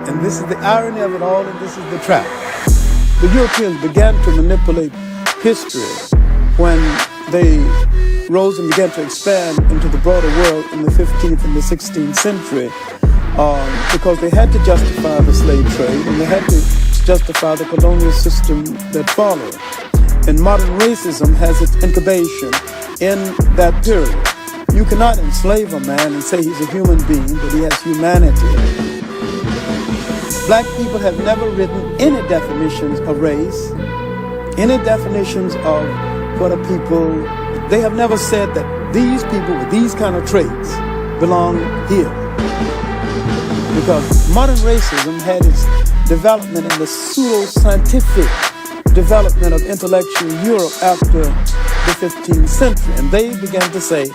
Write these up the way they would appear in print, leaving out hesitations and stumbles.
And this is the irony of it all, and this is the trap. The Europeans began to manipulate history when they rose and began to expand into the broader world in the 15th and the 16th century because they had to justify the slave trade and they had to justify the colonial system that followed. And modern racism has its incubation in that period. You cannot enslave a man and say he's a human being, but he has humanity. Black people have never written any definitions of race, any definitions of what a people. They have never said that these people with these kind of traits belong here. Because modern racism had its development in the pseudo-scientific development of intellectual Europe after the 15th century. And they began to say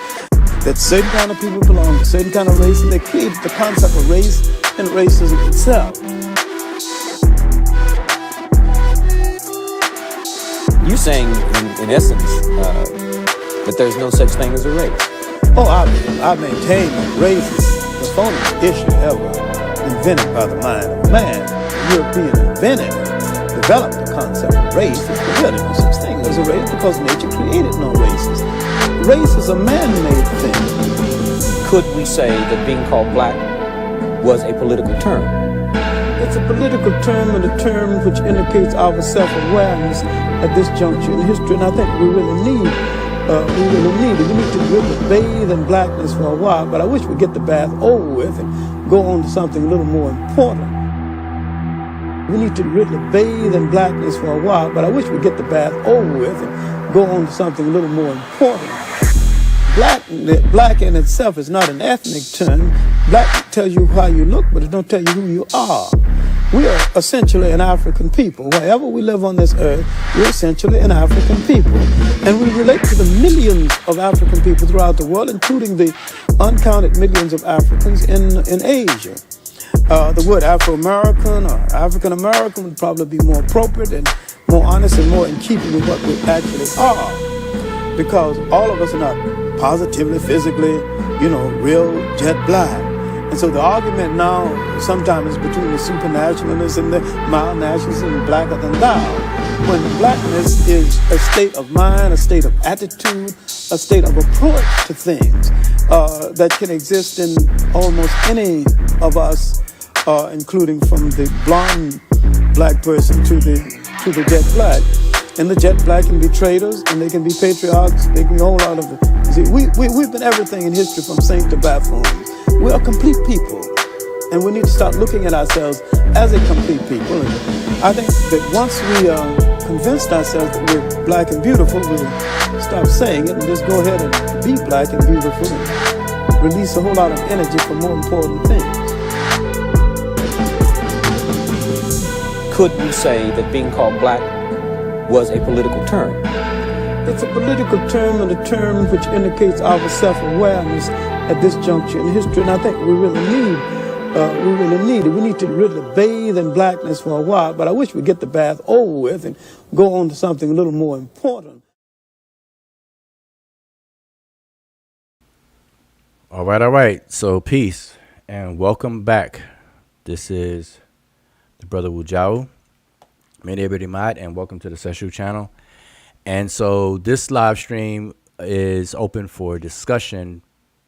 that certain kind of people belong to certain kind of race, and they created the concept of race and racism itself. You're saying, in essence, that there's no such thing as a race. Oh, I maintain that race is the phoniest issue ever invented by the mind of man. The European invented, developed the concept of race. There's really no such thing as a race because nature created no races. Race is a man-made thing. Could we say that being called black was a political term? It's a political term and a term which indicates our self-awareness at this juncture in history, and I think we really need it. We need to really bathe in blackness for a while, but I wish we'd get the bath over with and go on to something a little more important. We need to really bathe in blackness for a while, but I wish we'd get the bath over with and go on to something a little more important. Black in itself is not an ethnic term. Black tells you how you look, but it don't tell you who you are. We are essentially an African people. Wherever we live on this earth, we're essentially an African people. And we relate to the millions of African people throughout the world, including the uncounted millions of Africans in Asia. The word Afro-American or African-American would probably be more appropriate and more honest and more in keeping with what we actually are. Because all of us are not positively, physically, real jet black. And so the argument now sometimes is between the supernationalists and the mild nationalists and blacker than thou. When blackness is a state of mind, a state of attitude, a state of approach to things that can exist in almost any of us, including from the blonde black person to the jet black. And the jet black can be traitors, and they can be patriarchs, they can be a whole lot of it. See, we've been everything in history from saint to buffoon. We are complete people, and we need to start looking at ourselves as a complete people. And I think that once we convinced ourselves that we're black and beautiful, we'll stop saying it and just go ahead and be black and beautiful and release a whole lot of energy for more important things. Could we say that being called black was a political term? It's a political term and a term which indicates our self-awareness at this juncture in history, and I think we really need it. We need to really bathe in blackness for a while, but I wish we'd get the bath over with and go on to something a little more important. All right. So peace and welcome back. This is the brother Wujau, Medew, and welcome to the Sesh channel. And so this live stream is open for discussion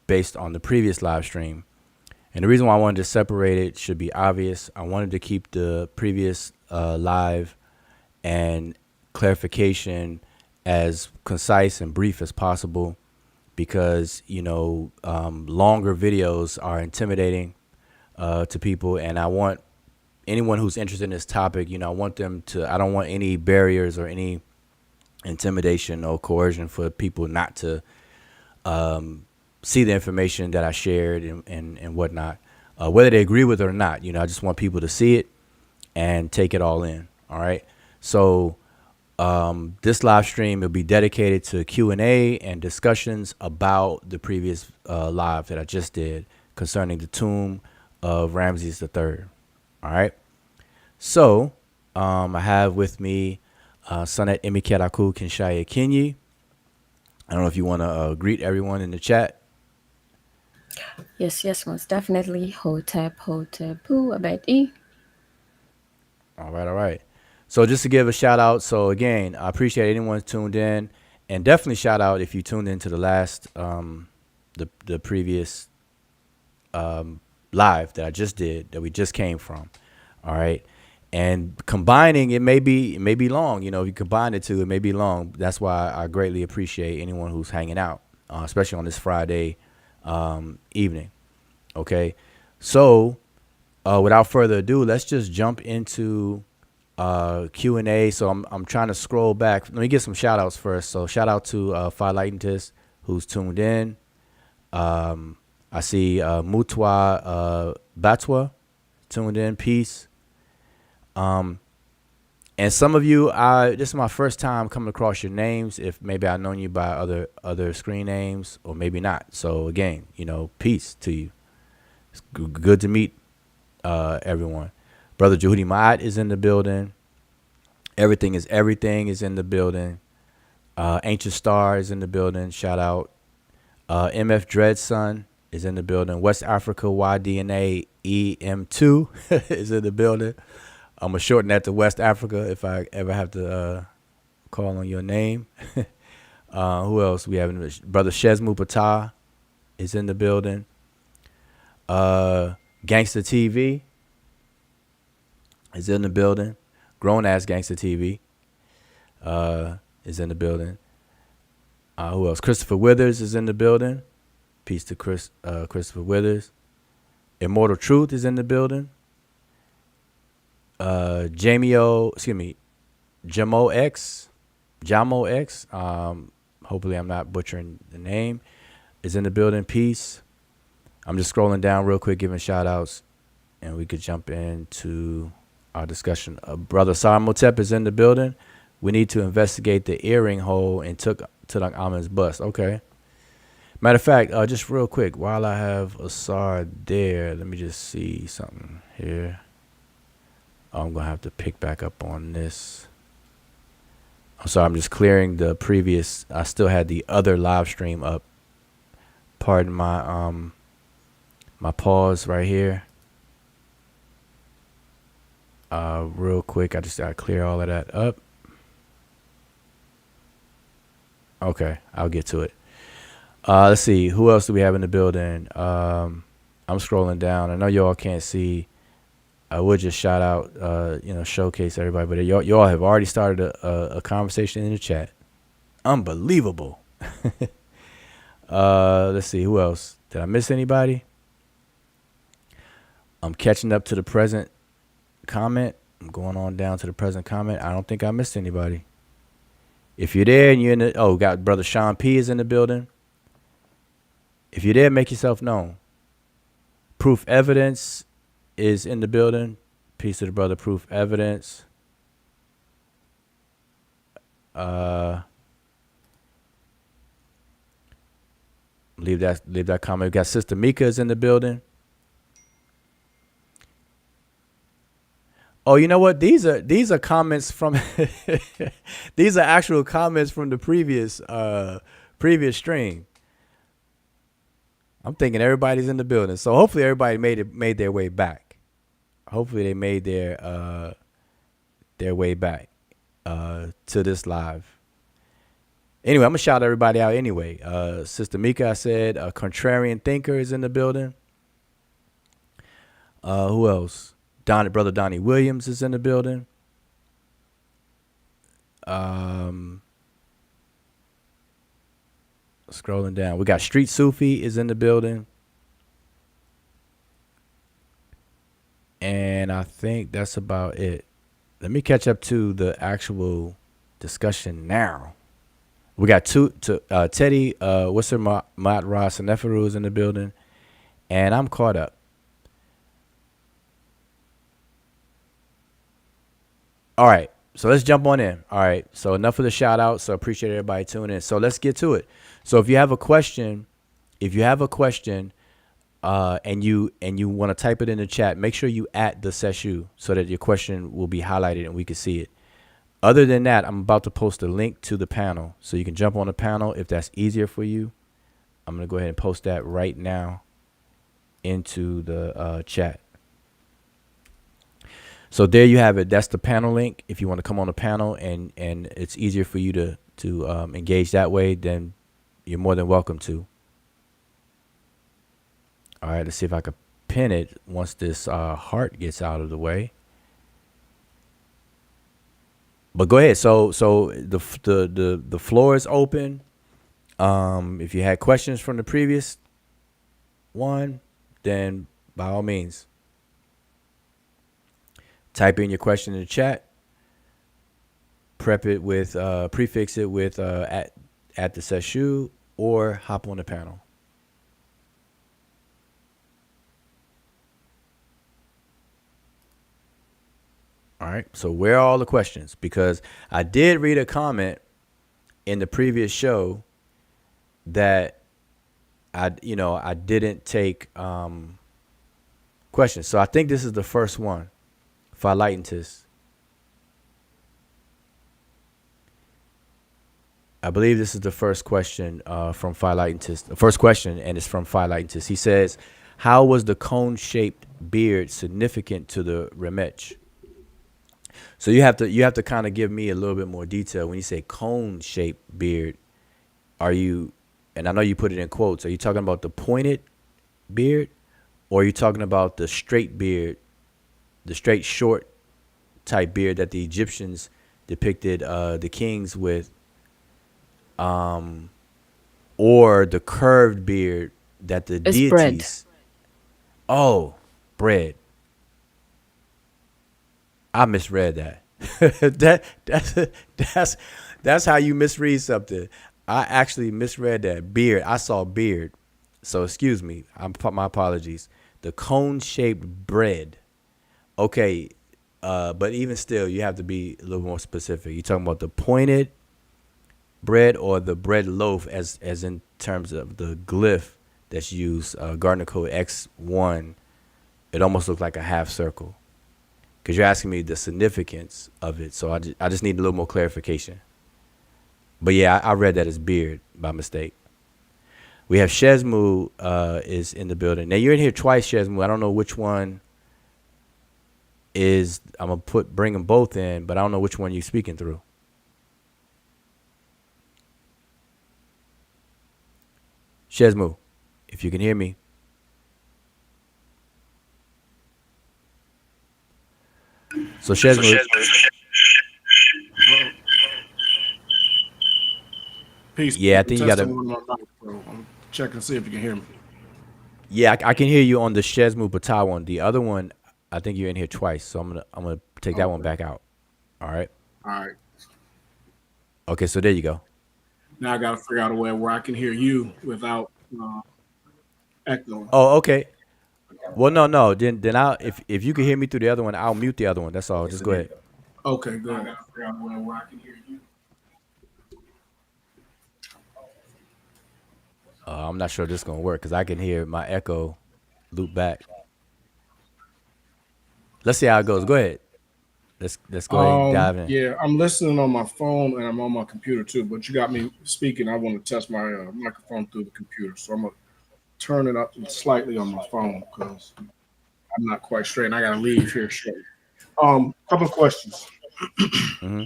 based on the previous live stream. And the reason why I wanted to separate it should be obvious. I wanted to keep the previous live and clarification as concise and brief as possible because, longer videos are intimidating to people. And I want anyone who's interested in this topic, I don't want any barriers or any intimidation or coercion for people not to see the information that I shared and whatnot, whether they agree with it or not. I just want people to see it and take it all in. All right. So this live stream will be dedicated to Q&A and discussions about the previous live that I just did concerning the tomb of Rameses III. All right. So I have with me Sanet Emikeraku Kinshaya Kinyi. I don't know if you want to greet everyone in the chat. Yes, most definitely. Hotep, Pu, Abedi. All right, all right. So just to give a shout out. So again, I appreciate anyone who's tuned in, and definitely shout out if you tuned into the last, the previous live that I just did, that we just came from. All right. And combining, it may be long. If you combine the two, it may be long. That's why I greatly appreciate anyone who's hanging out, especially on this Friday evening. Okay. So without further ado, let's just jump into Q&A. So I'm trying to scroll back. Let me get some shout outs first. So shout out to Phi Lightentis, who's tuned in. I see Mutwa Batwa tuned in. Peace. And some of you, this is my first time coming across your names. If maybe I've known you by other screen names, or maybe not. So again, peace to you. It's good to meet everyone. Brother Jehudi Ma'at is in the building. Everything is in the building. Ancient Star is in the building. Shout out. MF Dreadson is in the building. West Africa YDNA EM2 is in the building. I'm going to shorten that to West Africa if I ever have to call on your name. Who else we have? Brother Shezmu Patah is in the building. Gangsta TV is in the building. Grown ass Gangsta TV is in the building. Who else? Christopher Withers is in the building. Peace to Christopher Withers. Immortal Truth is in the building. Jamo X. Hopefully I'm not butchering the name. Is in the building. Peace. I'm just scrolling down real quick, giving shout outs, and we could jump into our discussion. Brother Saramotep is in the building. We need to investigate the earring hole and took Tudunk Ahmed's bust. Okay. Matter of fact, just real quick, while I have Asar there, let me just see something here. I'm going to have to pick back up on this. I'm sorry, I'm just clearing the previous. I still had the other live stream up. Pardon my my pause right here. Real quick, I just got to clear all of that up. Okay, I'll get to it. Let's see. Who else do we have in the building? I'm scrolling down. I know y'all can't see. I would just shout out, showcase everybody. But y'all have already started a conversation in the chat. Unbelievable. Let's see. Who else? Did I miss anybody? I'm catching up to the present comment. I'm going on down to the present comment. I don't think I missed anybody. If you're there and you're in the... got Brother Sean P. is in the building. If you're there, make yourself known. Proof Evidence is in the building. Peace to the brother Proof Evidence. Leave that comment. We got Sister Mika is in the building. Oh, you know what? These are comments from these are actual comments from the previous stream. I'm thinking everybody's in the building. So hopefully everybody made their way back. Hopefully they made their way back to this live. Anyway, I'm going to shout everybody out anyway. Sister Mika, I said, a Contrarian Thinker is in the building. Who else? Brother Donnie Williams is in the building. Scrolling down. We got Street Sufi is in the building. And I think that's about it. Let me catch up to the actual discussion now. We got Teddy, Wisser Mat Ross and Neferu is in the building. And I'm caught up. All right. So let's jump on in. All right. So enough of the shout out. So appreciate everybody tuning in. So let's get to it. So if you have a question, and you want to type it in the chat, make sure you @ the Seshu so that your question will be highlighted and we can see it. Other than that, I'm about to post a link to the panel so you can jump on the panel if that's easier for you. I'm going to go ahead and post that right now into the chat. So there you have it. That's the panel link. If you want to come on the panel and it's easier for you to engage that way, then you're more than welcome to. All right, let's see if I can pin it once this heart gets out of the way. But go ahead. So the floor is open. If you had questions from the previous one, then by all means, type in your question in the chat. Prep it with prefix it with at the Seshu, or hop on the panel. All right. So where are all the questions? Because I did read a comment in the previous show that I didn't take questions. So I think this is the first one. Philitentis. I believe this is the first question from Philitentis. The first question, and it's from Philitentis. He says, "How was the cone-shaped beard significant to the Remech?" So you have to kind of give me a little bit more detail. When you say cone-shaped beard, are you, and I know you put it in quotes, are you talking about the pointed beard, or are you talking about the straight beard, the straight short type beard that the Egyptians depicted the kings with, or the curved beard that the It's deities? Oh, bread. I misread that. That's how you misread something. I actually misread that. Beard. I saw beard. So excuse me. My apologies. The cone-shaped bread. Okay, but even still, you have to be a little more specific. You talking about the pointed bread or the bread loaf, as in terms of the glyph that's used, Gardner Code X1. It almost looked like a half circle. Because you're asking me the significance of it, so I just need a little more clarification. But yeah, I read that as beard by mistake. We have Shezmu is in the building. Now you're in here twice, Shezmu. I don't know which one is. I'm gonna bring them both in, but I don't know which one you're speaking through. Shezmu, if you can hear me. So Shezmu. Peace. Yeah, I think you gotta. I'm checking to see if you can hear me. Yeah, I can hear you on the Shezmu Batai one. The other one, I think you're in here twice, so I'm gonna take that one back out. All right. All right. Okay, so there you go. Now I got to figure out a way where I can hear you without echoing. Oh, okay. Well, no. Then I if you can hear me through the other one, I'll mute the other one. That's all. Just go ahead. Okay, good. I got to figure out a way where I can hear you. I'm not sure this is gonna work because I can hear my echo loop back. Let's see how it goes. Go ahead. Let's go ahead and dive in. Yeah, I'm listening on my phone and I'm on my computer too. But you got me speaking. I want to test my microphone through the computer, so I'm gonna turn it up slightly on my phone because I'm not quite straight. And I got to leave here shortly. Couple of questions. Mm-hmm.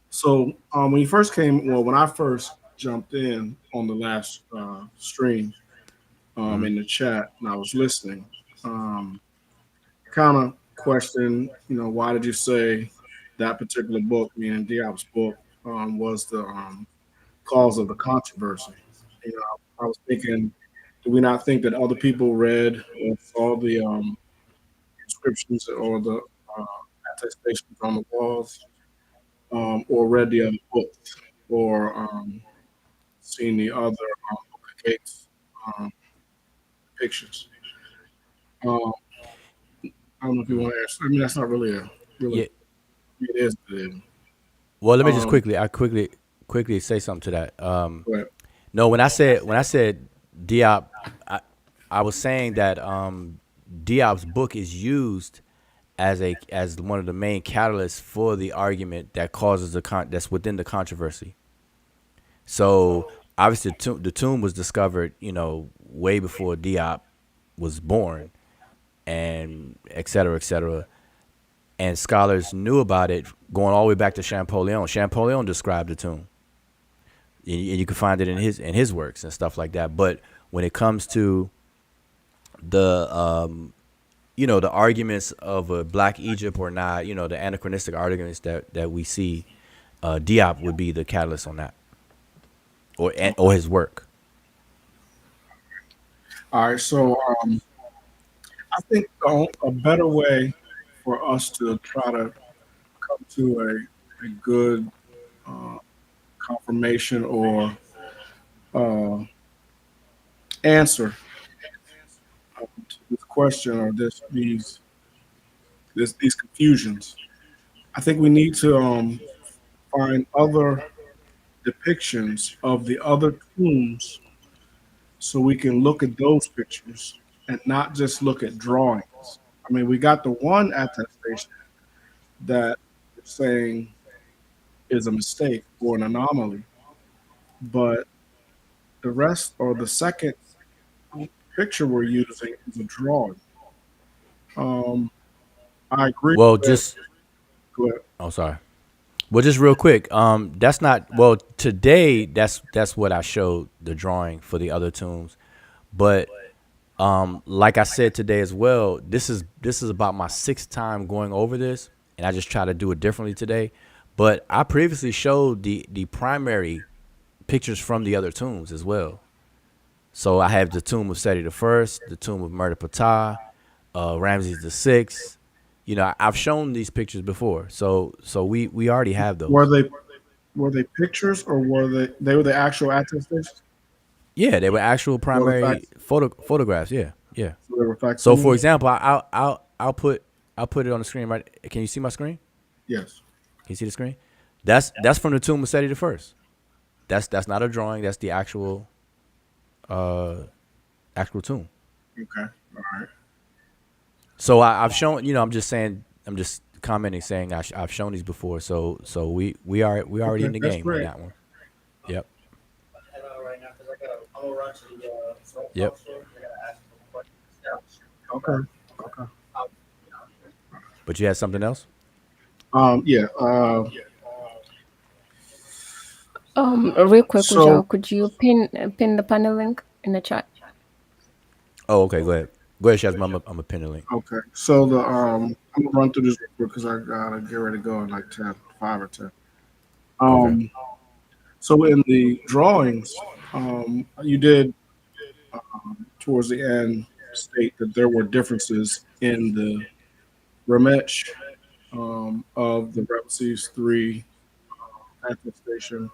So when you first came, when I first jumped in on the last stream in the chat and I was listening, kind of question, why did you say that particular book, meaning Diop's book, was the cause of the controversy? I was thinking, do we not think that other people read or saw the inscriptions or the attestations on the walls, or read the other books, or seen the other gates pictures? I don't know if you want to answer. I mean, that's not really Yeah. It is. It is. Well, let me just quickly say something to that. But No, when I said Diop, I was saying that Diop's book is used as one of the main catalysts for the argument that causes that's within the controversy. So obviously the tomb was discovered, way before Diop was born, and et cetera, et cetera. and scholars knew about it going all the way back to Champollion. Champollion described the tomb, and you can find it in his works and stuff like that. But when it comes to the the arguments of a Black Egypt or not, the anachronistic arguments that we see, Diop would be the catalyst on that, or his work. All right, so I think a better way for us to try to come to a good uh, confirmation or uh, answer to this question or these confusions. I think we need to find other depictions of the other tombs so we can look at those pictures and not just look at drawings. I mean, we got the one attestation that you're saying is a mistake or an anomaly, but the rest or the second picture we're using is a drawing. Um, I agree Well, with. just Go ahead. oh, sorry. Well, just real quick, that's not well today. That's what I showed the drawing for the other tombs, but like I said today as well, this is about my sixth time going over this, and I just try to do it differently today. But I previously showed the primary pictures from the other tombs as well. So I have the tomb of Seti the First, the tomb of Murder Ptah, Ramses the Sixth. I've shown these pictures before, so we already have Were those. they pictures or were they the actual attestations? Yeah, they were actual Or the primary facts? photographs. Yeah, yeah. So they were So for facsimiles? example, I'll put it on the screen right. Can you see my screen? Yes. Can you see the screen? That's from the tomb of Seti the First. That's not a drawing. That's the uh actual tomb. Okay. All right. So I've shown. I'm just saying. I'm just commenting saying I've shown these before. So we already Okay. in the That's game on great. that one. Yep. Head out right now because I'm gonna run to the Yep. store. I gotta ask them questions. Okay. Okay. But you had something else? Yeah. Real quick, So Ujao, could you pin the panel link in the chat? Oh, okay. Go ahead. Go ahead, Shaz. I'm a pin the link. okay. So I'm gonna run through this real quick because I gotta get ready to go in like 10, 5 or 10. Okay. So in the drawings, you did towards the end state that there were differences in the rematch of the Rameses 3 attestation.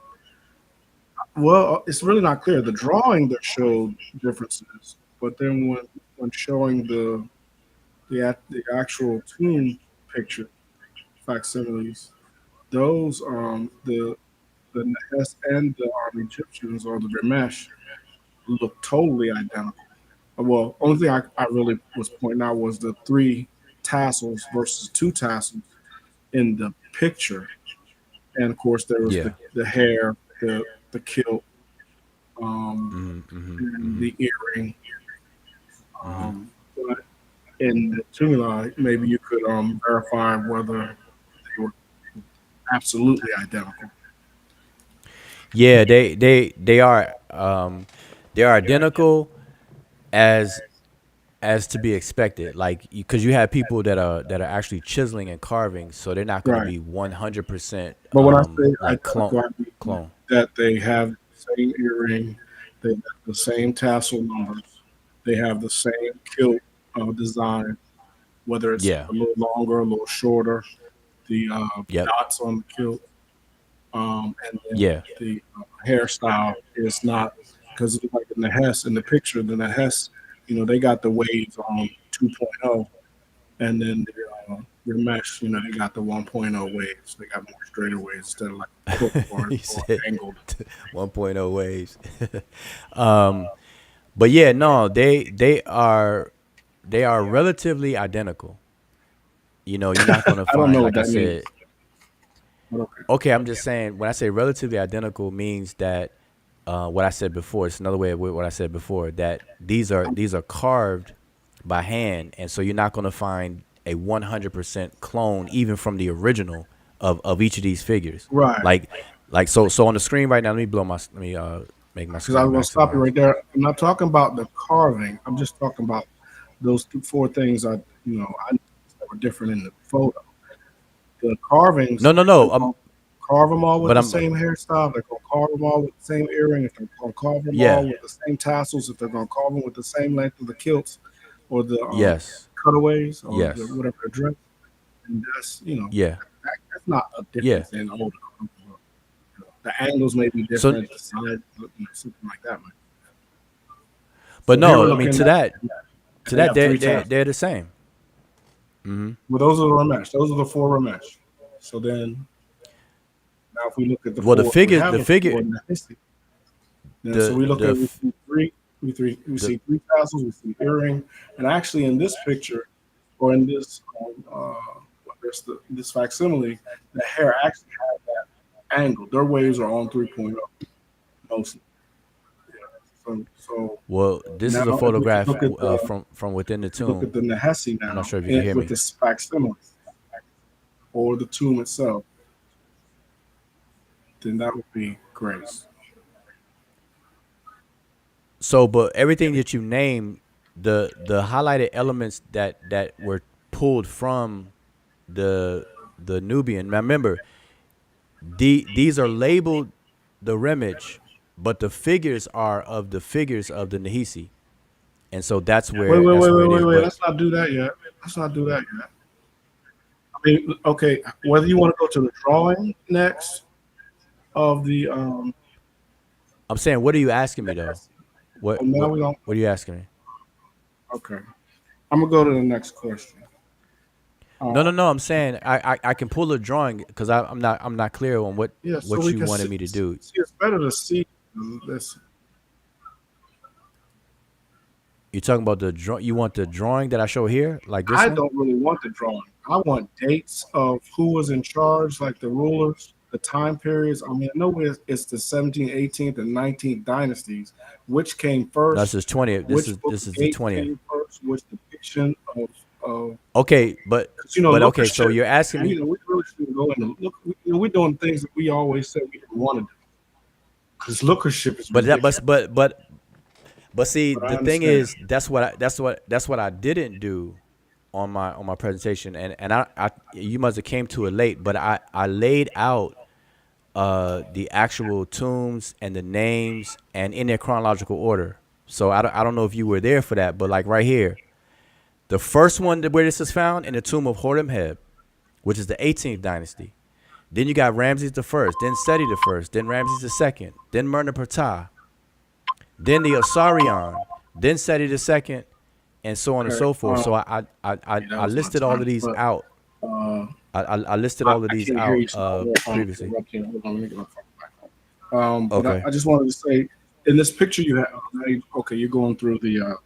Well, it's really not clear. The drawing that showed differences, but then when showing the actual tomb picture facsimiles, those the Nahess and the Egyptians or the Ramesh look totally identical. Well, only thing I really was pointing out was the 3 tassels versus 2 tassels in the picture, and of course there was Yeah. the hair, the kilt, Mm-hmm. and the earring. But in the tumuli, maybe you could verify whether they were absolutely identical. Yeah, they are identical as to be expected. Like because you have people that are actually chiseling and carving, so they're not going to Right. be 100% But when I say like identical, I mean clone. that they have the same earring, they have the same tassel numbers, they have the same kilt design, whether it's Yeah. a little longer, a little shorter, the Yep. dots on the kilt, and then Yeah. the hairstyle is not because like in the Hess in the picture, the Hess, they got the waves on 2.0, and then the mesh, they got the 1.0 waves. They got more straighter waves instead of like crook or He said angled. 1.0 waves. But yeah, no, they are relatively identical. You're not going to I don't find, know what like I that means. said. But okay. Okay, I'm just saying when I say relatively identical means that what I said before. It's another way of what I said before, that these are carved by hand, and so you're not going to find a 100% clone, even from the original of each of these figures. Right. So on the screen right now. Let me make my Because I screen was going to stop you maximize. right there. I'm not talking about the carving. I'm just talking about those four things I noticed that were different in the photo. The carvings, No, no, they're no. going to carve them all with But the I'm same hairstyle. They're going to carve them all with the same earring. If they're going to carve them all yeah, with the same tassels, if they're going to carve them with the same length of the kilts or the yes, cutaways or the yes, whatever dress, and that's yeah, that's not a yeah. difference in older. The angles may be So, different, the side, something like that. but So here we're no, I mean looking at, to they that have three they're tassels. they're the same. Well, those are the Ramesh. Those are the four Ramesh. So then, now if we look at the Well, four, we have the four in the history. Then so the we look the at we f- see we the see three tassels, we see earring, and actually in this picture or in this this facsimile, the hair actually has that angle. Their waves are on 3.0 mostly. Yeah. So well, this now is a if we photograph look at the from within the look at tomb. the Nehesi I'm not now sure if you can hear with me. this facsimile or the tomb itself, then that would be great. So, but everything that you named, the highlighted elements that were pulled from the Nubian. Now, remember, these are labeled the Remage, but the figures are of the figures of the Nahisi, and so Wait, wait, that's wait, where wait, it wait, is. wait. But Let's not do that yet. Let's not do that yet. I mean, okay, whether you want to go to the drawing next of the I'm saying, what are you asking me though? oh, now we don't. What are you asking me? Okay, I'm gonna go to the next question. No, no, Um, no. I'm saying I can pull a drawing because I'm not clear on yeah, so what we you can wanted see, me to do. see it's better to see this. You talking about the draw? You want the drawing that I show here, like this I one? don't really want the drawing. I want dates of who was in charge, like the rulers, the time periods. I mean, I know it's the 17th, 18th, and 19th dynasties. Which came No, this first? is 20th. Which book This of is the Gates 20th. came first? Which depiction of Okay, because okay. So lookership, you're asking and me, we really shouldn't go into look. We're doing things that we always said we didn't want to do because lookership is but that ridiculous. but see, But I the thing understand. is, that's what I didn't do on my presentation, and I you must have came to it late, but I laid out the actual tombs and the names and in their chronological order. So I don't know if you were there for that, but like right here, the first one where this is found in the tomb of Horemheb, which is the 18th dynasty. Then you got Ramses the first, then Seti the first, then Ramses the second, then Merneptah, then the Osirion, then Seti the second, and so on and Okay. so forth. So Yeah, that I was my listed all of time, these but out. uh, I listed all of I these can't hear out you, so I will previously. interrupt you. Hold on, let me get my phone back on. But Okay. I just wanted to say, in this picture you have, okay, you're going through the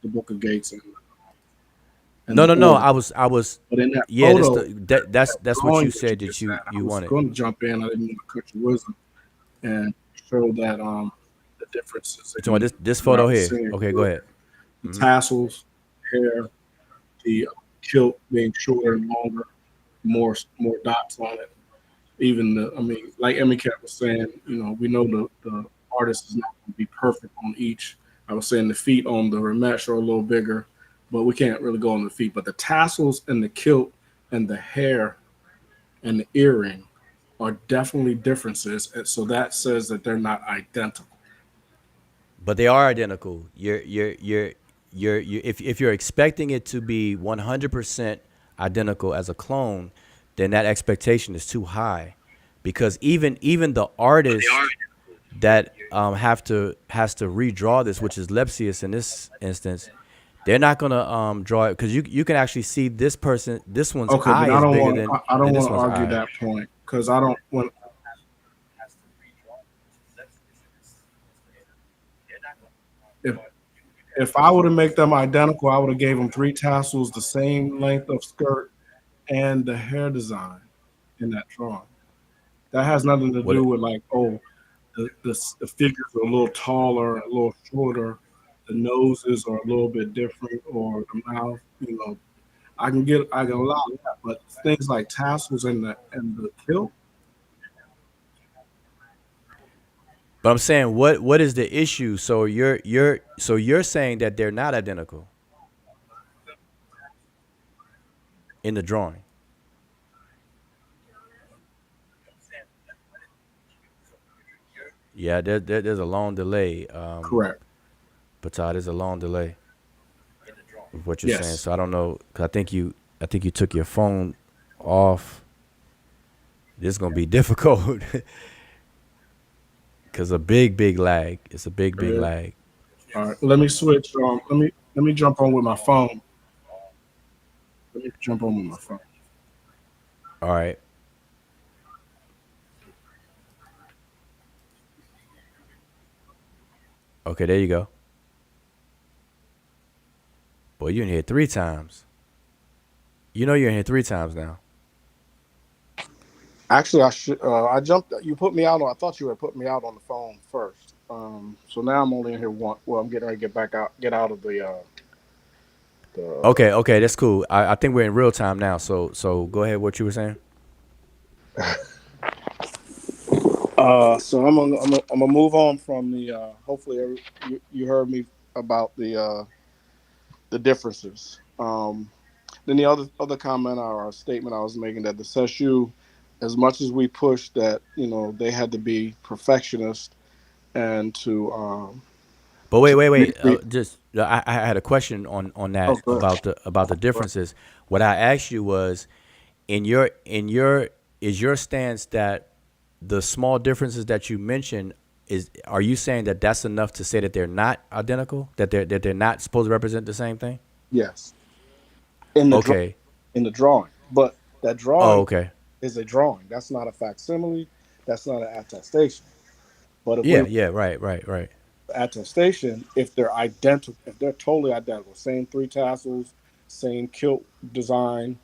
Book of Gates and No, the no, no. order, I was. but in that Yeah, photo, that's what drawing you that you said that just had, I you was wanted. going to jump in. I didn't want to cut your wisdom and show that the differences You talking about this photo throughout the here? scene. Okay, go ahead. The tassels, hair, the kilt being shorter and longer, more dots on it. Even I mean, like Emicat was saying, we know the artist is not going to be perfect on each. I was saying the feet on the Ramesh are a little bigger, but we can't really go on the feet. But the tassels and the kilt and the hair and the earring are definitely differences. And so that says that they're not identical. But they are identical. If you're expecting it to be 100% identical as a clone, then that expectation is too high, because even the artist that has to redraw this, which is Lepsius in this instance, they're not gonna draw it because you can actually see this one's Okay, but eye I is don't bigger want I than don't this want to one's argue eye. that point because I don't want. If if I were to make them identical, I would have gave them three tassels, the same length of skirt, and the hair design in that drawing. That has nothing to do What with like, oh, the figures are a little taller, a little shorter, the noses are a little bit different, or the mouth. I can allow that, but things like tassels and the kilt, But I'm saying, what is the issue? So you're saying that they're not identical in the drawing. Yeah, there's a long delay. correct? Patah, there's a long delay of what you're saying. Yes. So I don't know. 'Cause I think you took your phone off. This is gonna be difficult because a big lag. It's a big Yeah. lag. All right. Let me switch. Let me jump on with my phone. Let me jump on with my phone. All right. Okay, there you go. Boy, you in here 3 times. You know you're in here 3 times now. Actually, I should. I jumped. You put me out on. I thought you had put me out on the phone first. So now I'm only in here one. Well, I'm getting ready to get back out. Get out of the. Okay, that's cool. I think we're in real time now. So go ahead. What you were saying? So I'm gonna move on from the. Hopefully, you heard me about the differences. Then the other comment or statement I was making that the Seshu, as much as we pushed that, they had to be perfectionist and to But wait. re- Just I had a question on oh, that good. about the differences. What I asked you was, in your is your stance that the small differences that you mentioned are you saying that that's enough to say that they're not identical, that they're not supposed to represent the same thing? Yes, in the Okay. in the drawing, but that Oh, drawing okay. is a drawing. That's not a facsimile. That's not an attestation. But if we Yeah. Right. attestation, if they're identical, if they're totally identical, same three tassels, same kilt design,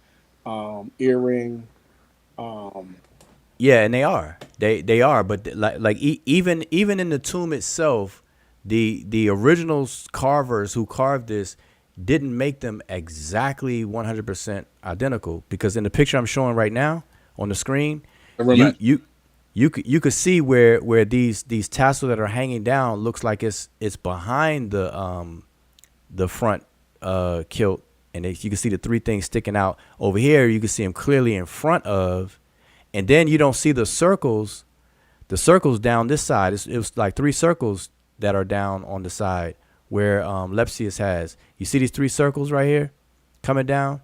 earring, um, Yeah, and they are. They are, but even in the tomb itself, the original carvers who carved this didn't make them exactly 100% identical, because in the picture I'm showing right now on the screen, the you rematch. you you could see where these tassels that are hanging down looks like it's behind the front kilt, and you can see the three things sticking out over here. You can see them clearly in front of, and then you don't see the circles. The circles down this side. It was like three circles that are down on the side where Lepsius has. You see these three circles right here coming down,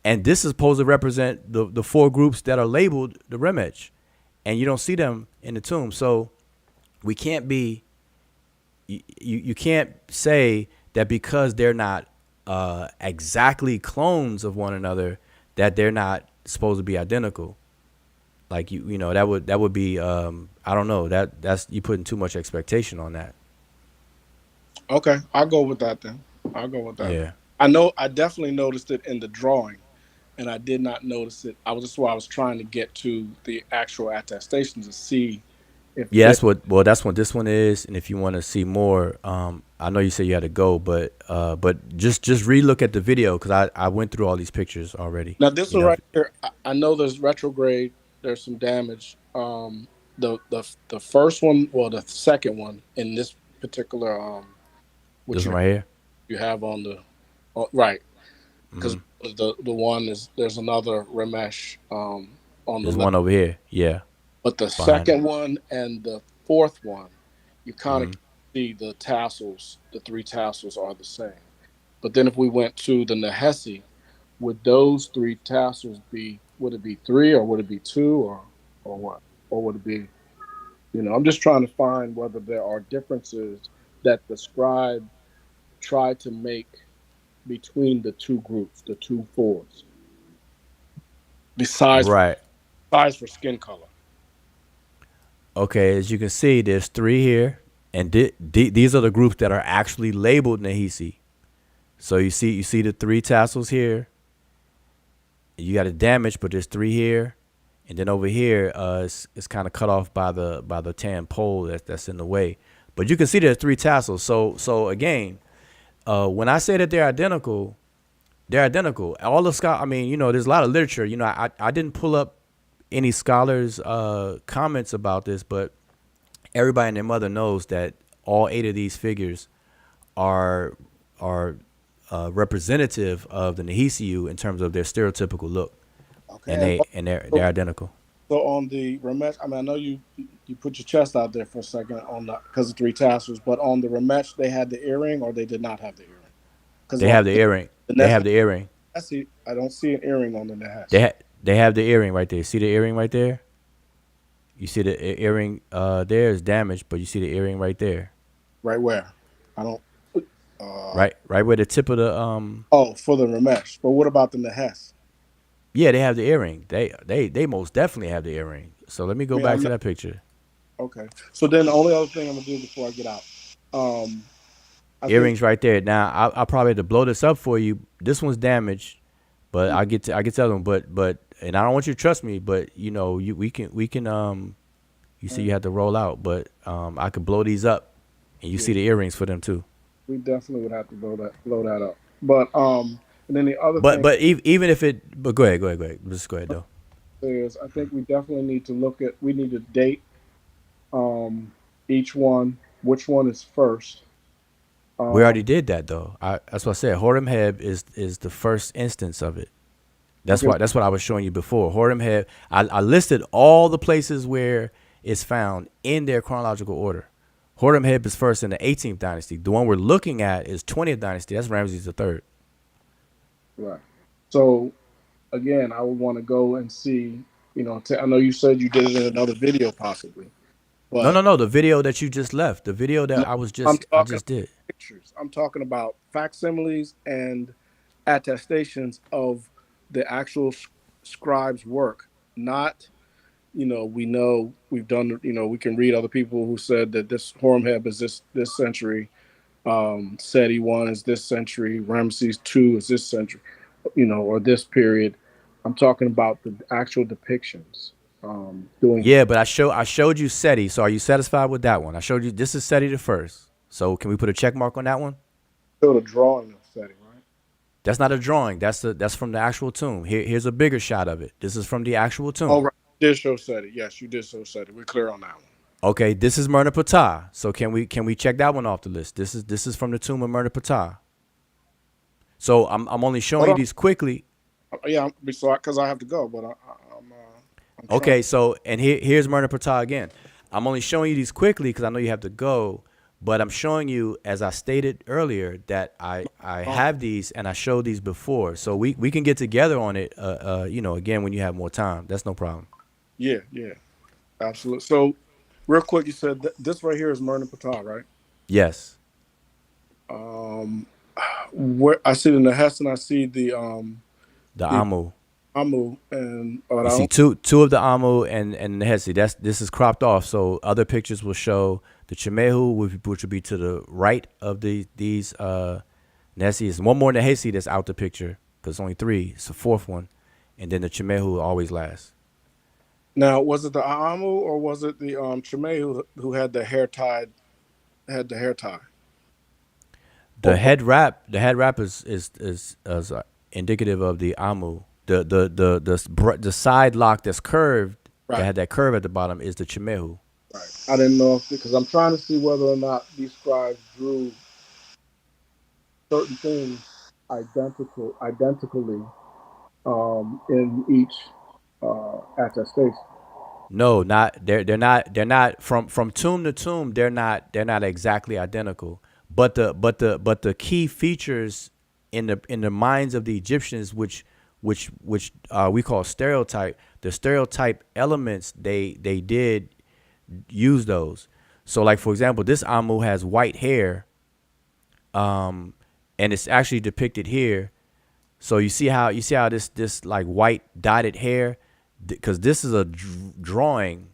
and this is supposed to represent the four groups that are labeled the Remech, and you don't see them in the tomb. So we can't be you can't say that because they're not exactly clones of one another that they're not supposed to be identical. Like that would be I don't know, that's you putting too much expectation on that. Okay, I'll go with that then. I'll go with that. Yeah. I definitely noticed it in the drawing, and I did not notice it. That's why I was trying to get to the actual attestation to see if Yeah, they. that's what this one is. And if you want to see more, I know you said you had to go, but just relook at the video, because I went through all these pictures already. Now this You one know, right here, I know there's retrograde. There's some damage. The first one, well, the second one in this particular what this one right here. you have on the right, because Hmm. the one is there's another Ramesh on the There's left, one over here. Yeah, but the behind it. second one and the fourth one, you kind of Hmm. see the tassels. The three tassels are the same. But then if we went to the Nehesi, would those three tassels be? Would it be three, or would it be two, or what? Or would it be? I'm just trying to find whether there are differences that the scribe tried to make between the two groups, the two fours, besides Right. besides for skin color. Okay, as you can see, there's three here, and these are the groups that are actually labeled Nahisi. So you see the three tassels here. You got a damage, but there's three here, and then over here, it's kind of cut off by the tan pole that's in the way. But you can see there's three tassels. So again, when I say that they're identical, They're identical. All the I mean, there's a lot of literature. I didn't pull up any scholars' comments about this, but everybody and their mother knows that all 8 of these figures are are representative of the Nehisiu in terms of their stereotypical look, Okay. and they're identical. So on the Ramesh, I mean, I know you put your chest out there for a second on the because of 3 tassels, but on the Ramesh, they had the earring or they did not have the earring. Because They on have the earring. the They Nessie, have the earring. I don't see an earring on the Nehess. They have the earring right there. See the earring right there? You see the earring there is damaged, but you see the earring right there. Right where? I don't. Right where the tip of the Oh, for the Ramesh. But what about the Nehess? yeah, they have the earring. They most definitely have the earring. So let me I go mean, back to that picture. okay. So then the only other thing I'm gonna do before I get out, um, I think Earrings right there. Now I'll probably have to blow this up for you. This one's damaged, but I get to the other one. But and I don't want you to trust me, but we can you see you have to roll out, but I could blow these up, and you see the earrings for them too. we definitely would have to blow that up. But and then the other thing Even if it, but go ahead. Just go ahead though. is I think we definitely need to we need to date each one, which one is first. We Um, already did that though. That's what I said. Horemheb is the first instance of it. That's okay, what I was showing you before. Horemheb. I listed all the places where it's found in their chronological order. Horemheb is first in the 18th dynasty. The one we're looking at is 20th dynasty. That's Ramses III. right. So again, I would want to go and see. I know you said you did it in another video, possibly, but No. The video that you just left. The video that no, I'm I talking just did. pictures. I'm talking about facsimiles and attestations of the actual scribe's work. Not, we know we've done. We can read other people who said that this Horemheb is this century. Seti I is this century. Ramses II is this century. Or this period. I'm talking about the actual depictions. Doing Yeah, but I showed you SETI. So are you satisfied with that one? I showed you this is SETI the first. So can we put a check mark on that one? still the drawing of Seti, right? That's not a drawing. That's from the actual tomb. Here's a bigger shot of it. This is from the actual tomb. Oh, right. You did show Seti. Yes, you did show Seti. We're clear on that one. Okay, this is Myrna Ptah. So can we check that one off the list? This is from the tomb of Myrna Ptah. So I'm only showing you these quickly. Yeah, because I have to go, but I'm Okay, so and here's Myrna Ptah again. I'm only showing you these quickly because I know you have to go, but I'm showing you, as I stated earlier, that I have these and I showed these before. So we can get together on it, again when you have more time. That's no problem. Yeah, absolutely. So, real quick, you said this right here is Myrna Ptah, right? Yes. Where I see the Nehesson, I see the The Amu. Amu, and I You see don't. two of the Amu and the Hesi. This is cropped off, so other pictures will show the Chemehu, which would be to the right of these Nesi. Is one more Nehesi that's out the picture because only 3. It's the 4th one, and then the Chemehu always last. Now, was it the Amu or was it the Cheme who had the hair tied? Had the hair tie. The head wrap is indicative of the Amu. The side lock that's curved Right. that had that curve at the bottom is the Chemehu. Right. I didn't know because I'm trying to see whether or not these scribes drew certain things identically in each attestation. No, not they're not from tomb to tomb. They're not exactly identical. But the key features in the minds of the Egyptians, which we call stereotype, the stereotype elements they did use those. So like for example, this Amu has white hair, and it's actually depicted here. So you see how this like white dotted hair, because this is a drawing,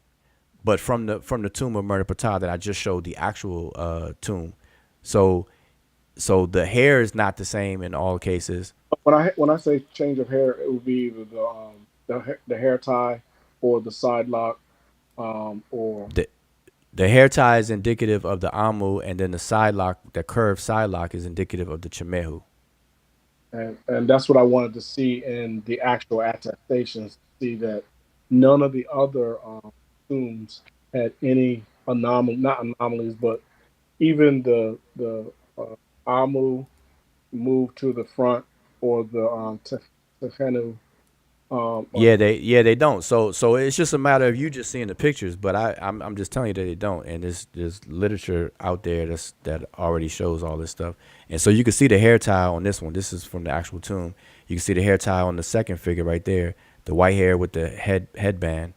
but from the tomb of Myrna Ptah that I just showed the actual tomb. So the hair is not the same in all cases. When I say change of hair, it would be either the hair tie or the side lock, or The hair tie is indicative of the Amu, and then the side lock, the curved side lock, is indicative of the Chemehu. and that's what I wanted to see in the actual attestations. See that none of the other tombs had any not anomalies, but even the Amu moved to the front, or the Tefenu. Or they don't. So it's just a matter of you just seeing the pictures. But I'm just telling you that they don't. And there's literature out there that already shows all this stuff. And so you can see the hair tie on this one. This is from the actual tomb. You can see the hair tie on the second figure right there. The white hair with the headband,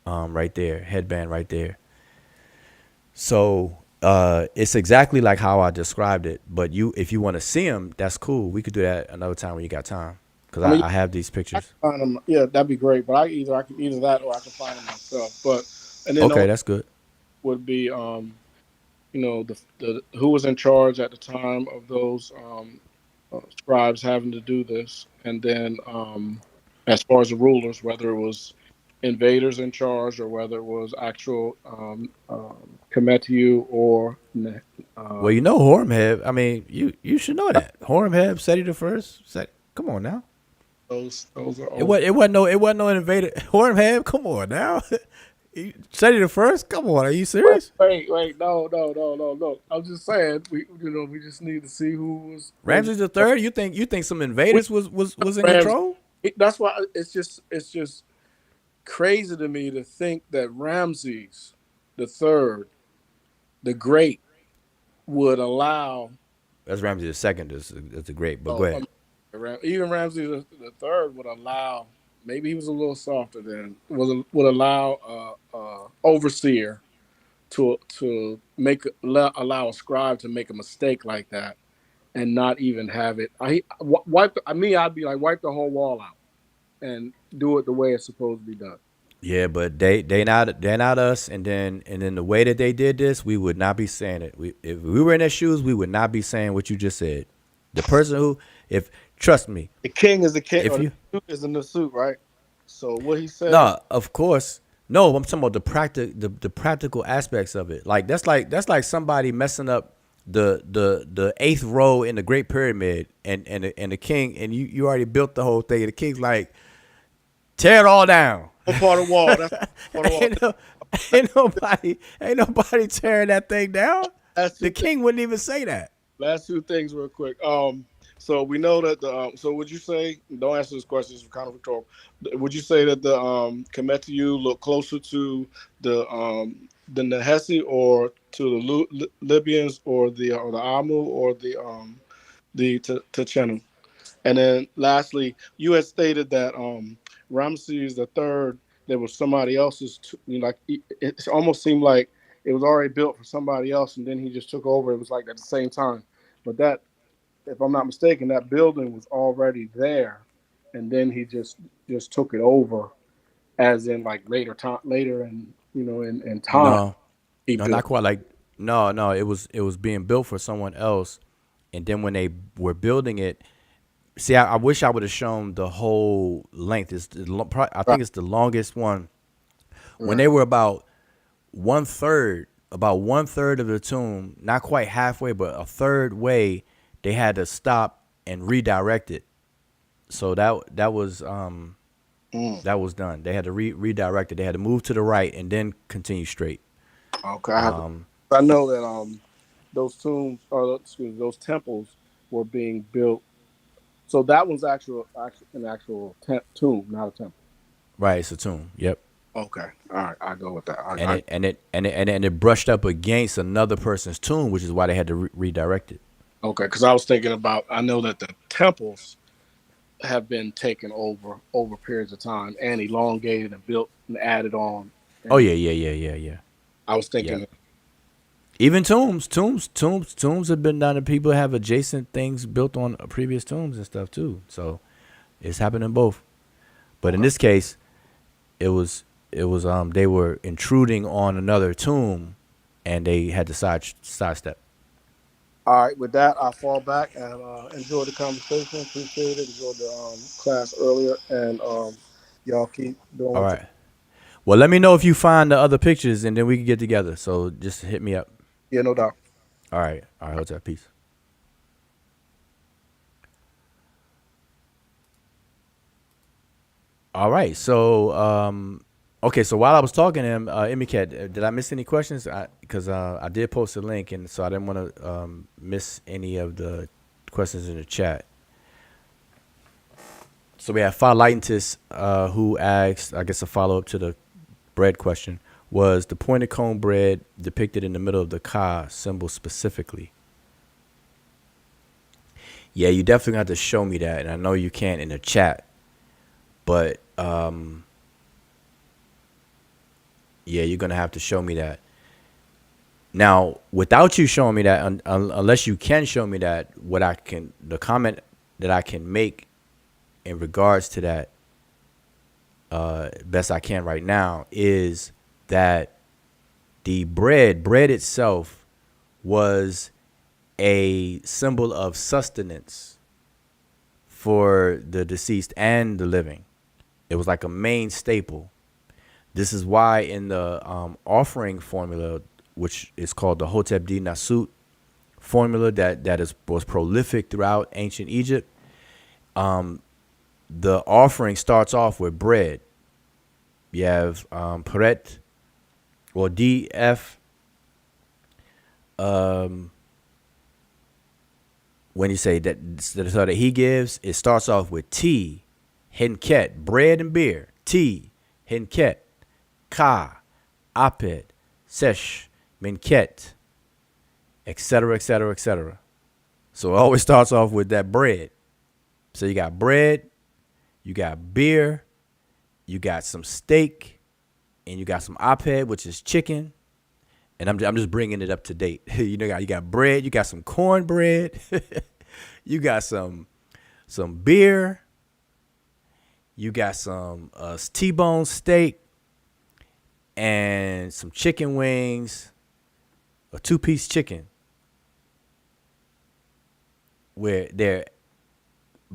right there. Headband right there. So it's exactly like how I described it. But if you want to see them, that's cool. We could do that another time when you got time. Because I mean, I have these I pictures. can find them. Yeah, that'd be great. But I can either that, or I can find them myself. But and then Okay, that's good. would be the who was in charge at the time of those scribes having to do this, and then as far as the rulers, whether it was invaders in charge or whether it was actual Kemetiu or Well, you know Horemheb. I mean, you should know that Horemheb, Seti the first. Come on now. those are It old. wasn't no invader. Horemheb, come on now. Seti the first. Come on, are you serious? Wait, no. I'm just saying, we just need to see who was Ramses the third. You think some invaders was in Rams. control? That's why it's just crazy to me to think that Ramses the third, the Great, would allow. That's Ramses the second. That's a great. But go ahead. Even Ramses the third would allow. Maybe he was a little softer then. Would allow overseer to allow a scribe to make a mistake like that and not even have it. I'd be like, wipe the whole wall out and do it the way it's supposed to be done. Yeah, but they're not us. And then the way that they did this, we would not be saying it. If we were in their shoes, we would not be saying what you just said. The person who, if trust me, The king is the king, if or the you suit is in the suit, right? So what he said. no, of course. No, I'm talking about the practical aspects of it. Like that's like somebody messing up the eighth row in the Great Pyramid, and the king, and you already built the whole thing, and the king's like, tear it all down. What part of the wall? That's part of the ain't, wall. ain't nobody tearing that thing down. That's The king wouldn't even say that. Last two things real quick. So we know that so would you say? Don't answer this question. It's kind of rhetorical. Would you say that the Kemetiu look closer to the Nehesi, or to the Libyans, or the Amu, or the Tachenu? And then lastly, you had stated that Ramses the third, there was somebody else's. Like it almost seemed like it was already built for somebody else, and then he just took over. It was like at the same time, but that, if I'm not mistaken, that building was already there, and then he just took it over, as in like later in time. No, no, not quite. Like no, it was being built for someone else, and then when they were building it, see, I wish I would have shown the whole length. I think it's the longest one. When they were about one third of the tomb, not quite halfway, but a third way, they had to stop and redirect it. So that was done. They had to redirect it. They had to move to the right and then continue straight. Okay, I know that those tombs, or excuse me, those temples were being built. So that was an actual tomb, not a temple. Right, it's a tomb. Yep. Okay, all right, I go with that. It brushed up against another person's tomb, which is why they had to redirect it. Okay, because I was thinking about. I know that the temples have been taken over periods of time and elongated and built and added on. Oh yeah. I was thinking. Yep. Even tombs have been done, and people have adjacent things built on previous tombs and stuff too. So it's happening both. But in this case, it was they were intruding on another tomb, and they had to sidestep. All right, with that, I fall back and enjoy the conversation. Appreciate it. Enjoyed the class earlier, and y'all keep doing All what right. Well, let me know if you find the other pictures, and then we can get together. So just hit me up. Yeah, no doubt. All right. What's up? Peace. All right. So, okay. So while I was talking to him, Imiket, did I miss any questions? Because I did post a link, and so I didn't want to miss any of the questions in the chat. So we have Philitis, who asked, I guess a follow up to the bread question, was the pointed cone bread depicted in the middle of the Ka symbol specifically? Yeah, you definitely have to show me that, and I know you can't in the chat, but yeah, you're gonna have to show me that. Now, without you showing me that, unless you can show me that, the comment that I can make in regards to that, best I can right now, is that the bread itself was a symbol of sustenance for the deceased and the living. It was like a main staple. This is why in the offering formula, which is called the Hotep D Nasut formula, that was prolific throughout ancient Egypt, the offering starts off with bread. You have Peret or DF. When you say that, so that he gives, it starts off with T, Henket, bread and beer. T, Henket, Ka, Apet, Sesh, Minket, etc., etc., etc. So it always starts off with that bread. So you got bread, you got beer, you got some steak, and you got some aped, which is chicken. And I'm just bringing it up to date. You got bread, you got some cornbread, you got some beer, you got some T-bone steak, and some chicken wings, a 2-piece chicken. But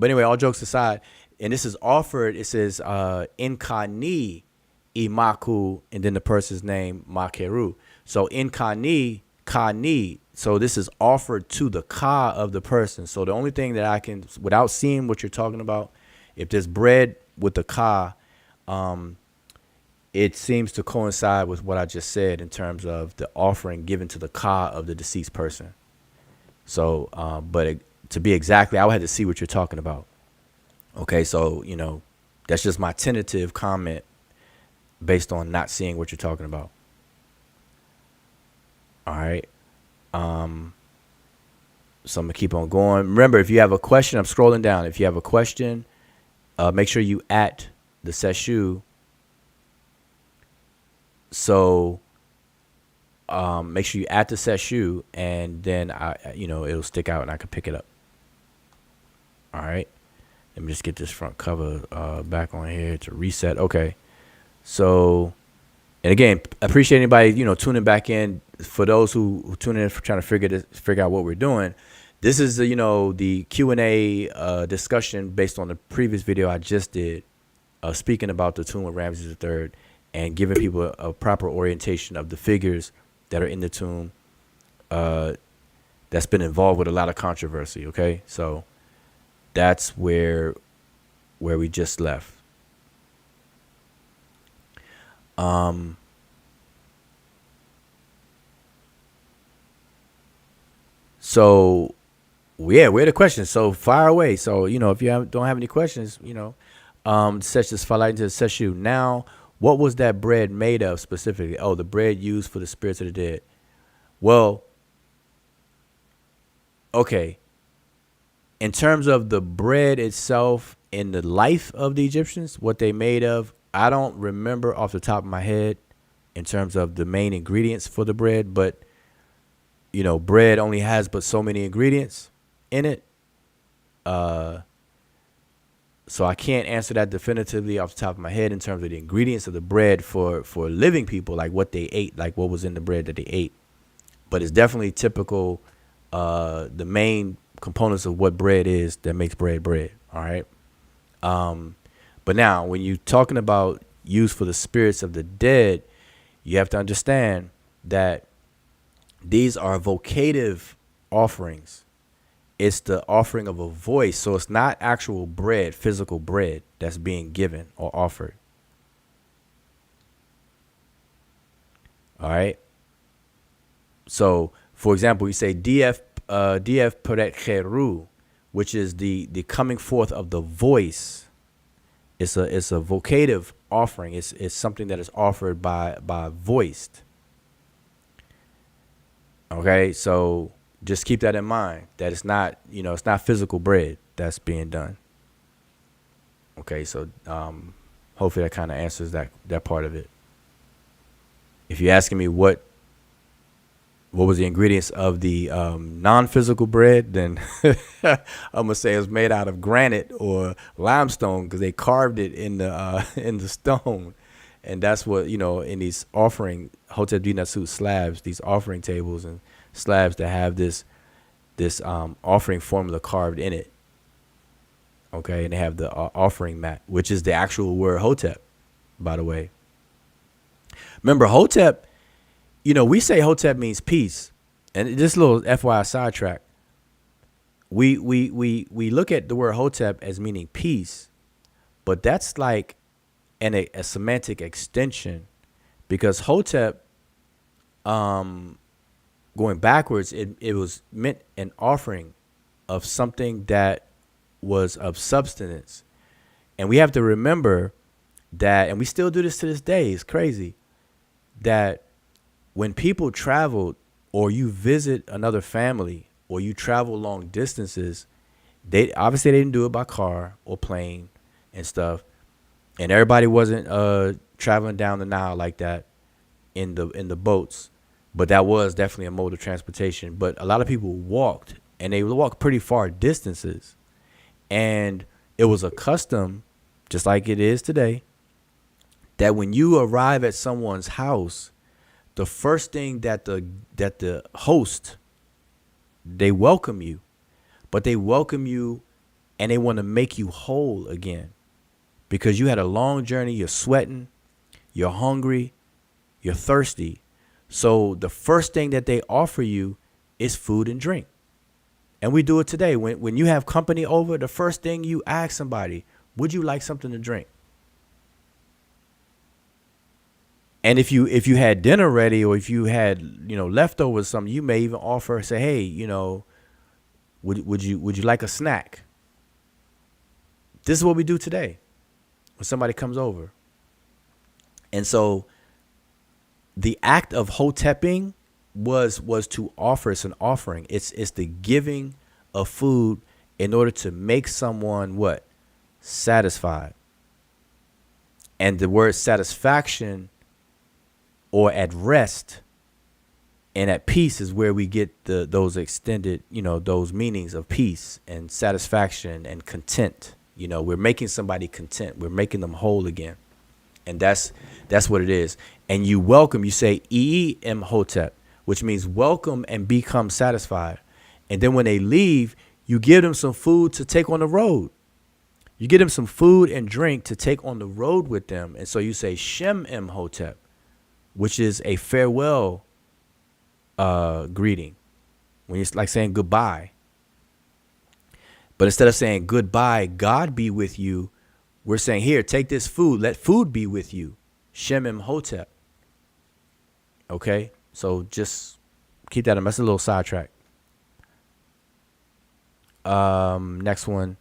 anyway, all jokes aside, and this is offered. It says Inkani Imaku, and then the person's name Makeru. So Inkani Kani. So this is offered to the Ka of the person. So the only thing that I can, without seeing what you're talking about, if there's bread with the Ka, it seems to coincide with what I just said in terms of the offering given to the Ka of the deceased person. So, to be exactly, I would have to see what you're talking about. Okay, so, that's just my tentative comment based on not seeing what you're talking about. All right. So I'm going to keep on going. Remember, if you have a question, I'm scrolling down. If you have a question, make sure you at the Seshu. So make sure you at the Seshu, and then it'll stick out and I can pick it up. All right. Let me just get this front cover back on here to reset. Okay. So, and again, appreciate anybody, tuning back in. For those who tune in for trying to figure out what we're doing, this is the Q&A discussion based on the previous video I just did, speaking about the tomb of Rameses III and giving people a proper orientation of the figures that are in the tomb. That's been involved with a lot of controversy. Okay, so that's where we just left. So, yeah, we're the questions. So fire away. So, if you don't have any questions, Sesh is falling into the Seshu. Now, what was that bread made of specifically? Oh, the bread used for the spirits of the dead. Well, okay. In terms of the bread itself in the life of the Egyptians, what they made of, I don't remember off the top of my head in terms of the main ingredients for the bread, but bread only has but so many ingredients in it. So I can't answer that definitively off the top of my head in terms of the ingredients of the bread for living people, like what they ate, like what was in the bread that they ate. But it's definitely typical, the main components of what bread is that makes bread. All right. But now when you're talking about use for the spirits of the dead, you have to understand that these are vocative offerings. it's the offering of a voice. So it's not actual bread, physical bread that's being given or offered. All right. So, for example, you say DF Peret Cheru, which is the coming forth of the voice. It's a vocative offering. It's something that is offered by voiced. Okay, so just keep that in mind, that it's not, it's not physical bread that's being done. Okay, so hopefully that kind of answers that part of it. If you're asking me what was the ingredients of the non-physical bread, then I'm gonna say it's made out of granite or limestone, because they carved it in the stone, and that's what, in these offering Hotep Dinasut slabs, these offering tables and slabs that have this offering formula carved in it. Okay, and they have the offering mat, which is the actual word Hotep, by the way. Remember, Hotep. We say Hotep means peace, and this little FYI sidetrack. We look at the word Hotep as meaning peace, but that's like a semantic extension, because Hotep, going backwards, it was meant an offering of something that was of substance, and we have to remember that, and we still do this to this day. It's crazy that when people traveled, or you visit another family, or you travel long distances, they obviously didn't do it by car or plane and stuff, and everybody wasn't traveling down the Nile like that in the boats, but that was definitely a mode of transportation. But a lot of people walked, and they walked pretty far distances, and it was a custom, just like it is today, that when you arrive at someone's house, the first thing that the host, they welcome you, but they welcome you and they want to make you whole again, because you had a long journey. You're sweating, you're hungry, you're thirsty. So the first thing that they offer you is food and drink. And we do it today. When you have company over, the first thing you ask somebody, would you like something to drink? And if you had dinner ready, or if you had leftovers, something, you may even offer, say, hey, would you like a snack? This is what we do today when somebody comes over. And so the act of Hoteping was to offer. It's an offering. It's the giving of food in order to make someone what? Satisfied. And the word satisfaction, or at rest and at peace, is where we get those extended, those meanings of peace and satisfaction and content. We're making somebody content. We're making them whole again. And that's what it is. And you welcome, you say, Em Hotep, which means welcome and become satisfied. And then when they leave, you give them some food to take on the road. You give them some food and drink to take on the road with them. And so you say Shem Em Hotep, which is a farewell greeting, when it's like saying goodbye. But instead of saying goodbye, God be with you, we're saying, here, take this food. Let food be with you. Shem Em Hotep. Okay? So just keep that in mind. That's a little sidetrack. Next one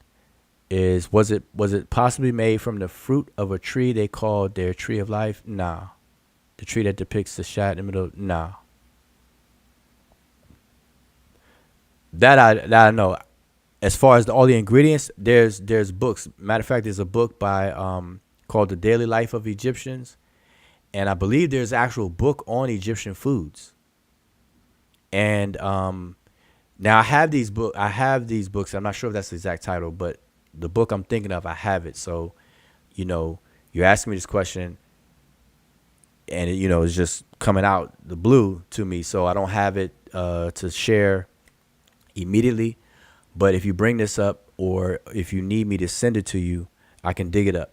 is, was it possibly made from the fruit of a tree they called their tree of life? Nah. The tree that depicts the shot in the middle? Nah. That I know. As far as all the ingredients, there's books. Matter of fact, there's a book by called The Daily Life of Egyptians, and I believe there's an actual book on Egyptian foods. And now I have these books. I'm not sure if that's the exact title, but the book I'm thinking of, I have it. So, you're asking me this question, and it's just coming out the blue to me, so I don't have it to share immediately. But if you bring this up, or if you need me to send it to you, I can dig it up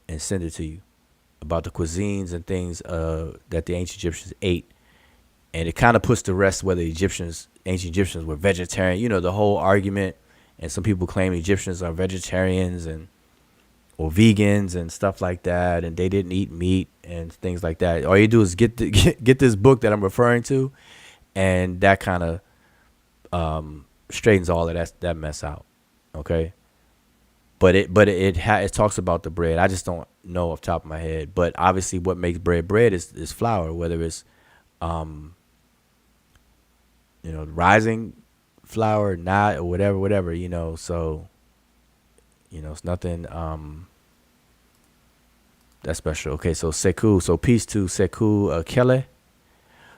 and send it to you, about the cuisines and things that the ancient Egyptians ate. And it kind of puts to rest whether Egyptians ancient Egyptians were vegetarian. You know, the whole argument, and some people claim Egyptians are vegetarians and or vegans and stuff like that, and they didn't eat meat and things like that. All you do is get this book that I'm referring to, and that kind of straightens all of that mess out. Okay. But it talks about the bread. I just don't know off the top of my head. But obviously, what makes bread is flour, whether it's rising flour or not, or whatever. So it's nothing that's special. Okay, so Sekou. So peace to Sekou Kele.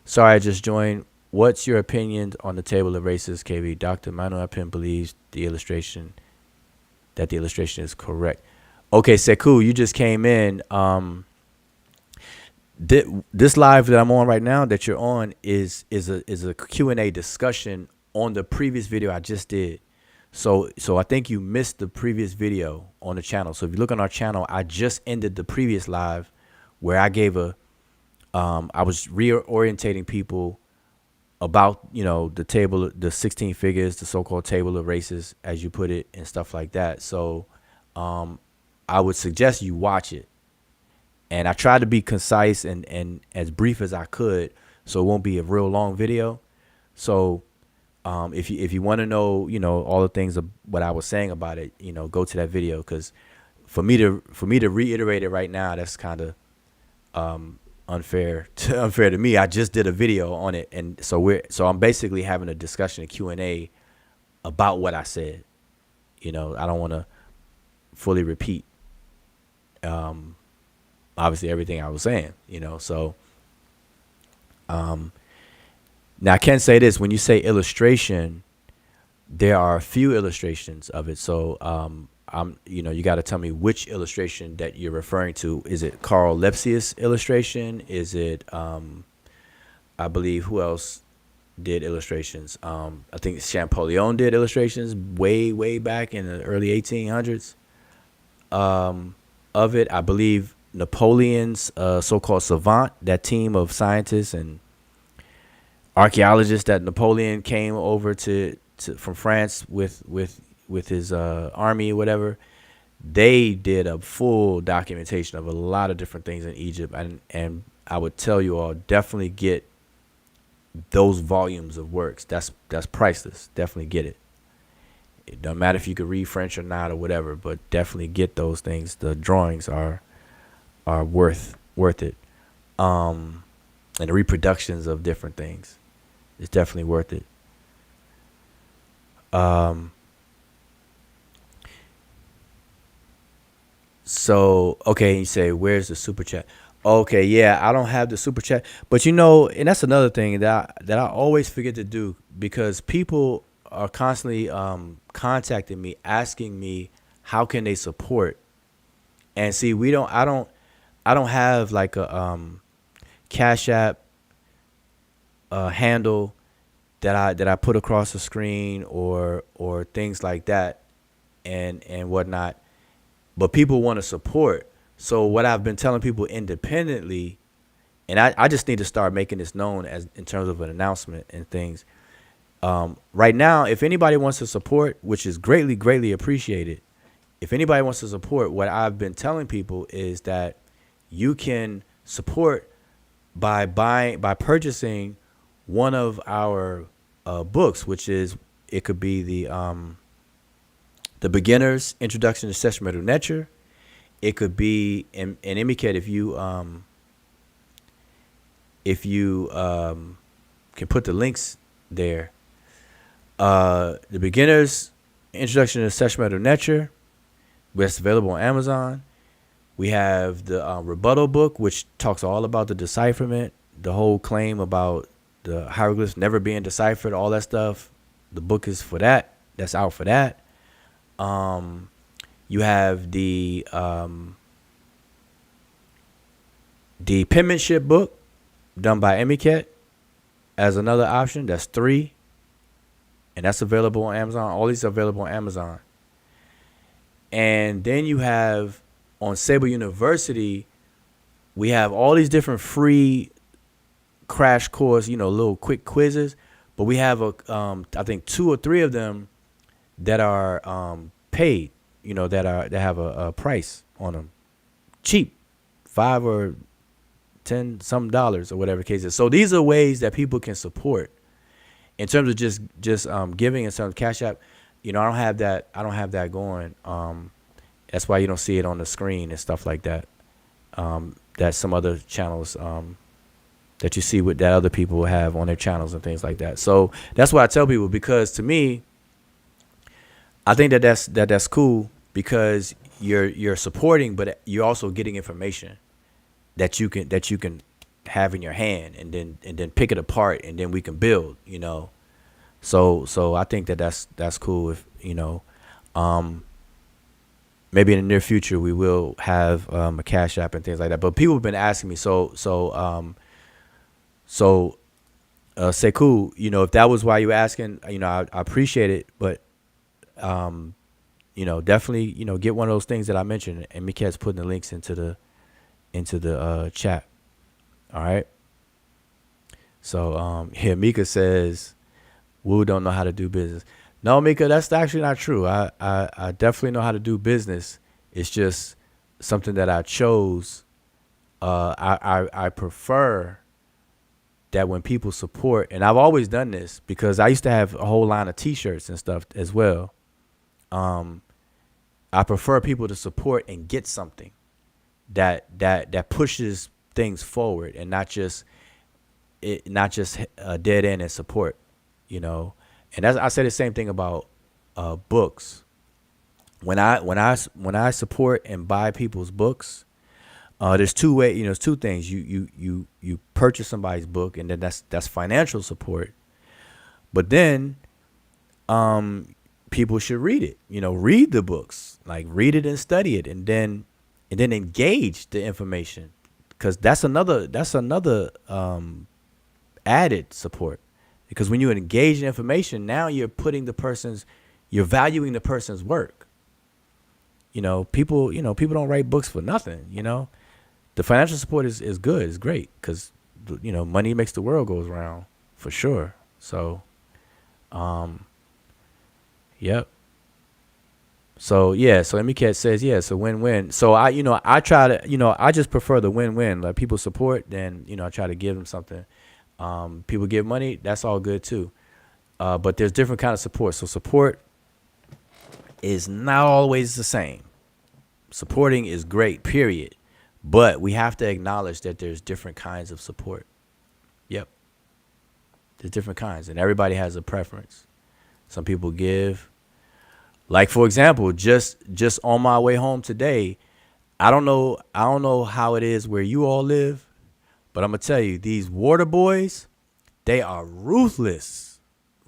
Sorry, I just joined. What's your opinion on the table of races, KB? Dr. Manuel Pim believes the illustration is correct. Okay, Sekou, you just came in. This live that I'm on right now, that you're on, is a Q&A discussion on the previous video I just did. So I think you missed the previous video on the channel. So if you look on our channel, I just ended the previous live where I gave I was reorientating people about, the table, the 16 figures, the so-called table of races, as you put it, and stuff like that. So I would suggest you watch it. And I tried to be concise and as brief as I could, so it won't be a real long video. So if you want to know, all the things of what I was saying about it, go to that video, because for me to reiterate it right now, that's kind of unfair to me. I just did a video on it, and so I'm basically having a discussion, a Q&A about what I said. I don't want to fully repeat obviously everything I was saying, so now I can say this: when you say illustration, there are a few illustrations of it. So you got to tell me which illustration that you're referring to. Is it Carl Lepsius illustration? Is it I believe, who else did illustrations? I think Champollion did illustrations way back in the early 1800s of it. I believe Napoleon's so-called savant, that team of scientists and archaeologists that Napoleon came over to from France with his army or whatever, they did a full documentation of a lot of different things in Egypt, and I would tell you all, definitely get those volumes of works. That's priceless. Definitely get it. It doesn't matter if you could read French or not or whatever, but definitely get those things. The drawings are worth it. And the reproductions of different things, it's definitely worth it. So, okay, you say, where's the super chat? Okay, yeah, I don't have the super chat. But and that's another thing that I always forget to do, because people are constantly contacting me, asking me how can they support. And see, I don't have like a Cash App handle that I put across the screen or things like that and whatnot. But people want to support. So what I've been telling people independently, and I just need to start making this known as in terms of an announcement and things. Right now, if anybody wants to support, which is greatly appreciated, if anybody wants to support, what I've been telling people is that you can support by purchasing one of our books, which is, it could be the Beginner's Introduction to Sesh Medew Netcher. It could be an Emiket, if you can put the links there. The Beginner's Introduction to Sesh Medew Netcher, that's available on Amazon. We have the Rebuttal book, which talks all about the decipherment, the whole claim about the hieroglyphs never being deciphered, all that stuff. The book is for that. That's out for that. You have the Penmanship book done by Emiket as another option. That's 3. And that's available on Amazon. All these are available on Amazon. And then you have on Sable University, we have all these different free crash course, little quick quizzes. but we have I think two or three of them that are paid. That have a price on them, cheap, 5 or 10 some dollars or whatever the case is. So these are ways that people can support in terms of just giving in terms of Cash App. I don't have that. I don't have that going. That's why you don't see it on the screen and stuff like that. That some other channels that you see with that other people have on their channels and things like that. So that's why I tell people, because to me, I think that's cool, because you're supporting, but you're also getting information that you can have in your hand, and then pick it apart, and then we can build. So I think that's cool. If maybe in the near future we will have a Cash App and things like that. But people have been asking me, say cool. If that was why you were asking, I appreciate it, but definitely, get one of those things that I mentioned, and Miket's putting the links into the chat. All right. So here Mika says, Woo don't know how to do business. No, Mika, that's actually not true. I definitely know how to do business. It's just something that I chose. I prefer that when people support, and I've always done this because I used to have a whole line of T-shirts and stuff as well. I prefer people to support and get something that pushes things forward, and not just a dead end and support. And I say the same thing about books. When I support and buy people's books, there's two ways. There's two things. You purchase somebody's book, and then that's financial support. But then, people should read it. Read the books, like read it and study it, and then engage the information, because that's another added support. Because when you engage in information, now you're valuing the person's work. People don't write books for nothing. The financial support is good. It's great, because money makes the world goes round, for sure. So, yep. So yeah, so Emicat says, yeah, it's a win-win. So I try to, I just prefer the win-win. Like, people support, then I try to give them something. People give money, that's all good too. But there's different kind of support. So support is not always the same. Supporting is great, period. But we have to acknowledge that there's different kinds of support. Yep. There's different kinds, and everybody has a preference. Some people give. Like, for example, just on my way home today, I don't know how it is where you all live, but I'm gonna tell you, these water boys, they are ruthless.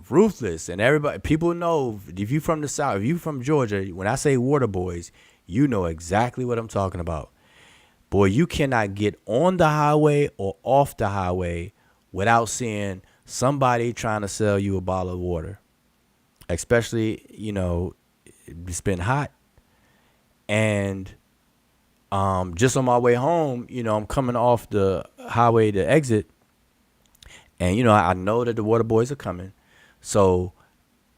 And people know, if you from the South, if you from Georgia, when I say water boys, you know exactly what I'm talking about. Boy, you cannot get on the highway or off the highway without seeing somebody trying to sell you a bottle of water. Especially, it's been hot. And just on my way home, I'm coming off the highway to exit. And, I know that the water boys are coming. So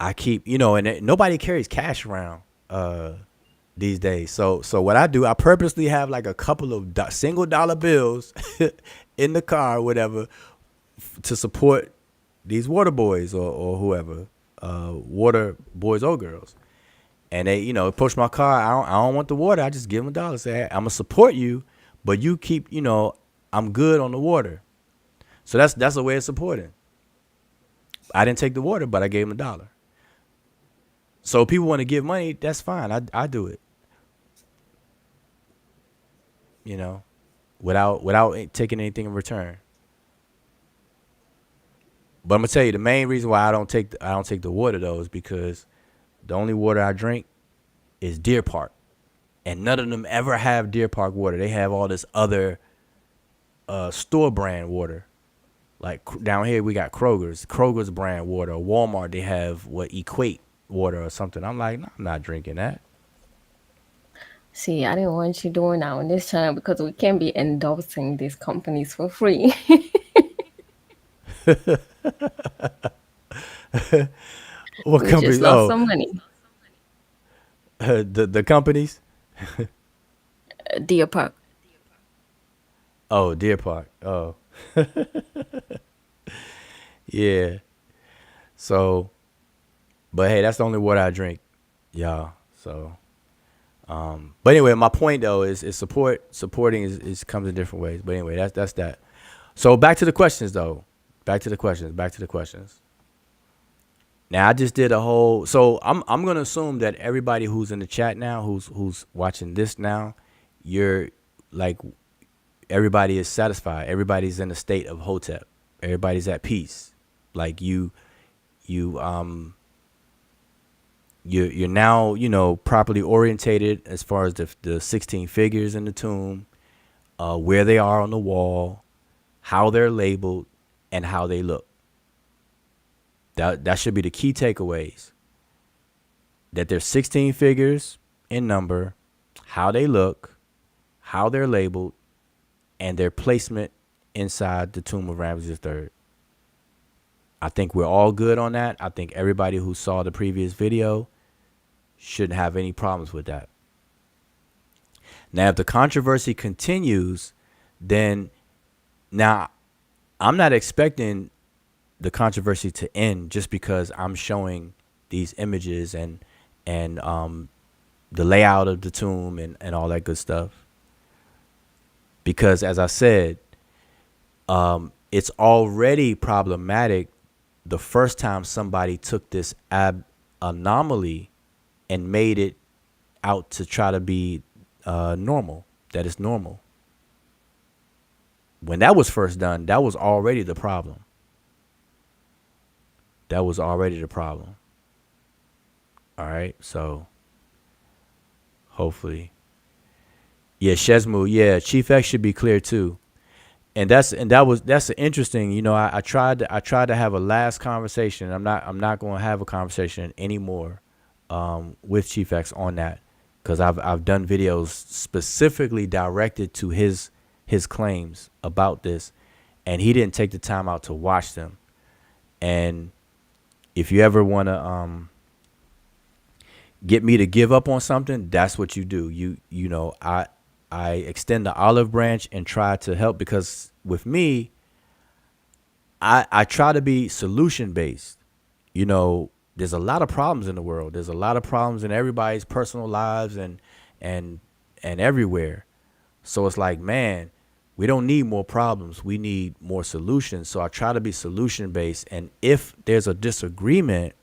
I keep, and nobody carries cash around these days. So what I do, I purposely have like a couple of single dollar bills in the car or whatever to support these water boys or whoever, water boys or girls. And they, approach my car. I don't want the water. I just give them $1. Say, hey, I'm gonna support you, but you keep, I'm good on the water. So that's a way of supporting. I didn't take the water, but I gave them $1. So if people want to give money, that's fine. I do it. Without taking anything in return. But I'm gonna tell you, the main reason why I don't take the water though is because the only water I drink is Deer Park, and none of them ever have Deer Park water. They have all this other store brand water. Like down here, we got Kroger's brand water. Walmart, they have Equate water or something. I'm like, no, I'm not drinking that. See, I didn't want you doing that on this channel because we can't be endorsing these companies for free. What We just companies? lost Oh, some money. the companies. Deer Park. Oh, Deer Park. Oh, yeah. So, but hey, that's the only water I drink, y'all. So, but anyway, my point though is supporting is comes in different ways. But anyway, that's that. So back to the questions though. Back to the questions. Back to the questions. Now I just did a whole. So I'm gonna assume that everybody who's in the chat now, who's watching this now, you're like everybody is satisfied. Everybody's in a state of hotep. Everybody's at peace. Like you you're now properly orientated as far as the 16 figures in the tomb, where they are on the wall, how they're labeled, and how they look. That should be the key takeaways. That there's 16 figures in number, how they look, how they're labeled, and their placement inside the tomb of Ramses III. I think we're all good on that. I think everybody who saw the previous video shouldn't have any problems with that. Now, if the controversy continues, then now I'm not expecting the controversy to end just because I'm showing these images and the layout of the tomb and all that good stuff. Because as I said, it's already problematic the first time somebody took this anomaly and made it out to try to be normal, that it's normal. When that was first done, that was already the problem. That was already the problem. All right, so hopefully. Yeah, Shesmu, yeah, Chief X should be clear too. And that's interesting. I tried to have a last conversation. I'm not going to have a conversation anymore with Chief X on that, because I've done videos specifically directed to his claims about this, and he didn't take the time out to watch them. And if you ever want to get me to give up on something, that's what you do. I extend the olive branch and try to help, because with me, I try to be solution based. There's a lot of problems in the world. There's a lot of problems in everybody's personal lives and everywhere. So it's like, man, we don't need more problems. We need more solutions. So I try to be solution based. And if there's a disagreement,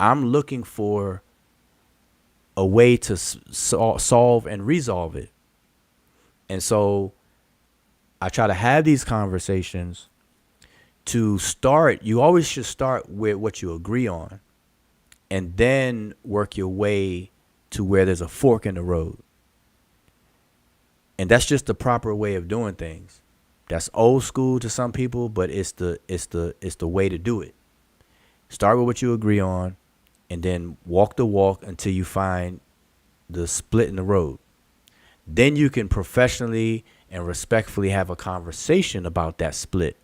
I'm looking for a way to solve and resolve it. And so I try to have these conversations to start. You always should start with what you agree on and then work your way to where there's a fork in the road. And that's just the proper way of doing things. That's old school to some people, but it's the way to do it. Start with what you agree on and then walk the walk until you find the split in the road. Then you can professionally and respectfully have a conversation about that split.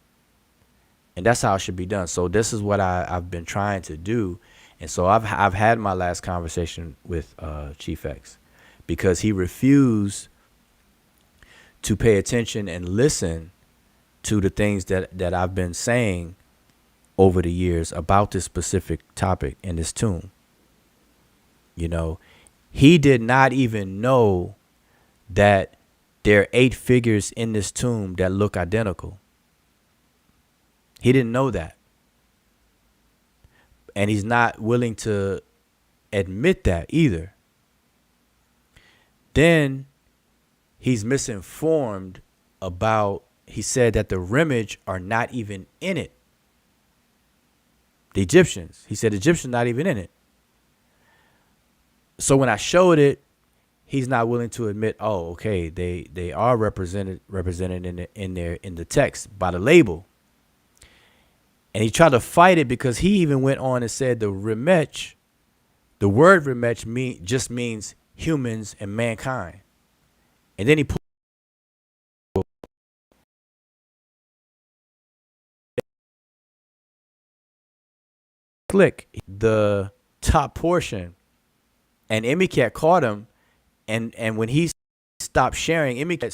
And that's how it should be done. So this is what I've been trying to do. And so I've had my last conversation with Chief X, because he refused to pay attention and listen to the things that I've been saying over the years about this specific topic in this tomb. He did not even know that there are 8 figures in this tomb that look identical. He didn't know that. And he's not willing to admit that either. Then he's misinformed about, he said that the Remage are not even in it. The Egyptians. He said Egyptians not even in it. So when I showed it, he's not willing to admit, oh, okay, they are represented in the text by the label. And he tried to fight it because he even went on and said the word Remech just means humans and mankind. And then he pulled click the top portion, and Emicat caught him, and when he stopped sharing, Emicat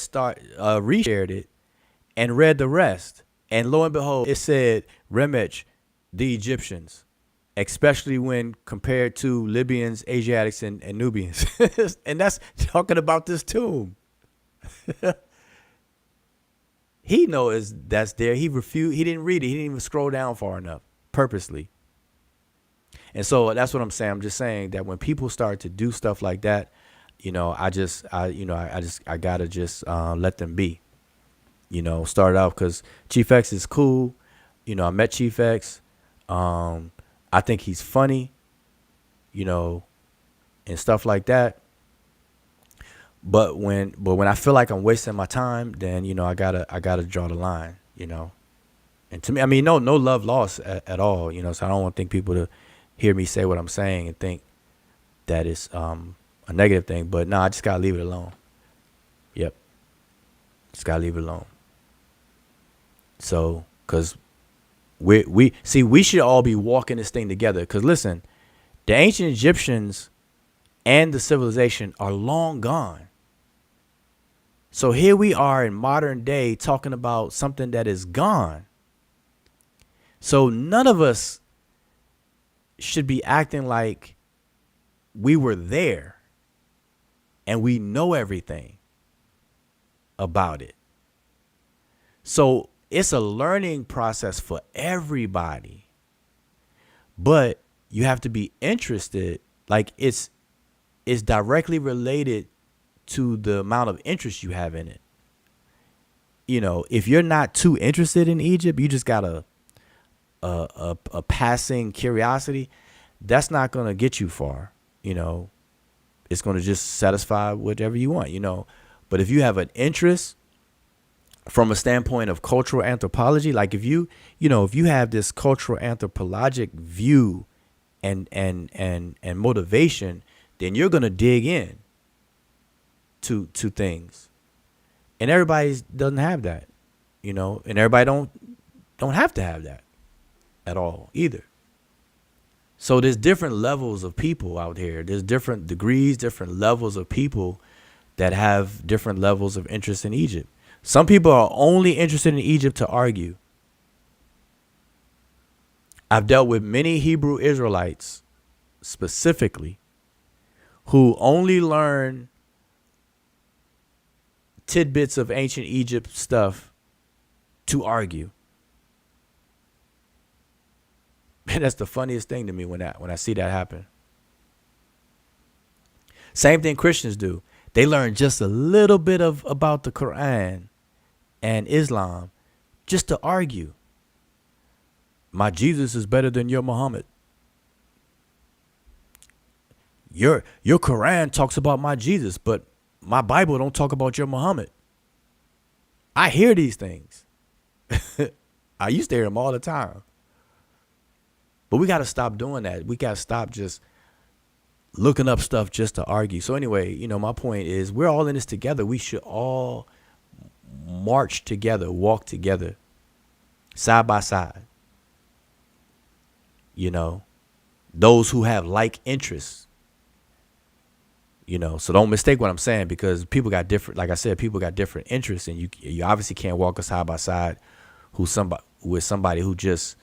reshared it and read the rest, and lo and behold, it said Remech, the Egyptians, especially when compared to Libyans, Asiatics, and Nubians, and that's talking about this tomb. He knows that's there. He refused. He didn't read it. He didn't even scroll down far enough, purposely. And so that's what I'm saying. I'm just saying that when people start to do stuff like that, I gotta just let them be. Start out because Chief X is cool. I met Chief X. I think he's funny. And stuff like that. But when I feel like I'm wasting my time, then I gotta draw the line. And to me, I mean, no love lost at all. So I don't want to think people to hear me say what I'm saying and think that it's a negative thing. But no, I just gotta leave it alone. Yep, just gotta leave it alone. So, cause we should all be walking this thing together. Cause listen, the ancient Egyptians and the civilization are long gone. So here we are in modern day talking about something that is gone. So none of us should be acting like we were there and we know everything about it. So it's a learning process for everybody, but you have to be interested. Like it's directly related to the amount of interest you have in it. If you're not too interested in Egypt, you just got a passing curiosity, that's not going to get you far. It's going to just satisfy whatever you want, but if you have an interest from a standpoint of cultural anthropology, like if you have this cultural anthropologic view and motivation, then you're going to dig in to things. And everybody doesn't have that, and everybody don't have to have that at all either. So there's different levels of people out here. There's different degrees, different levels of people that have different levels of interest in Egypt. Some people are only interested in Egypt to argue. I've dealt with many Hebrew Israelites specifically who only learn tidbits of ancient Egypt stuff to argue. And that's the funniest thing to me when I see that happen. Same thing Christians do. They learn just a little bit about the Quran and Islam just to argue. My Jesus is better than your Muhammad. Your Quran talks about my Jesus, but my Bible don't talk about your Muhammad. I hear these things. I used to hear them all the time. But we got to stop doing that. We got to stop just looking up stuff just to argue. So anyway, my point is we're all in this together. We should all march together, walk together, side by side. Those who have like interests. So don't mistake what I'm saying, because people got different, like I said, people got different interests, and you obviously can't walk a side by side with somebody who just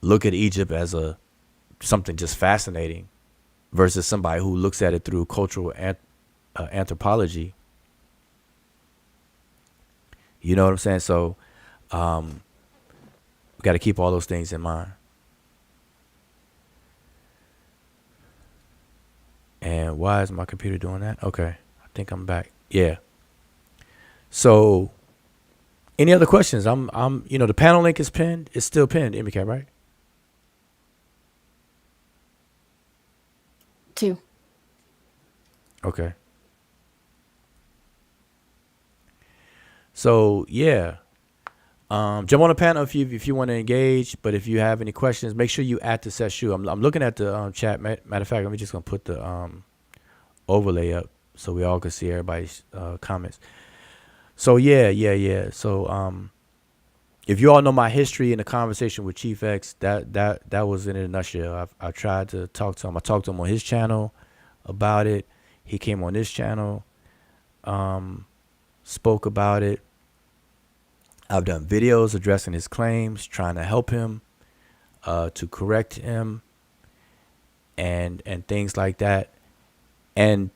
look at Egypt as something just fascinating versus somebody who looks at it through cultural anthropology. You know what I'm saying? So we got to keep all those things in mind. And why is my computer doing that? Okay, I think I'm back. Yeah. So, any other questions? The panel link is pinned. It's still pinned, MK, right? 2. Okay. So yeah, jump on the panel if you want to engage. But if you have any questions, make sure you add the Sesh. I'm looking at the chat. Matter of fact, let me just gonna put the overlay up so we all can see everybody's comments. So yeah. So if you all know my history in the conversation with Chief X, that was in a nutshell. I tried to talk to him. I talked to him on his channel about it. He came on this channel, spoke about it. I've done videos addressing his claims, trying to help him, to correct him, and things like that. And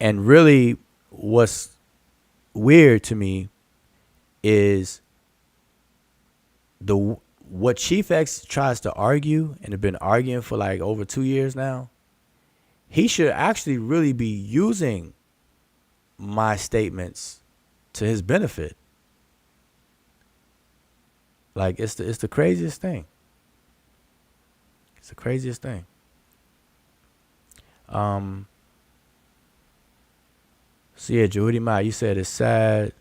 really, what's weird to me is what Chief X tries to argue, and have been arguing for like over 2 years now. He should actually really be using my statements to his benefit. Like it's the craziest thing. It's the craziest thing. So yeah, Jehudi Ma, you said it's sad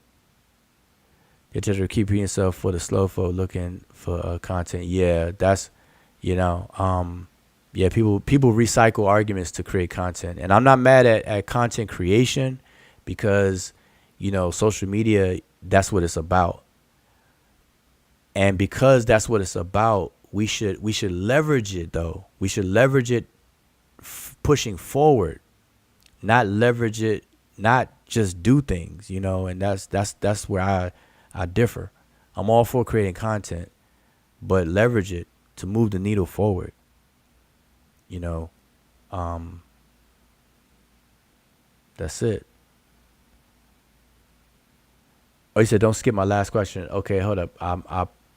that you're keeping yourself for the slow folk looking for content. Yeah, that's, yeah, people recycle arguments to create content. And I'm not mad at content creation because, social media, that's what it's about. And because that's what it's about, we should leverage it though. We should leverage it pushing forward, not leverage it, not just do things, and that's where I differ. I'm all for creating content, but leverage it to move the needle forward. That's it. Oh, you said don't skip my last question. Okay, hold up.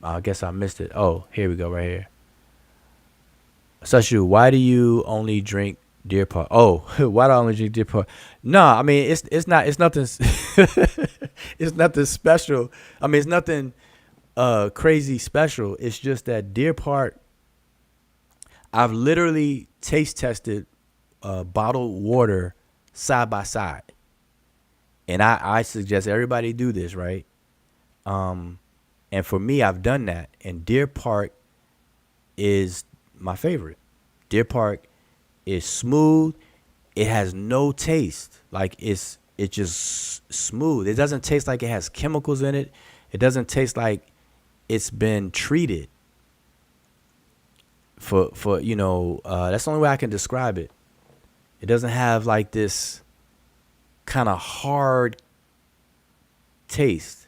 I guess I missed it. Oh, here we go, right here. Sashu, why do you only drink Deer Park? Oh, why do I only drink Deer Park? No, I mean it's nothing. It's nothing special. I mean it's nothing crazy special. It's just that Deer Park, I've literally taste tested bottled water side by side, and I suggest everybody do this, right? And for me, I've done that, and Deer Park is my favorite. Deer Park is smooth. It has no taste. Like it's just smooth. It doesn't taste like it has chemicals in it. It doesn't taste like it's been treated. For that's the only way I can describe it. It doesn't have like this kind of hard taste.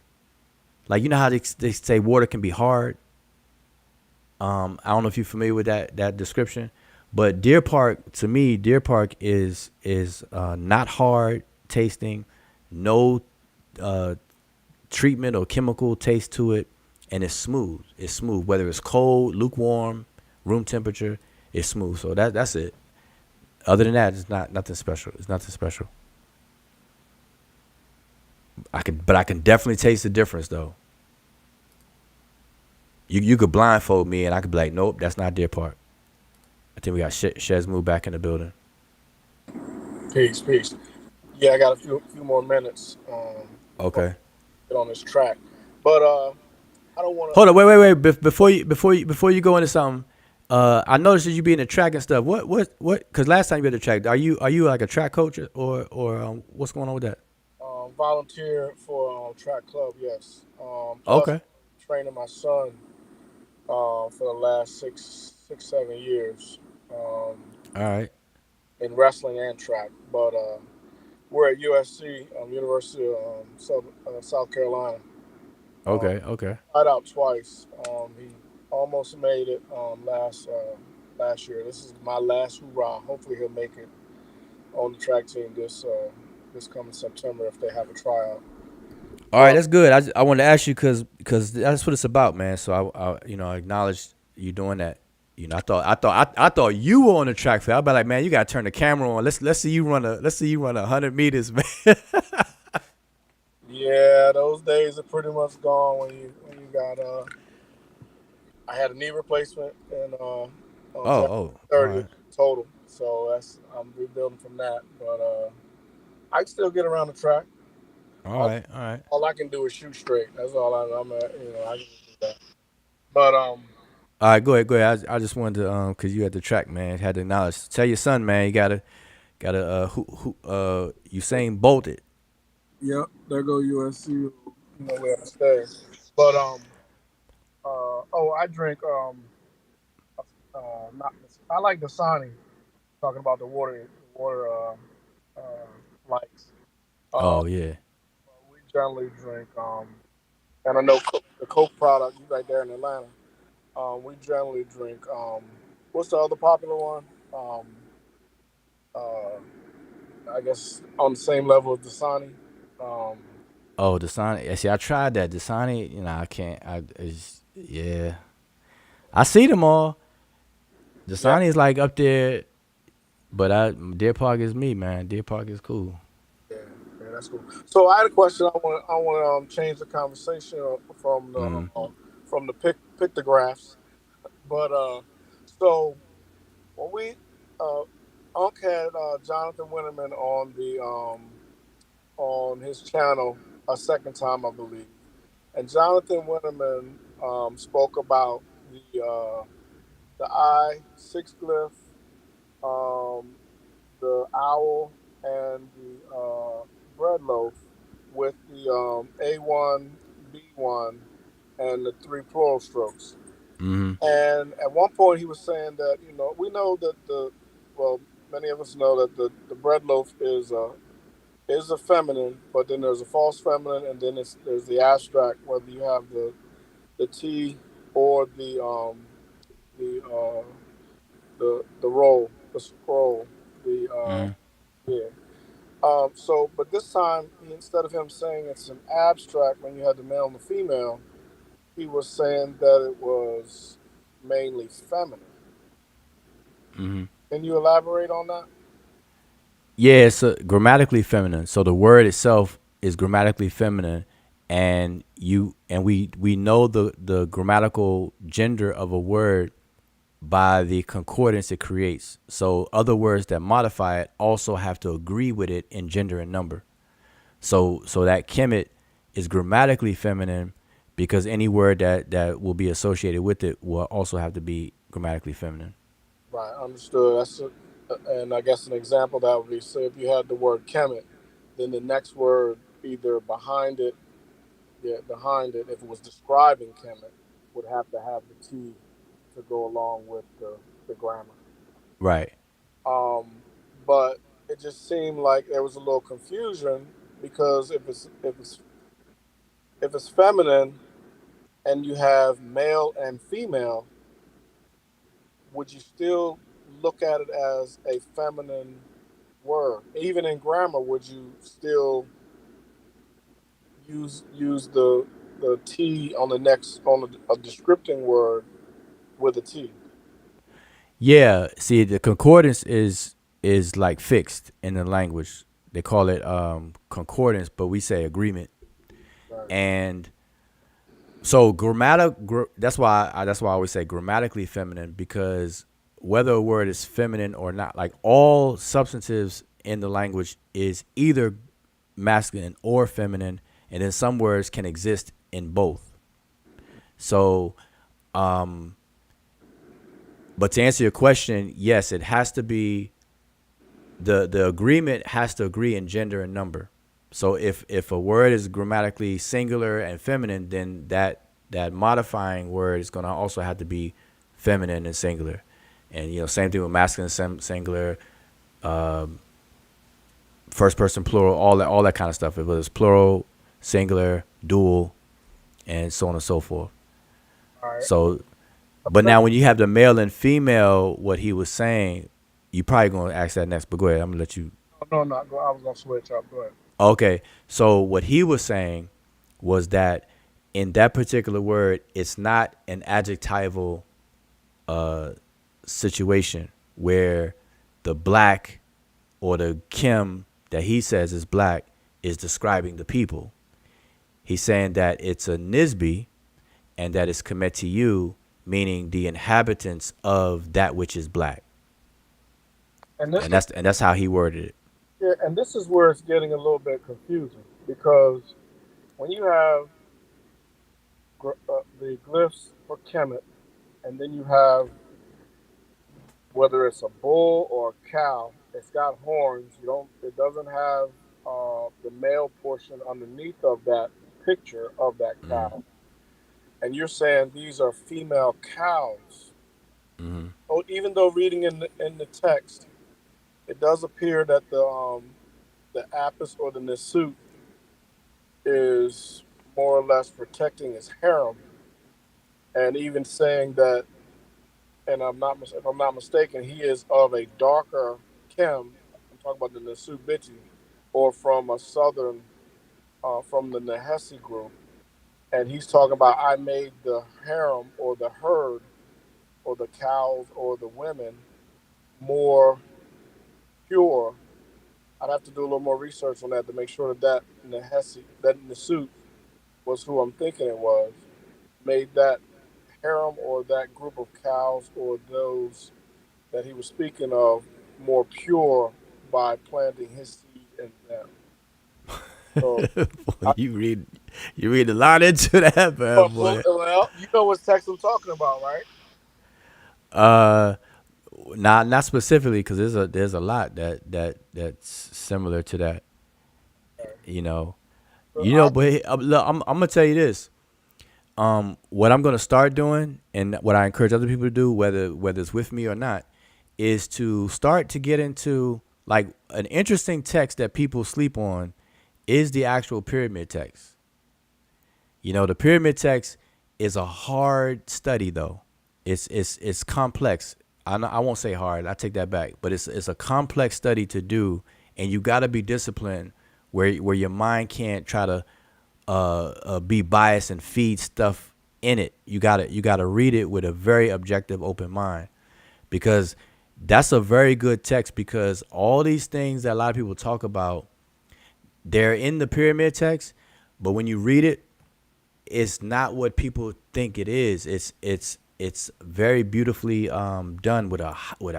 Like, how they say water can be hard. I don't know if you're familiar with that description, but Deer Park, to me, Deer Park is not hard tasting, no treatment or chemical taste to it, and it's smooth. It's smooth, whether it's cold, lukewarm, room temperature, it's smooth. So that's it. Other than that, it's nothing special. It's nothing special. I can definitely taste the difference though. You could blindfold me and I could be like, nope, that's not Deer Park. I think we got Shez moved back in the building. Peace. Yeah, I got a few more minutes. Okay. Get on this track, but I don't want to. Hold on, wait. Before you go into something, I noticed that you be in the track and stuff. What? Because last time you were at the track, are you like a track coach or what's going on with that? Volunteer for track club, yes. Okay. Training my son for the last six, 7 years. All right. In wrestling and track, but we're at USC, University of South Carolina. Okay. Tried out twice. He almost made it last year. This is my last hoorah. Hopefully he'll make it on the track team this coming September if they have a tryout. All right, that's good. I wanted to ask you because that's what it's about, man. So I acknowledge you doing that. I thought you were on the track field. I'd be like, man, you gotta turn the camera on. Let's see you run 100 meters, man. Yeah, those days are pretty much gone when you got I had a knee replacement and 30 right. total. So I'm rebuilding from that, but I can still get around the track. All right. All I can do is shoot straight. That's all I'm at. I can do that. But all right, go ahead. I just wanted to because you at the track, man. Had to acknowledge. Tell your son, man. You gotta Usain Bolt it. Yep, there go USC. We have to stay. But Oh, I drink not I like Dasani. Talking about the water likes. Uh, Oh yeah. we generally drink and I know the Coke product. You right there in Atlanta. We generally drink what's the other popular one? Um, uh, I guess on the same level as Dasani. Um, Oh, Dasani. Yeah, see, I tried that Dasani. You know, I can't. Yeah. I see them all. yeah, Dasani is like up there, but Deer Park is me, man. Deer Park is cool. yeah, yeah, that's cool. So I had a question. I want to change the conversation from the pictographs, but so when we uh, Unc had Jonathan Winterman on his channel a second time, I believe, and Jonathan Winterman spoke about the eye, six glyph, um, the owl, and the bread loaf with the A1, B1, and the three plural strokes. Mm-hmm. And at one point, he was saying that we know that well, many of us know that the bread loaf is a feminine, but then there's a false feminine, and then there's the abstract, whether you have the T or the the roll, the scroll, the Mm-hmm. yeah. So, but this time, instead of him saying it's an abstract when you had the male and the female, he was saying that it was mainly feminine. Mm-hmm. Can you elaborate on that? Yeah, it's grammatically feminine. So the word itself is grammatically feminine, and we know the grammatical gender of a word by the concordance it creates. So other words that modify it also have to agree with it in gender and number. So that Kemet is grammatically feminine because any word that will be associated with it will also have to be grammatically feminine. Right, understood. And I guess an example that would be, say, if you had the word Kemet, then the next word either behind it, yeah, behind it, if it was describing Kemet, would have to have the T to go along with the grammar. Right. Um, but it just seemed like there was a little confusion because if it's feminine and you have male and female, would you still look at it as a feminine word? Even in grammar, would you still use the T on the next on a descripting word with a T? Yeah. See, the concordance is like fixed in the language. They call it concordance, but we say agreement. Right. And so that's why I always say grammatically feminine, because whether a word is feminine or not, like all substantives in the language is either masculine or feminine, and then some words can exist in both. So, but to answer your question, yes, it has to be the agreement has to agree in gender and number. So if a word is grammatically singular and feminine, then that modifying word is going to also have to be feminine and singular. And same thing with masculine, singular, first person plural, all that kind of stuff. If it's plural, singular, dual, and so on and so forth. All right. So, but now when you have the male and female, what he was saying, you probably gonna ask that next. But go ahead, I'm gonna let you. No, no, no. I was gonna switch up. Go ahead. Okay, so what he was saying was that in that particular word, it's not an adjectival situation where the black or the Kim that he says is black is describing the people. He's saying that it's a Nisbi and that it's Kemetiyu, meaning the inhabitants of that which is black. And this And is that's how he worded it. yeah, and this is where it's getting a little bit confusing because when you have the glyphs for Kemet, and then you have whether it's a bull or a cow, it's got horns. You don't. It doesn't have the male portion underneath of that picture of that cow. and you're saying these are female cows. Oh, even though reading in the text, it does appear that the Apis or the Nisut is more or less protecting his harem, and even saying that, and if I'm not mistaken, he is of a darker Kim. I'm talking about the Nisubiti, or from a southern, from the Nehesi group, and he's talking about I made the harem or the herd or the cows or the women more pure. I'd have to do a little more research on that to make sure that that Nisut was who I'm thinking it was, made that harem or that group of cows or those that he was speaking of more pure by planting his seed in them. So, I, You read a lot into that, man, boy. well, you know what text I'm talking about, right? Uh, not specifically because there's a lot that's similar to that. Okay. You know, So I But look, I'm gonna tell you this. What I'm gonna start doing, and what I encourage other people to do, whether it's with me or not, is to start to get into like an interesting text that people sleep on is the actual pyramid text. The pyramid text is a hard study though. It's complex. I won't say hard. I take that back. But it's a complex study to do, and you got to be disciplined where your mind can't try to be biased and feed stuff in it. You gotta read it with a very objective, open mind, because that's a very good text. Because all these things that a lot of people talk about, they're in the pyramid text, but when you read it, it's not what people think it is. It's very beautifully done with a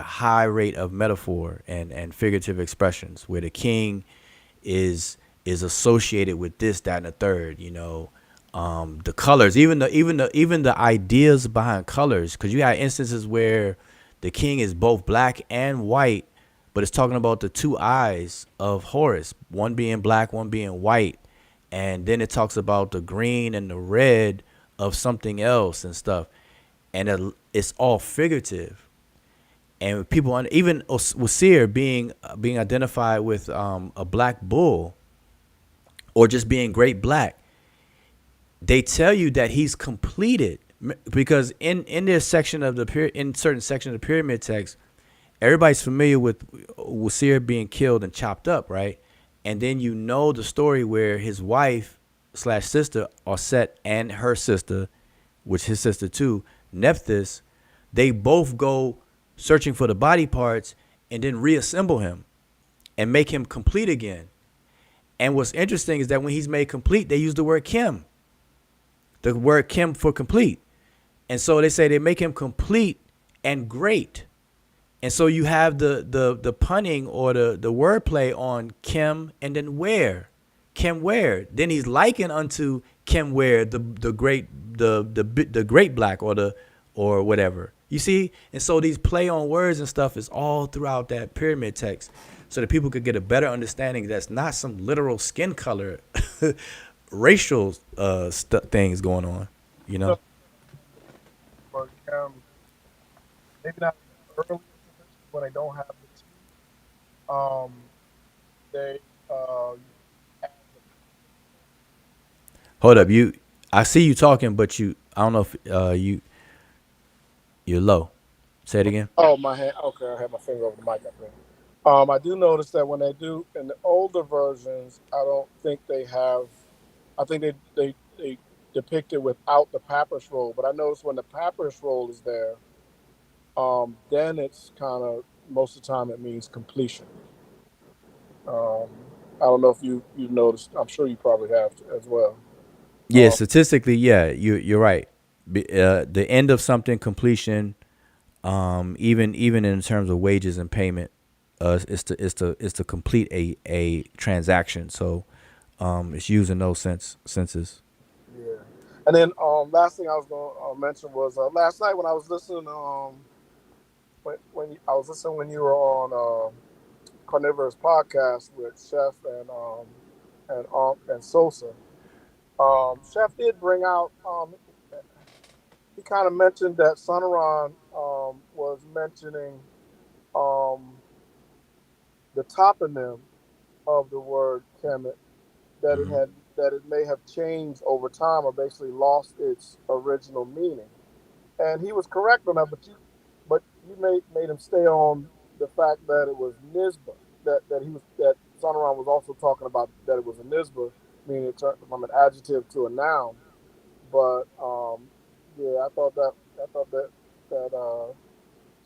high rate of metaphor and figurative expressions, where the king is associated with this, that, and the third. The colors, even the ideas behind colors, because you have instances where the king is both black and white, but it's talking about the two eyes of Horus, one being black, one being white, and then it talks about the green and the red of something else and stuff, and it's all figurative. And people, even Osir being identified with a black bull, or just being great black, they tell you that he's completed, because in this section of in certain section of the pyramid text, everybody's familiar with Wasir being killed and chopped up, right? And then the story where his wife slash sister Osset and her sister, which his sister too, Nephthys, they both go searching for the body parts and then reassemble him and make him complete again. And what's interesting is that when he's made complete, they use the word Kim, for complete. And so they say they make him complete and great. And so you have the punning or the wordplay on Kim and then where. Kim where. Then he's likened unto Kim where, the great black, or whatever. You see? And so these play on words and stuff is all throughout that pyramid text, so that people could get a better understanding that's not some literal skin color racial things going on, you know? but maybe not early when they don't have the teeth. They add Hold up, I see you talking, but I don't know if you're low. Say it again. oh, my hand. Okay, I have my finger over the mic. I think. I do notice that when they do in the older versions, I don't think they have. I think they depict it without the papyrus roll. But I notice when the papyrus roll is there, then it's kind of most of the time it means completion. Um, I don't know if you've noticed. I'm sure you probably have as well. Yeah, Um, statistically, yeah, you're right. The end of something, completion, even in terms of wages and payment, is to complete a transaction. So, it's used in those senses. yeah. And then last thing I was going to mention was last night when I was listening. When I was listening when you were on Carnivorous podcast with Chef and Sosa. Chef did bring out he kind of mentioned that Sonoran was mentioning um, the toponym of the word Kemet, that it Mm-hmm. had that it may have changed over time or basically lost its original meaning. And he was correct on that, but you made him stay on the fact that it was Nisba, that Sonoran was also talking about that it was a Nisba, meaning it turned from an adjective to a noun. But yeah, I thought that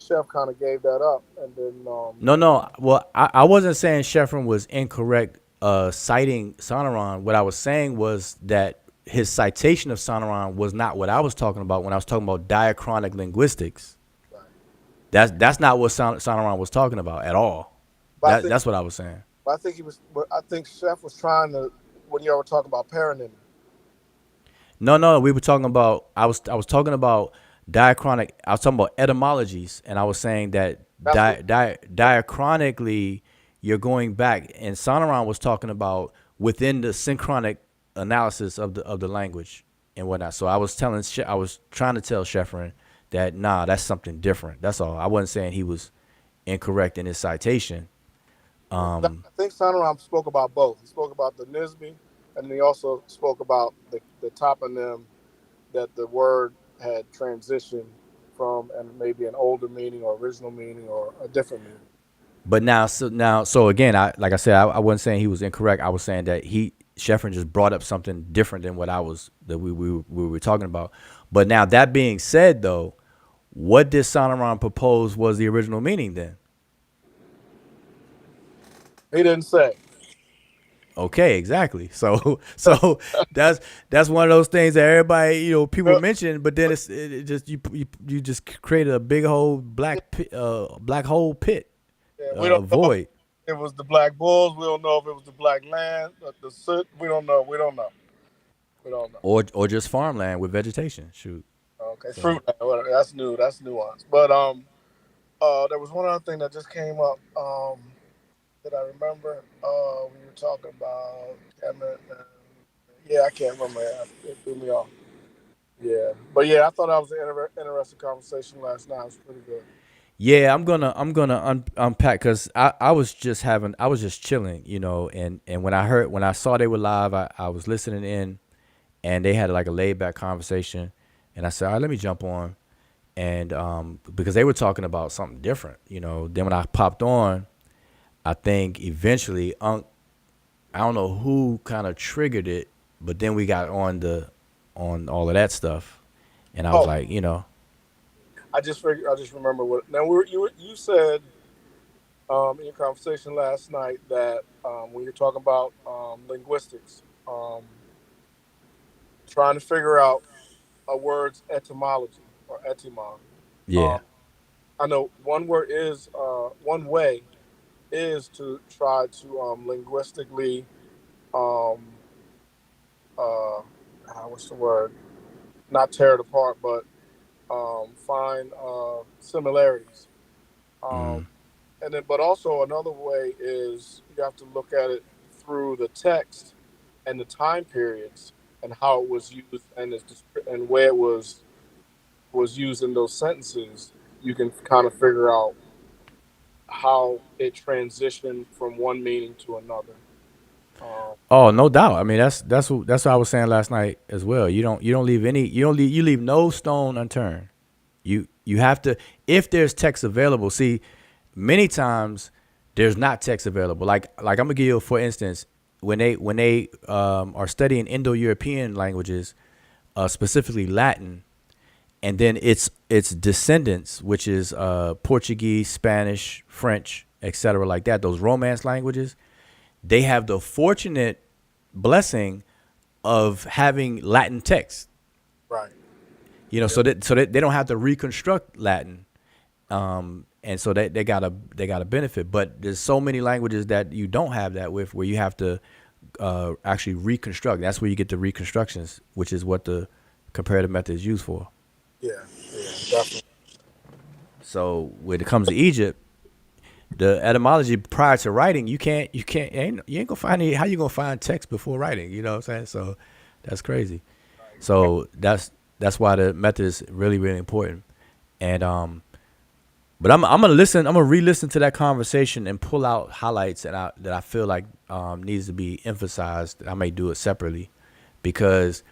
Chef kind of gave that up, and then No. Well, I wasn't saying Sheffrin was incorrect citing Sonoran. What I was saying was that his citation of Sonoran was not what I was talking about when I was talking about diachronic linguistics. right. That's not what Sonoran was talking about at all. But I think That's what I was saying. but I think he was. But I think Chef was trying to when you were talking about paronymy. No, we were talking about I was talking about diachronic. I was talking about etymologies, and I was saying that That's what. diachronically you're going back, and Sonoran was talking about within the synchronic analysis of the language and whatnot. So I was trying to tell Sheffrin that nah, that's something different. That's all. I wasn't saying he was incorrect in his citation. I think Sonoram spoke about both. He spoke about the Nisbi, and then he also spoke about the toponym that the word had transitioned from, and maybe an older meaning or original meaning or a different meaning. But so again, like I said, I wasn't saying he was incorrect. I was saying that Sheffrin just brought up something different than what we were talking about. But now that being said, though, what did Sonoran propose was the original meaning then? He didn't say. Okay, exactly. So that's one of those things that everybody people Uh, mention, but then it just you just create a big hole black hole pit Yeah, we don't know if void. it was the Black Bulls. We don't know if it was the Black Land, the Soot. We don't know. We don't know. We don't know. Or just farmland with vegetation. Shoot. Okay, So fruit. Whatever. That's new. That's nuance. But there was one other thing that just came up. That I remember. We were talking about Emmett. Yeah, I can't remember. It threw me off. Yeah, but yeah, I thought that was an interesting conversation last night. It was pretty good. yeah, I'm gonna unpack because I was just chilling, and when I saw they were live, I was listening in, and they had like a laid back conversation, and I said, all right, let me jump on, and because they were talking about something different, Then when I popped on, I think eventually I don't know who kind of triggered it, but then we got on all of that stuff, and I was Oh, like, I just figured. I just remember what. Now you said in your conversation last night that when you're talking about linguistics, trying to figure out a word's etymology or etymon. yeah, Um, I know one way is to try to linguistically um, uh, what's the word? Not tear it apart, but find similarities. Um, mm, but also another way is you have to look at it through the text and the time periods and how it was used and where it was used in those sentences. You can kind of figure out how it transitioned from one meaning to another. Um, oh, no doubt. I mean, that's what I was saying last night as well. You don't leave you leave no stone unturned. You have to, if there's text available. See, many times there's not text available. Like I'm gonna give you, for instance, when they are studying Indo-European languages, specifically Latin, and then its descendants, which is Portuguese, Spanish, French, etc., like that. Those Romance languages, they have the fortunate blessing of having Latin text. right. So that they don't have to reconstruct Latin, and so they got a benefit. But there's so many languages that you don't have that with, where you have to actually reconstruct. That's where you get the reconstructions, which is what the comparative method is used for. Yeah. Yeah. Definitely. So when it comes to Egypt, the etymology prior to writing, you ain't gonna find how you gonna find text before writing. You know what I'm saying? So that's crazy. Right. So that's that's why the method is really, really important. And but I'm gonna listen. I'm gonna re-listen to that conversation and pull out highlights that I feel like needs to be emphasized. I may do it separately because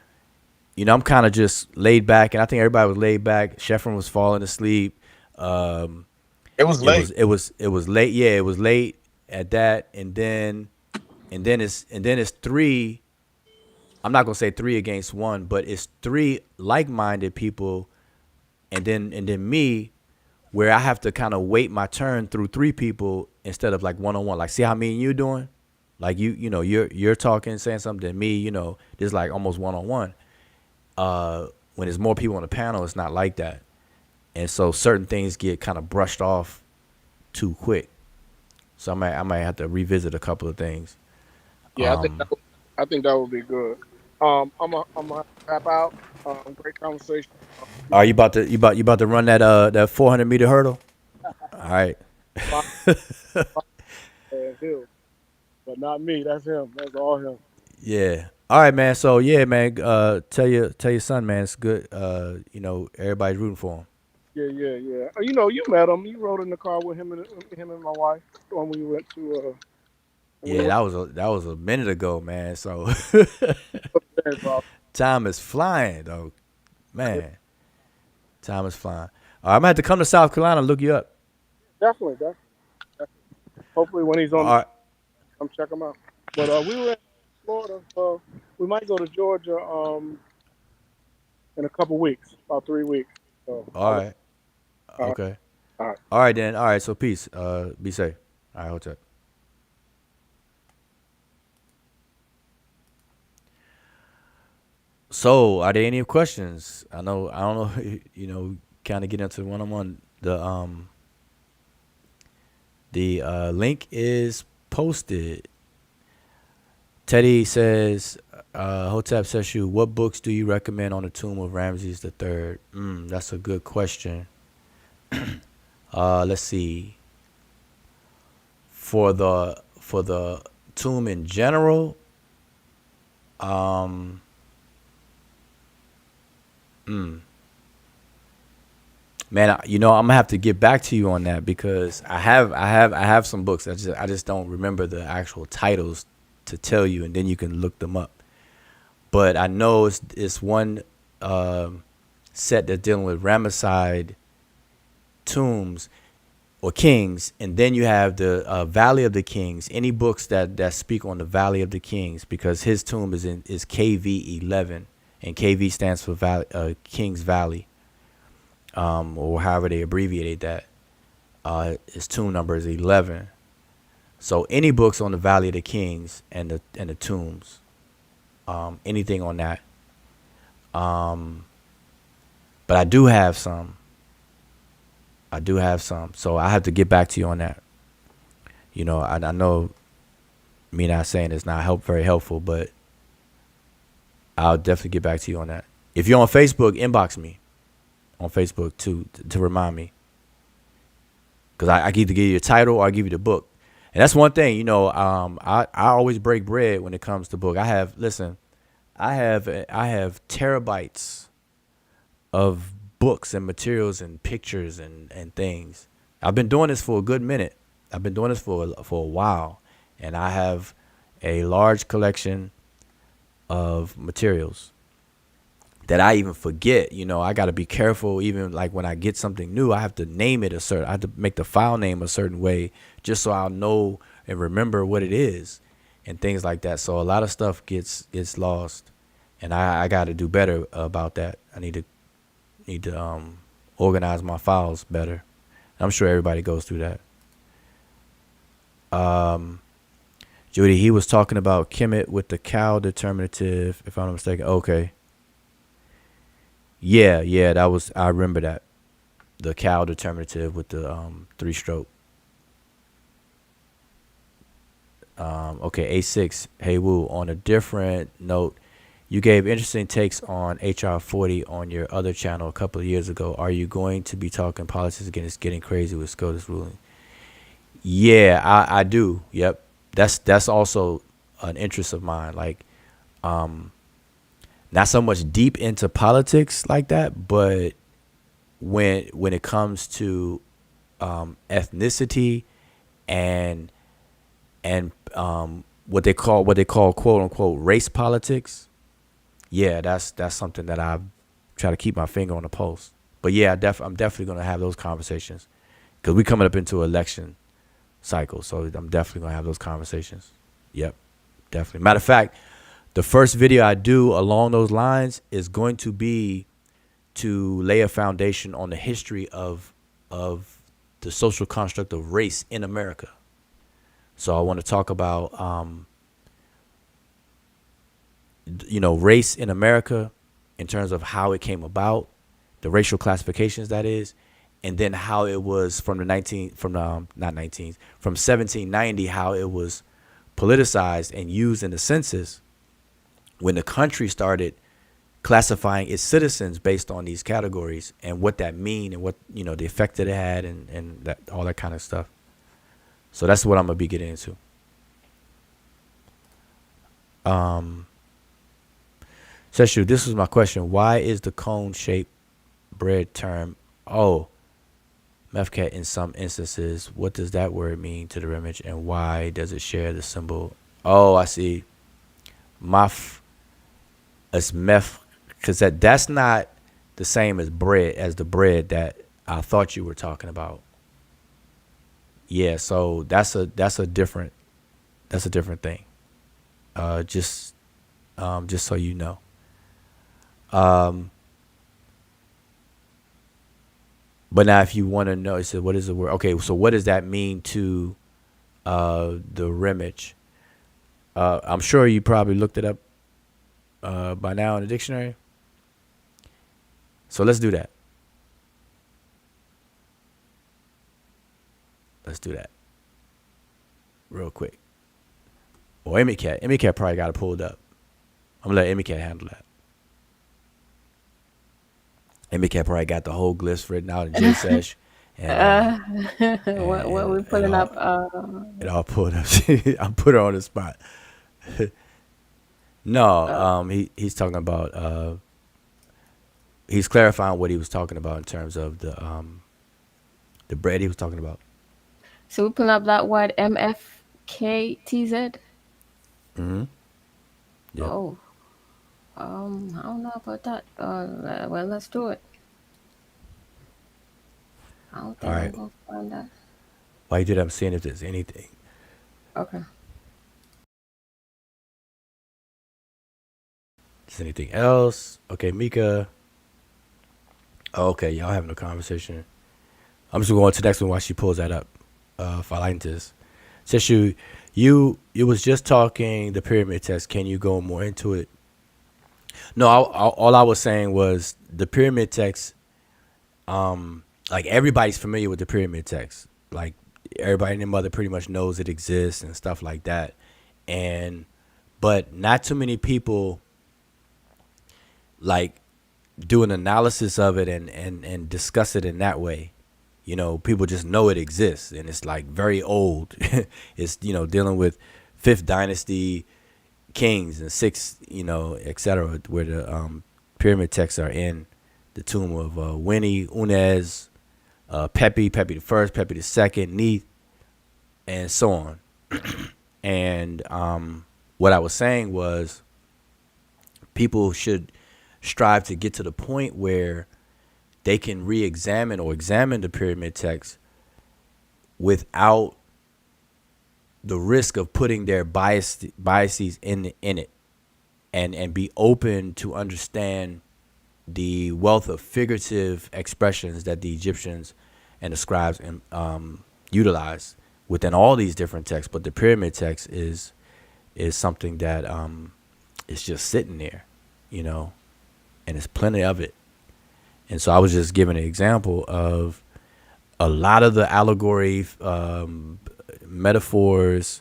I'm kind of just laid back, and I think everybody was laid back. Sheffrin was falling asleep. It was late. It was late. Yeah, it was late at that, and then it's three. I'm not gonna say 3 against 1, but it's 3 like-minded people, and then me, where I have to kind of wait my turn through 3 people instead of like one-on-one. Like, see how me and you doing? Like you're talking, saying something to me. There's like almost one-on-one. When there's more people on the panel, it's not like that, and so certain things get kind of brushed off too quick. So I might have to revisit a couple of things. Yeah, I think that would be good. I'm gonna tap out. Great conversation. Are you about to run that 400-meter hurdle? All right. Hill, but not me. That's him. That's all him. Yeah. All right, man. So yeah, man. Tell your son, man. It's good. Everybody's rooting for him. Yeah. You met him. You rode in the car with him and my wife when we went to. Yeah, that was a minute ago, man. So time is flying, though, man. Time is flying. All right, I'm gonna have to come to South Carolina and look you up. Definitely. Hopefully, when he's on, right. come check him out. But we were in Florida, so we might go to Georgia in a couple weeks, about 3 weeks. So, all right. Okay. All right. All right, then. All right. So peace. Be safe. All right. Hold up. So, are there any questions? I don't know. Kind of get into one-on-one. The link is posted. Teddy says, Hotep Sesh, what books do you recommend on the tomb of Rameses III? That's a good question. Let's see. For the tomb in general, man, I'm gonna have to get back to you on that because I have some books. I just don't remember the actual titles to tell you, and then you can look them up. But I know it's one set that's dealing with Ramesside tombs or kings, and then you have the Valley of the Kings. Any books that speak on the Valley of the Kings, because his tomb is KV 11, and KV stands for King's Valley, or however they abbreviated that. His tomb number is 11. So any books on the Valley of the Kings and the tombs, anything on that. But I do have some. So I have to get back to you on that. I know me not saying it's not very helpful, but I'll definitely get back to you on that. If you're on Facebook, inbox me on Facebook to remind me. Because I can either give you a title or I give you the book. And that's one thing, I always break bread when it comes to book. I have terabytes of books and materials and pictures and things. I've been doing this for a good minute. I've been doing this for a while, and I have a large collection of materials that I even forget. I got to be careful. Even like when I get something new, I have to name it I have to make the file name a certain way just so I'll know and remember what it is and things like that. So a lot of stuff gets lost, and I got to do better about that. I need to organize my files better. I'm sure everybody goes through that. Judy, he was talking about Kemet with the cow determinative, if I'm not mistaken. Okay. Yeah, I remember that. The cow determinative with the 3-stroke. Okay, A6. Hey, Woo, on a different note, you gave interesting takes on HR 40 on your other channel a couple of years ago. Are you going to be talking politics again? It's getting crazy with SCOTUS ruling. Yeah, I do. Yep. That's also an interest of mine. Like, now not so much deep into politics like that, but when it comes to ethnicity and what they call quote unquote race politics, yeah, that's something that I try to keep my finger on the pulse. But yeah, I'm definitely gonna have those conversations because we coming up into election cycle, so I'm definitely gonna have those conversations. Yep, definitely. Matter of fact, the first video I do along those lines is going to be to lay a foundation on the history of the social construct of race in America. So I want to talk about race in America in terms of how it came about, the racial classifications that is, and then how it was from 1790, how it was politicized and used in the census when the country started classifying its citizens based on these categories and what that mean and what, the effect that it had and that all that kind of stuff. So that's what I'm gonna be getting into. Seshu, this was my question. Why is the cone-shaped bread term mefcat in some instances? What does that word mean to the image, and why does it share the symbol? Oh, I see. Maf as mef, because that's not the same as bread, as the bread that I thought you were talking about. Yeah, so that's a different thing. Just so you know. But now if you want to know, it said, what is the word? Okay, so what does that mean to the rimage? I'm sure you probably looked it up by now in the dictionary. So let's do that. Let's do that real quick. Or Emicat probably got it pulled up. I'm gonna let Emicat handle that. Emicat probably got the whole glyphs written out in Sesh. What we're pulling up? It all pulled up. I put her on the spot. No, he's talking about. He's clarifying what he was talking about in terms of the bread he was talking about. So we're pulling up that word MFKTZ. Mm-hmm. Yep. Oh, I don't know about that. Well, let's do it. I don't think I'm gonna find that. While you do that, I'm seeing if there's anything. Okay. Is anything else? Okay, Mika. Oh, okay, y'all having a conversation. I'm just going to the next one while she pulls that up. Falantis. Says you was just talking the pyramid text. Can you go more into it? No, all I was saying was the pyramid text. Like everybody's familiar with the pyramid text. Like everybody and their mother pretty much knows it exists and stuff like that. But not too many people like do an analysis of it and discuss it in that way. People just know it exists and it's like very old. It's, dealing with 5th dynasty kings and 6th, etc., where the pyramid texts are in the tomb of Winnie, Unez, Pepi the First, Pepi the Second, Neith, and so on. And what I was saying was people should strive to get to the point where they can re-examine or examine the pyramid text without the risk of putting their biases in it, and be open to understand the wealth of figurative expressions that the Egyptians and the scribes utilize within all these different texts. But the pyramid text is something that is just sitting there, and there's plenty of it. And so I was just giving an example of a lot of the allegory, metaphors,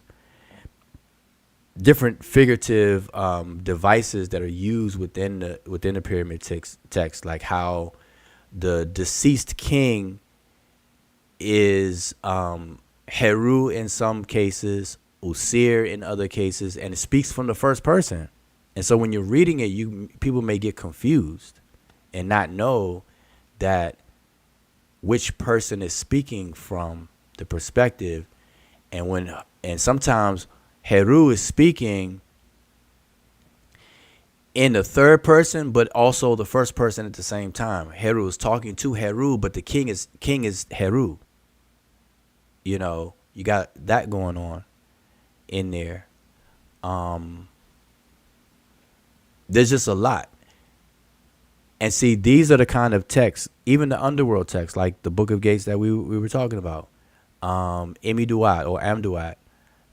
different figurative devices that are used within the pyramid text, like how the deceased king is Heru in some cases, Usir in other cases, and it speaks from the first person. And so when you're reading it, people may get confused and not know that which person is speaking from the perspective. And sometimes Heru is speaking in the third person, but also the first person at the same time. Heru is talking to Heru, but the king is Heru. You know, you got that going on in there. There's just a lot. And see, these are the kind of texts, even the underworld texts, like the Book of Gates that we were talking about, Emiduat or Amduat,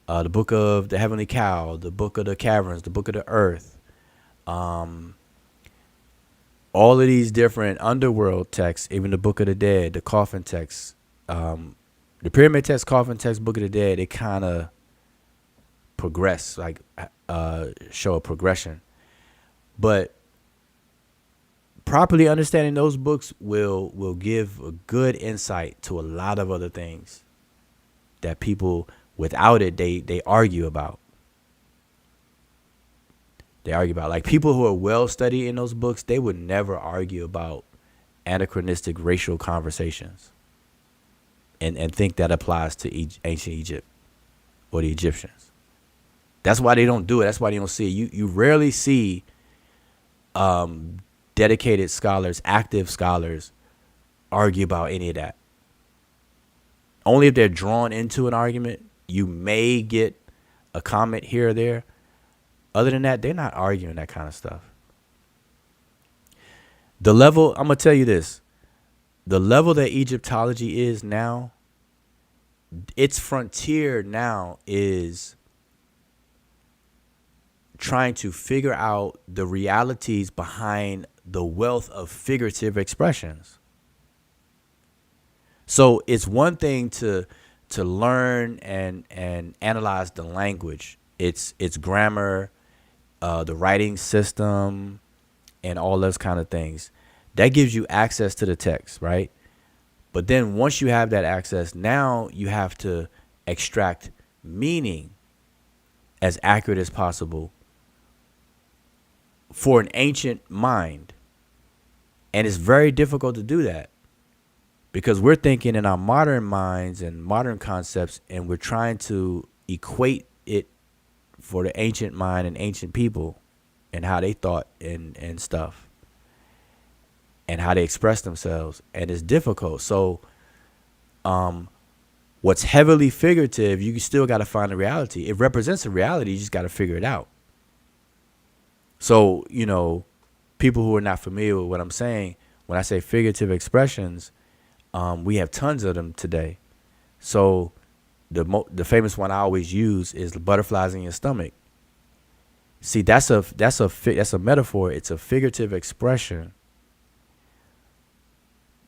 the Book of the Heavenly Cow, the Book of the Caverns, the Book of the Earth, all of these different underworld texts, even the Book of the Dead, the Coffin texts, the Pyramid text, Coffin text, Book of the Dead, they kind of progress, like show a progression. But properly understanding those books will give a good insight to a lot of other things that people, without it, they argue about. They argue about, like, people who are well studied in those books, they would never argue about anachronistic racial conversations and think that applies to ancient Egypt or the Egyptians. That's why they don't do it. That's why they don't see it. You rarely see dedicated scholars, active scholars, argue about any of that. Only if they're drawn into an argument, you may get a comment here or there. Other than that, they're not arguing that kind of stuff. The level, I'm going to tell you this, the level that Egyptology is now, its frontier now is trying to figure out the realities behind the wealth of figurative expressions. So it's one thing to learn and analyze the language, its grammar, the writing system, and all those kind of things. That gives you access to the text, right? But then once you have that access, now you have to extract meaning as accurate as possible for an ancient mind. And it's very difficult to do that because we're thinking in our modern minds and modern concepts, and we're trying to equate it for the ancient mind and ancient people and how they thought and stuff and how they express themselves. And it's difficult. So what's heavily figurative, you still got to find the reality. It represents a reality. You just got to figure it out. So, you know, people who are not familiar with what I'm saying, when I say figurative expressions, we have tons of them today. So the famous one I always use is the butterflies in your stomach. See, that's a metaphor. It's a figurative expression,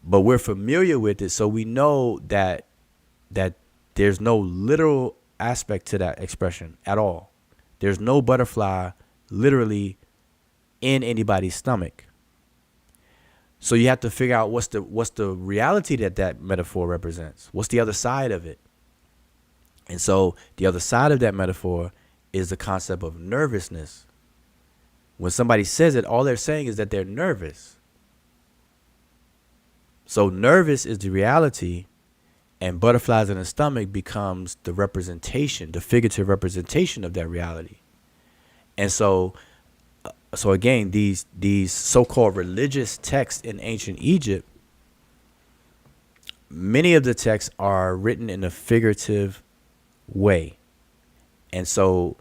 but we're familiar with it, so we know that there's no literal aspect to that expression at all. There's no butterfly literally in anybody's stomach. So you have to figure out what's the reality that metaphor represents. What's the other side of it? And so the other side of that metaphor is the concept of nervousness. When somebody says it, all they're saying is that they're nervous. So nervous is the reality, and butterflies in the stomach becomes the representation, the figurative representation of that reality. And so again, these so-called religious texts in ancient Egypt, many of the texts are written in a figurative way. And so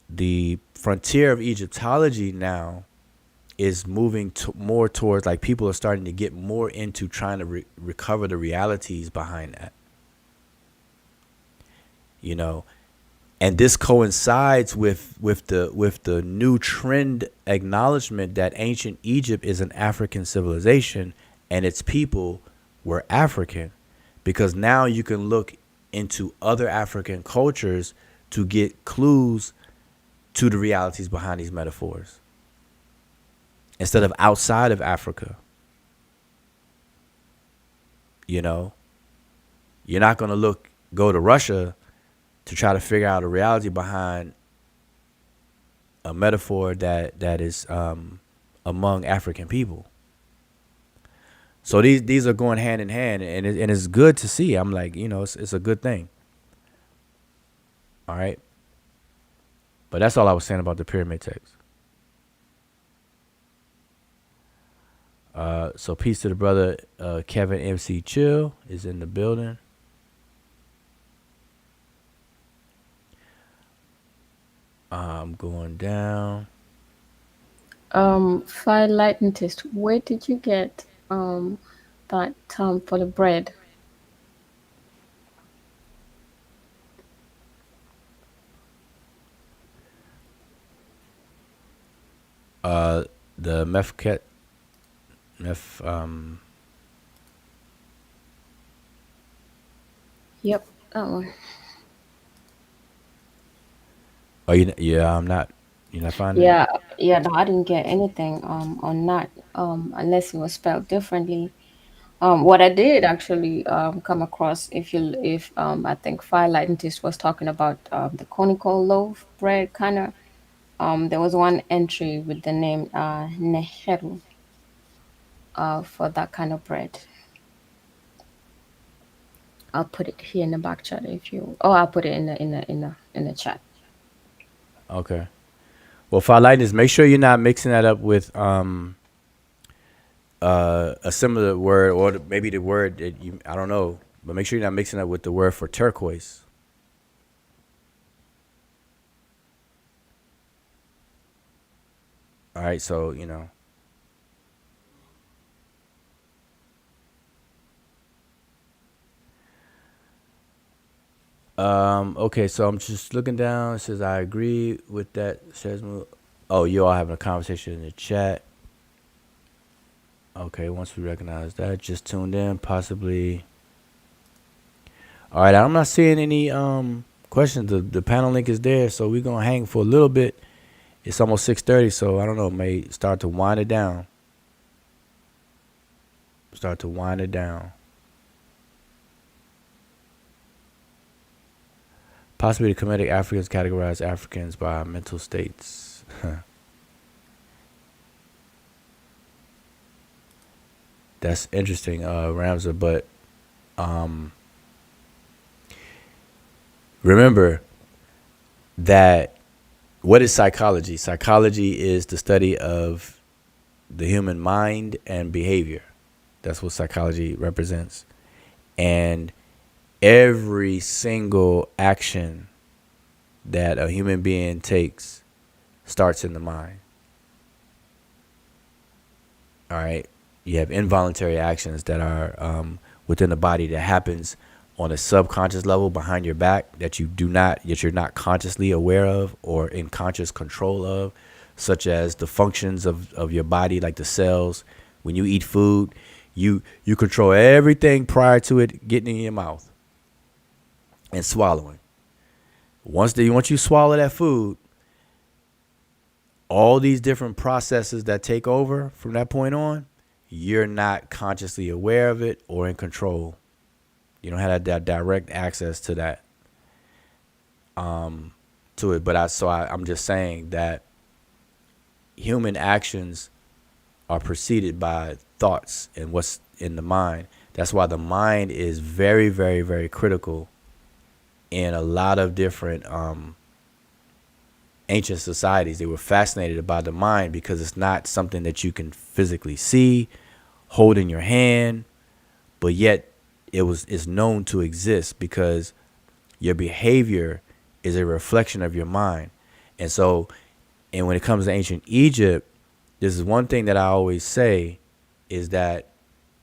the frontier of Egyptology now is moving more towards, like, people are starting to get more into trying to recover the realities behind that. You know, and this coincides with the new trend acknowledgement that ancient Egypt is an African civilization and its people were African, because now you can look into other African cultures to get clues to the realities behind these metaphors instead of outside of Africa. You know, you're not going to go to Russia to try to figure out a reality behind a metaphor that is among African people. So these are going hand in hand, and it's good to see. I'm like, it's a good thing. All right. But that's all I was saying about the pyramid text. So peace to the brother Kevin MC Chill is in the building. I'm going down. Fire lightning test. Where did you get that term for the bread? The meth. Yep, that one. Oh, yeah, I'm not. You're not finding it. Yeah. No, I didn't get anything on that unless it was spelled differently. What I did actually come across, if I think Fire Lightning Test was talking about the conical loaf bread kind of. There was one entry with the name Neheru for that kind of bread. I'll put it here in the back chat if you. Oh, I'll put it in the chat. Okay. Well, fire lightness. Make sure you're not mixing that up with a similar word, or maybe the word that I don't know, but make sure you're not mixing that with the word for turquoise. All right, so okay, so I'm just looking down. It says I agree with that. Oh, you all having a conversation in the chat. Okay, once we recognize that, just tuned in, possibly. All right, I'm not seeing any questions. The panel link is there, so we're gonna hang for a little bit. It's almost 6:30, so I don't know. May start to wind it down. Possibly the Kemetic Africans categorize Africans by mental states. That's interesting, Ramza. But remember that what is psychology? Psychology is the study of the human mind and behavior. That's what psychology represents. And every single action that a human being takes starts in the mind. All right. You have involuntary actions that are within the body that happens on a subconscious level behind your back that you're not consciously aware of or in conscious control of, such as the functions of your body, like the cells. When you eat food, you control everything prior to it getting in your mouth and swallowing. Once you swallow that food, all these different processes that take over from that point on, you're not consciously aware of it or in control. You don't have that direct access to that, to it. But I'm just saying that human actions are preceded by thoughts and what's in the mind. That's why the mind is very, very, very critical in a lot of different ancient societies. They were fascinated about the mind because it's not something that you can physically see, hold in your hand, but yet it's known to exist because your behavior is a reflection of your mind. And when it comes to ancient Egypt, this is one thing that I always say is that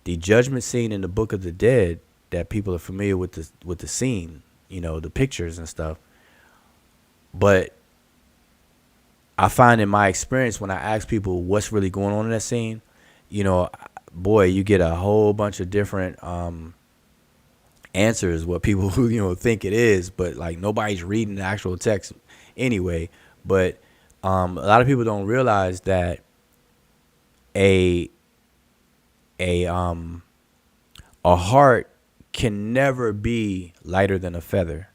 the judgment scene in the Book of the Dead, that people are familiar with the scene, the pictures and stuff. But I find in my experience when I ask people what's really going on in that scene, boy, you get a whole bunch of different answers what people think it is, but like nobody's reading the actual text anyway. But a lot of people don't realize that a heart can never be lighter than a feather.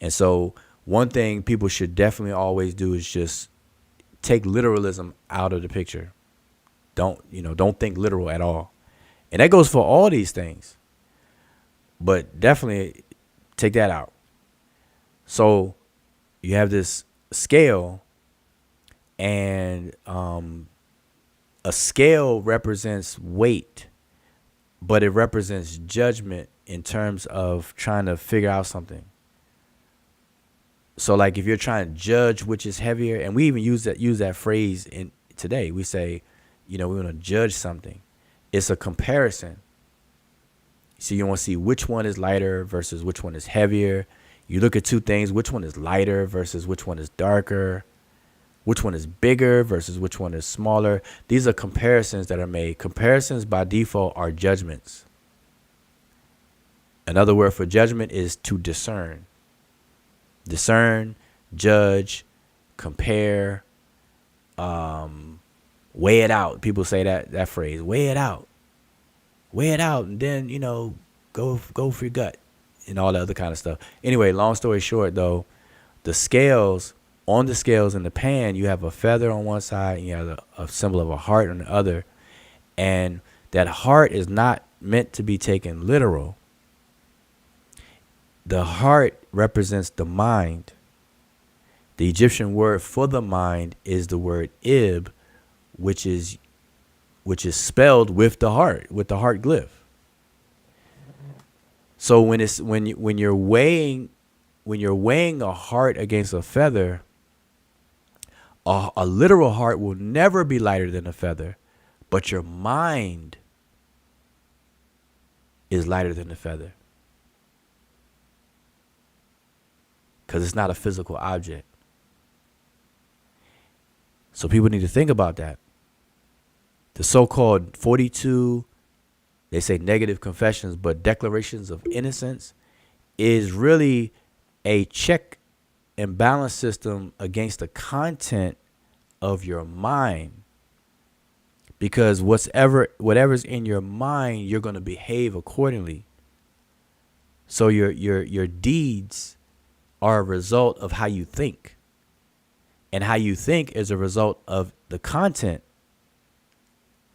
And so one thing people should definitely always do is just take literalism out of the picture. Don't think literal at all. And that goes for all these things. But definitely take that out. So you have this scale, and a scale represents weight, but it represents judgment in terms of trying to figure out something. So like if you're trying to judge which is heavier, and we even use that phrase in today, we say, we want to judge something. It's a comparison. So you want to see which one is lighter versus which one is heavier. You look at two things, which one is lighter versus which one is darker, which one is bigger versus which one is smaller. These are comparisons that are made. Comparisons by default are judgments. Another word for judgment is to discern. Discern, judge, compare, weigh it out. People say that phrase, weigh it out. Weigh it out, and then, go for your gut and all the other kind of stuff. Anyway, long story short, though, the scales in the pan, you have a feather on one side and you have a symbol of a heart on the other. And that heart is not meant to be taken literal. The heart represents the mind. The Egyptian word for the mind is the word ib, which is spelled with the heart glyph. So when you're weighing a heart against a feather, a literal heart will never be lighter than a feather, but your mind is lighter than the feather, because it's not a physical object. So people need to think about that. The so-called 42, they say negative confessions, but declarations of innocence is really a check and balance system against the content of your mind. Because whatever's in your mind, you're going to behave accordingly. So your deeds are a result of how you think. And how you think is a result of the content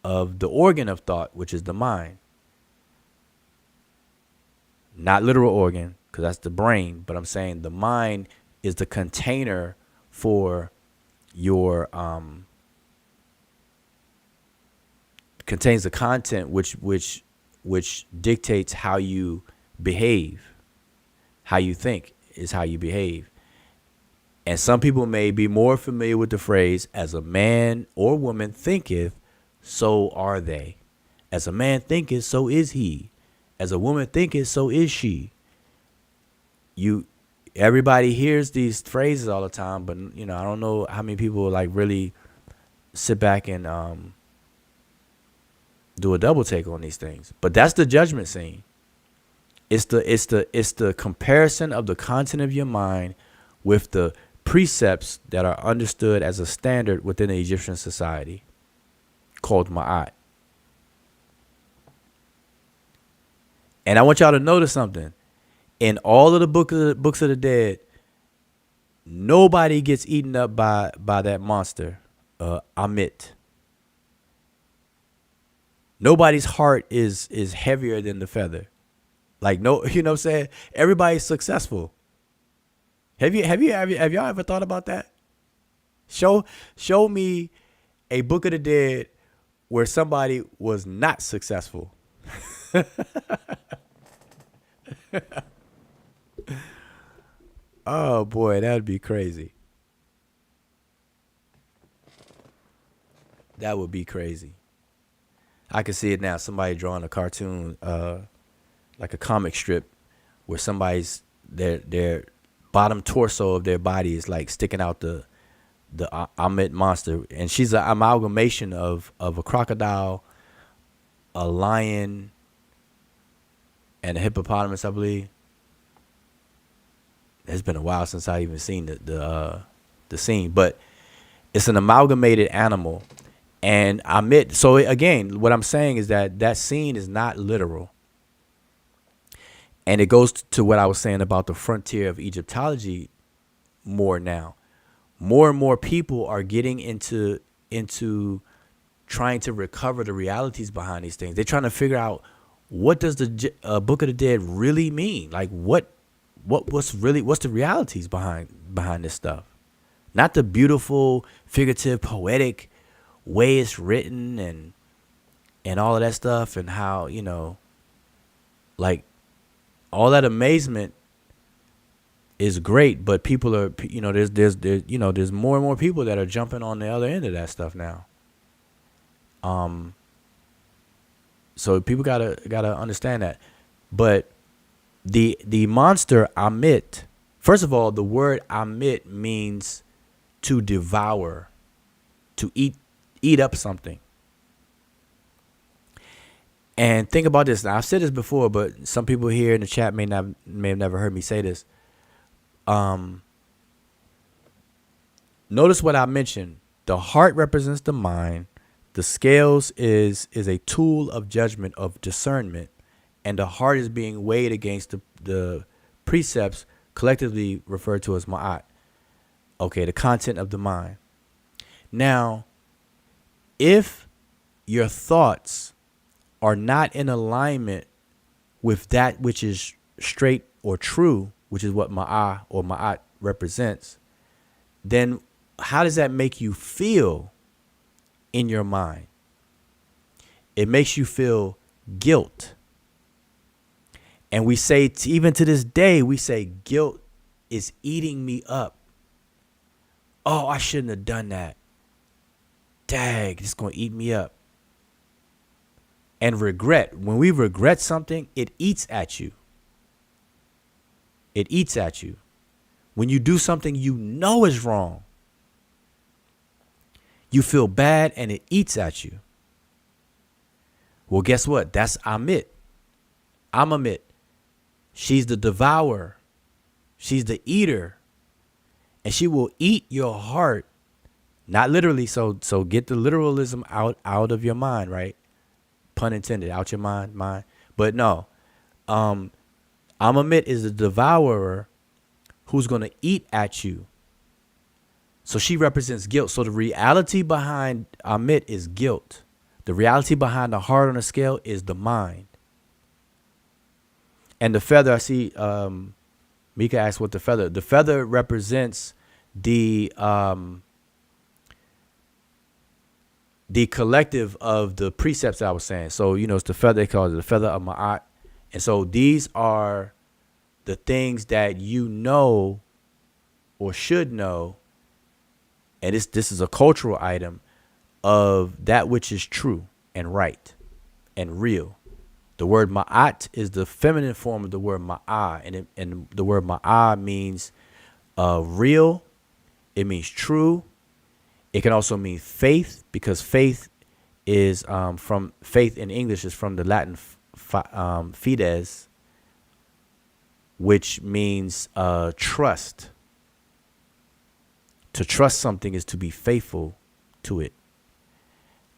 of the organ of thought, which is the mind. Not literal organ, because that's the brain, but I'm saying the mind is the container for your contains the content which dictates how you behave. How you think is how you behave. And some people may be more familiar with the phrase, as a man or woman thinketh, so are they. As a man thinketh, so is he. As a woman thinketh, so is she. Everybody hears these phrases all the time, but I don't know how many people like really sit back and do a double take on these things. But that's the judgment scene. It's the comparison of the content of your mind with the precepts that are understood as a standard within the Egyptian society called Ma'at. And I want y'all to notice something. In all of the books of the dead, nobody gets eaten up by that monster, Amit. Nobody's heart is heavier than the feather. Like, no, you know what I'm saying? Everybody's successful. Have y'all ever thought about that? Show me a Book of the Dead where somebody was not successful. Oh boy, that'd be crazy. That would be crazy. I can see it now. Somebody drawing a cartoon, like a comic strip, where somebody's their bottom torso of their body is like sticking out the Amit monster, and she's an amalgamation of a crocodile, a lion, and a hippopotamus, I believe. It's been a while since I even seen the scene, but it's an amalgamated animal. And Amit, so again, what I'm saying is that scene is not literal. And it goes to what I was saying about the frontier of Egyptology more now. More and more people are getting into trying to recover the realities behind these things. They're trying to figure out, what does the Book of the Dead really mean? Like, what's the realities behind this stuff? Not the beautiful, figurative, poetic way it's written and all of that stuff, and how, like, all that amazement is great, but people are, there's more and more people that are jumping on the other end of that stuff now. So people gotta understand that. But the monster Amit, first of all, the word Amit means to devour, to eat up something. And think about this. Now, I've said this before, but some people here in the chat may have never heard me say this. Notice what I mentioned. The heart represents the mind. The scales is a tool of judgment, of discernment, and the heart is being weighed against the precepts collectively referred to as ma'at. Okay, the content of the mind. Now, if your thoughts are not in alignment with that which is straight or true, which is what ma'at or ma'at represents, then how does that make you feel in your mind? It makes you feel guilt. And we say, even to this day, we say guilt is eating me up. Oh, I shouldn't have done that. Dang, it's going to eat me up. And regret, when we regret something, it eats at you. It eats at you. When you do something you know is wrong, you feel bad and it eats at you. Well, guess what? That's Amit. I'm Amit. She's the devourer. She's the eater. And she will eat your heart. Not literally, so get the literalism out of your mind, right? Pun intended, out your mind. But no. Amit is the devourer who's going to eat at you. So she represents guilt. So the reality behind Amit is guilt. The reality behind the heart on the scale is the mind. And the feather, I see Mika asked what the feather represents the collective of the precepts I was saying. So, it's the feather, they call it the feather of Ma'at. And so these are the things that you know or should know. And this is a cultural item of that which is true and right and real. The word ma'at is the feminine form of the word ma'ah. And the word ma'ah means real. It means true. It can also mean faith, because faith is from faith in English is from the Latin fides, which means trust. To trust something is to be faithful to it.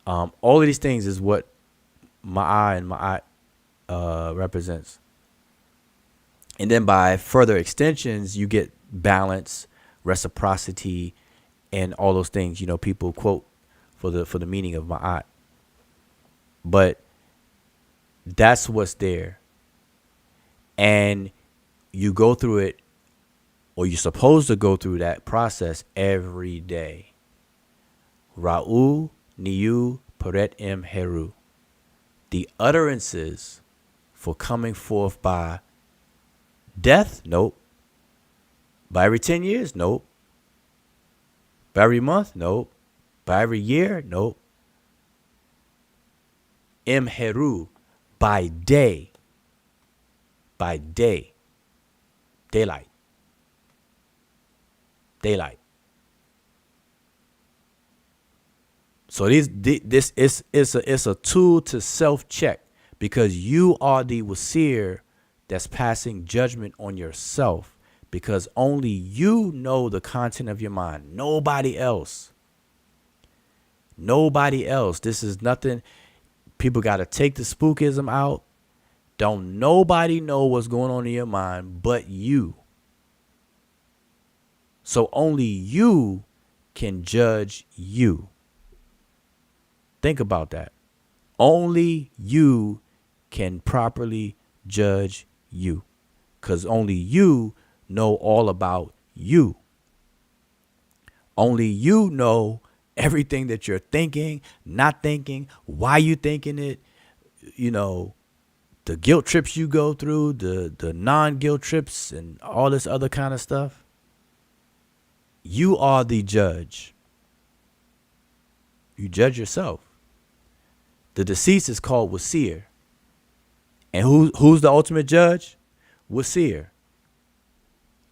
All of these things is what ma'ah and ma'at represents. And then by further extensions, you get balance, reciprocity, and all those things, people quote for the meaning of ma'at. But that's what's there. And you go through it, or you're supposed to go through that process every day. Ra'u niyu peret im heru. The utterances for coming forth by death? Nope. By every 10 years? Nope. By every month? Nope. By every year? Nope. Im heru. By day. By day. Daylight. Daylight. So this is a tool to self-check, because you are the wasir that's passing judgment on yourself, because only you know the content of your mind. Nobody else. Nobody else. This is nothing. People got to take the spookism out. Don't nobody know what's going on in your mind but you. So only you can judge you. Think about that. Only you can properly judge you, because only you know all about you. Only you know everything that you're thinking, not thinking, why you thinking it, you know, the guilt trips you go through, the non-guilt trips and all this other kind of stuff. You are the judge. You judge yourself. The deceased is called Wasir. And who's the ultimate judge? Wasir.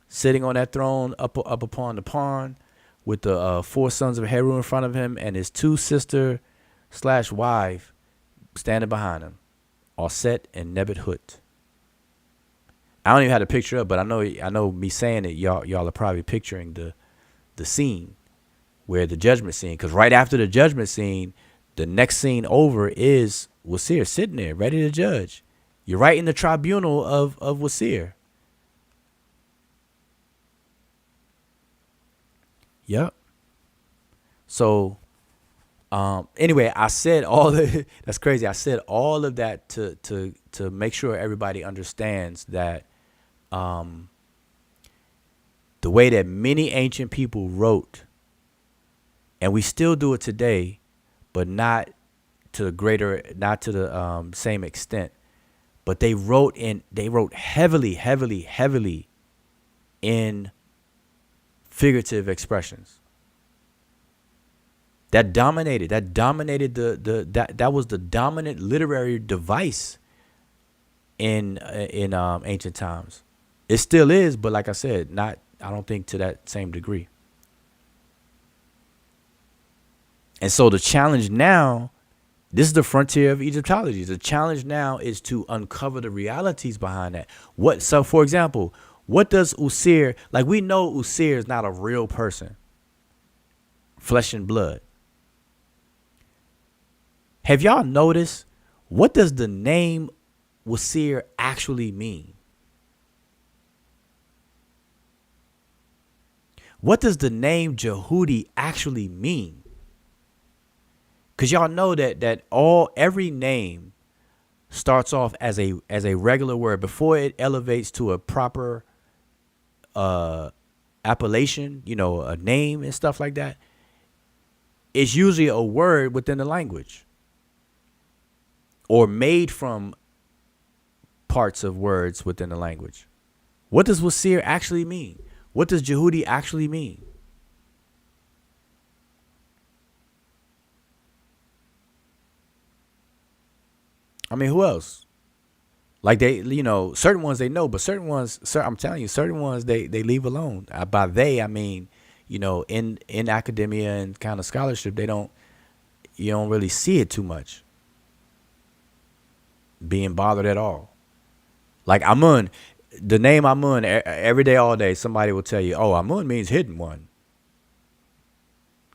Sitting on that throne up upon the pond with the 4 sons of Heru in front of him and his 2 sister / wife standing behind him. Aset and Nebet-Hut. I don't even have the picture up, but I know me saying it, y'all are probably picturing the scene where the judgment scene, because right after the judgment scene, the next scene over is Wasir sitting there ready to judge. You're right in the tribunal of Wasir. Yep. So anyway, I said all the that's crazy. I said all of that to make sure everybody understands that the way that many ancient people wrote, and we still do it today, but not to the same extent. But they wrote heavily in figurative expressions. That dominated that was the dominant literary device in ancient times. It still is, but like I said, I don't think to that same degree. And so the challenge now, this is the frontier of Egyptology. The challenge now is to uncover the realities behind that. So for example, what does Usir, like we know Usir is not a real person, flesh and blood. Have y'all noticed, what does the name Wasir actually mean? What does the name Jehudi actually mean? Because y'all know that every name starts off as a regular word before it elevates to a proper appellation, a name and stuff like that. It's usually a word within the language or made from parts of words within the language. What does Wasir actually mean? What does Jehudi actually mean? I mean, who else? Like they, certain ones they know, but certain ones, I'm telling you, certain ones they leave alone. By they, I mean, in academia and kind of scholarship, you don't really see it too much being bothered at all. Like Amun, the name Amun, every day, all day, somebody will tell you, oh, Amun means hidden one.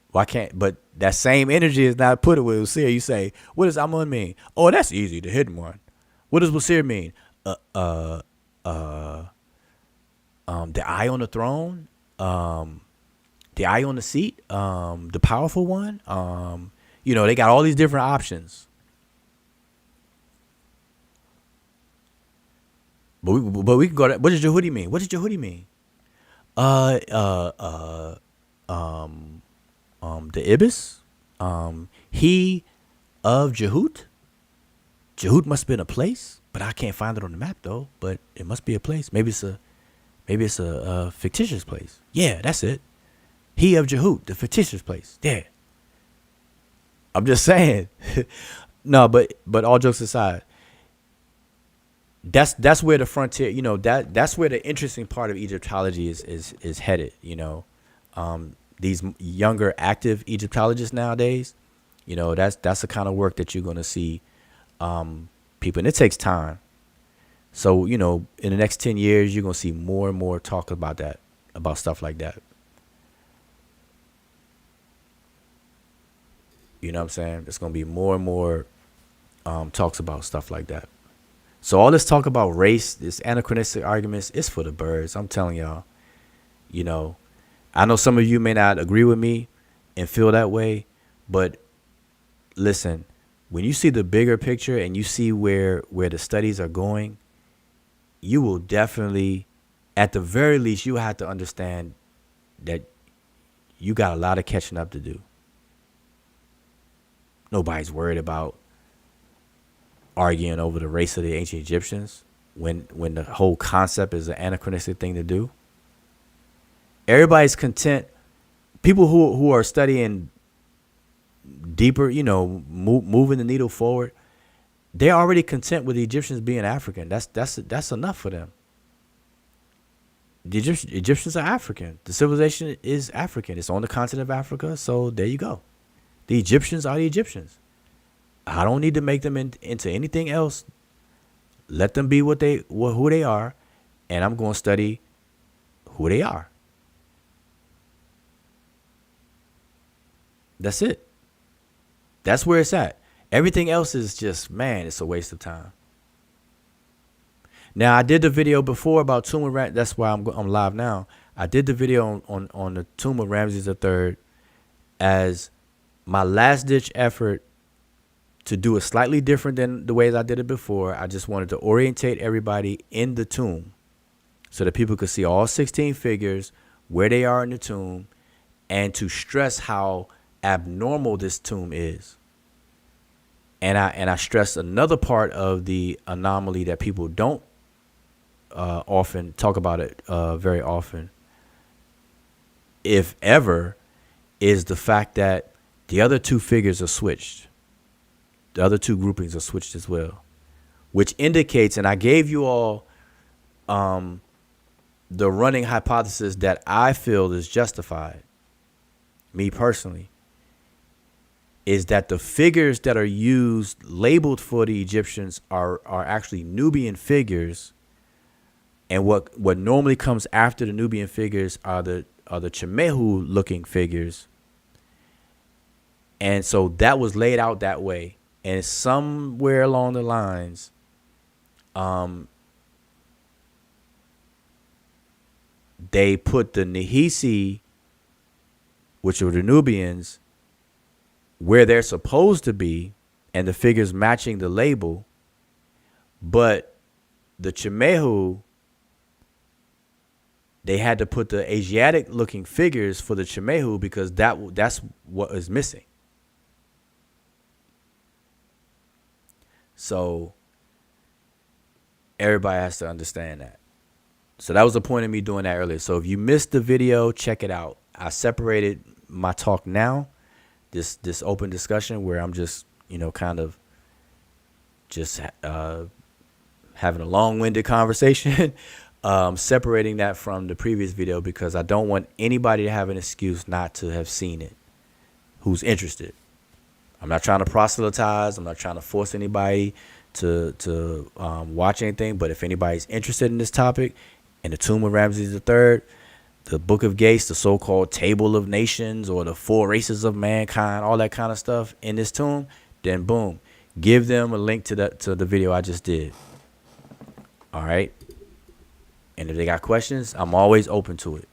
Why can't, but that same energy is not put it with Wasir. You say, what does Amun mean? Oh, that's easy, the hidden one. What does Wasir mean? The eye on the throne, the eye on the seat, the powerful one. They got all these different options. But we can go to, what does Jehudi mean? What does Jehudi mean? The Ibis, he of Jehut. Jehut must have been a place, but I can't find it on the map though. But it must be a place. Maybe it's a fictitious place. Yeah, that's it. He of Jehut, the fictitious place. There. I'm just saying. No, but all jokes aside, that's where the frontier. That's where the interesting part of Egyptology is headed. These younger active Egyptologists nowadays, that's the kind of work that you're going to see people, and it takes time. So, in the next 10 years, you're going to see more and more talk about that, about stuff like that. You know what I'm saying? There's going to be more and more talks about stuff like that. So all this talk about race, this anachronistic arguments, it's for the birds. I'm telling y'all, I know some of you may not agree with me and feel that way, but listen, when you see the bigger picture and you see where the studies are going, you will definitely, at the very least, you have to understand that you got a lot of catching up to do. Nobody's worried about arguing over the race of the ancient Egyptians when the whole concept is an anachronistic thing to do. Everybody's content. People who are studying deeper, moving the needle forward, they're already content with the Egyptians being African. That's enough for them. The Egyptians are African. The civilization is African. It's on the continent of Africa. So there you go. The Egyptians are the Egyptians. I don't need to make them into anything else. Let them be who they are, and I'm going to study who they are. That's it. That's where it's at. Everything else is just, man, it's a waste of time. Now, I did the video before about tomb of Ramses. That's why I'm live now. I did the video on the tomb of Ramses III as my last ditch effort to do it slightly different than the ways I did it before. I just wanted to orientate everybody in the tomb so that people could see all 16 figures, where they are in the tomb, and to stress how abnormal this tomb is. And I stress another part of the anomaly that people don't often talk about it very often, if ever, is the fact that the other two figures are switched. The other two groupings are switched as well, which indicates, and I gave you all the running hypothesis that I feel is justified, me personally, is that the figures that are used, labeled for the Egyptians, are actually Nubian figures, and what normally comes after the Nubian figures are the Chimehu looking figures, and so that was laid out that way. And somewhere along the lines, they put the Nehisi, which are the Nubians, where they're supposed to be, and the figures matching the label. But the Chimehu, they had to put the Asiatic looking figures for the Chimehu because that's what is missing. So everybody has to understand that. So that was the point of me doing that earlier. So if you missed the video, check it out. I separated my talk now, this open discussion where I'm just, kind of just having a long-winded conversation, separating that from the previous video because I don't want anybody to have an excuse not to have seen it who's interested. I'm not trying to proselytize. I'm not trying to force anybody to watch anything. But if anybody's interested in this topic, in the tomb of Rameses III, the Book of Gates, the so-called Table of Nations, or the 4 races of mankind, all that kind of stuff in this tomb, then boom, give them a link to the video I just did. All right. And if they got questions, I'm always open to it.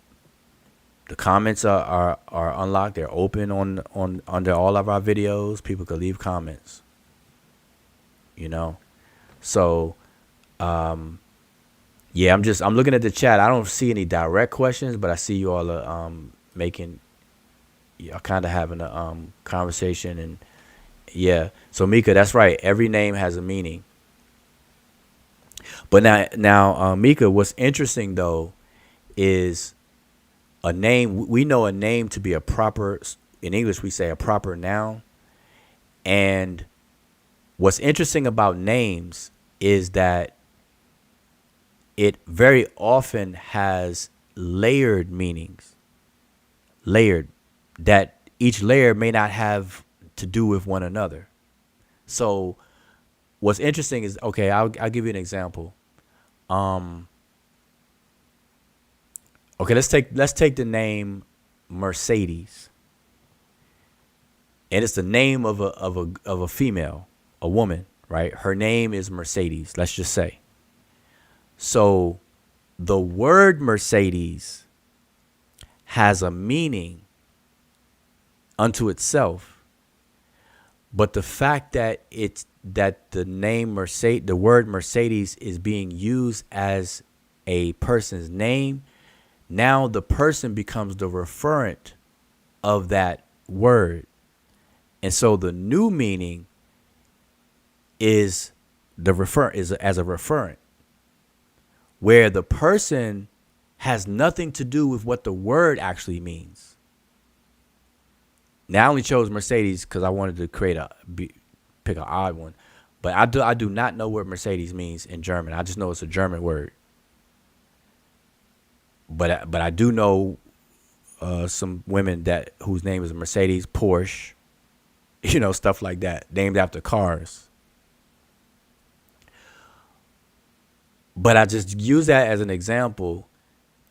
The comments are unlocked. They're open on under all of our videos. People could leave comments. So yeah, I'm looking at the chat. I don't see any direct questions, but I see you all are kind of having a conversation. And yeah, so Mika, that's right. Every name has a meaning. But now Mika, what's interesting though is a name. We know a name to be a proper, in English we say a proper noun. And what's interesting about names is that it very often has layered meanings. Layered, that each layer may not have to do with one another. So what's interesting is, okay, I'll give you an example. Okay, let's take the name Mercedes, and it's the name of a female, a woman, right? Her name is Mercedes. Let's just say. So, the word Mercedes has a meaning unto itself, but the fact that the name Mercedes, the word Mercedes, is being used as a person's name, now the person becomes the referent of that word. And so the new meaning is as a referent, where the person has nothing to do with what the word actually means. Now I only chose Mercedes because I wanted to pick an odd one, but I do not know what Mercedes means in German. I just know it's a German word. But I do know some women whose name is Mercedes, Porsche, stuff like that, named after cars. But I just use that as an example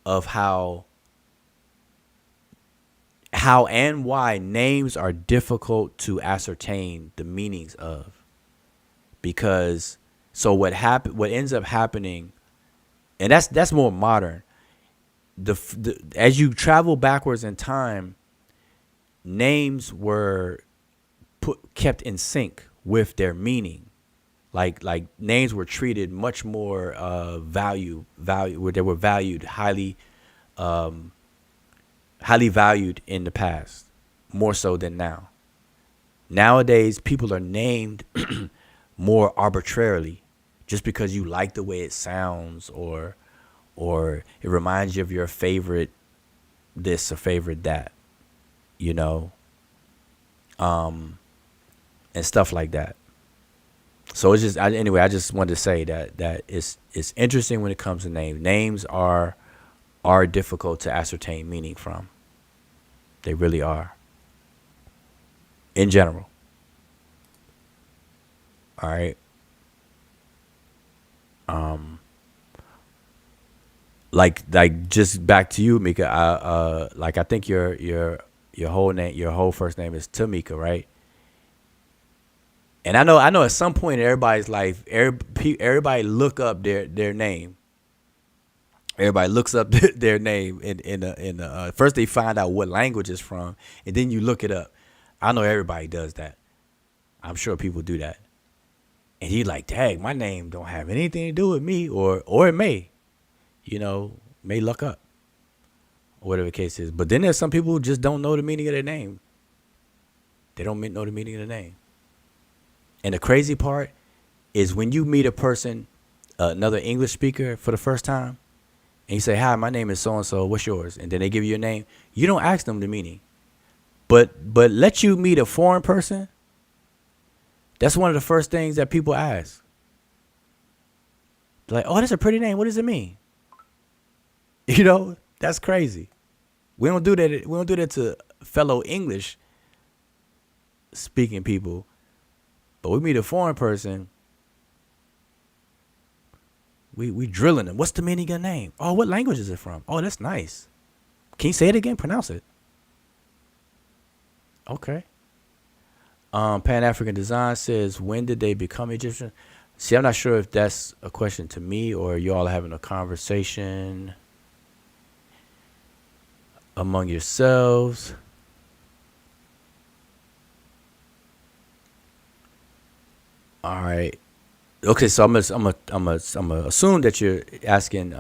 of how and why names are difficult to ascertain the meanings of. Because what ends up happening, and that's more modern. As you travel backwards in time, names were kept in sync with their meaning. Like names were treated much more value where they were valued highly valued in the past, more so than now. Nowadays, people are named more arbitrarily, just because you like the way it sounds, or it reminds you of your favorite this or favorite that, and stuff like that. So it's just anyway. I just wanted to say that it's interesting when it comes to names. Names are difficult to ascertain meaning from. They really are. In general. All right. Like just back to you, Mika. I think your whole first name is Tamika, right? And I know at some point in everybody's life, everybody look up their name. Everybody looks up their name in first they find out what language it's from, and then you look it up. I know everybody does that. I'm sure people do that. And you're like, dang, my name don't have anything to do with me, or it may, may luck up, or whatever the case is. But then there's some people who just don't know the meaning of their name. They don't know the meaning of the name. And the crazy part is when you meet a person, another English speaker for the first time, and you say, hi, my name is so-and-so, what's yours? And then they give you your name. You don't ask them the meaning. But let you meet a foreign person, that's one of the first things that people ask. They're like, oh, that's a pretty name. What does it mean? That's crazy. We don't do that. We don't do that to fellow English speaking people. But we meet a foreign person, we drilling them. What's the meaning of your name? Oh, what language is it from? Oh, that's nice. Can you say it again? Pronounce it. Okay. Pan-African Design says, when did they become Egyptian? See, I'm not sure if that's a question to me or you all are having a conversation among yourselves. All right. Okay, so I'm gonna assume that you're asking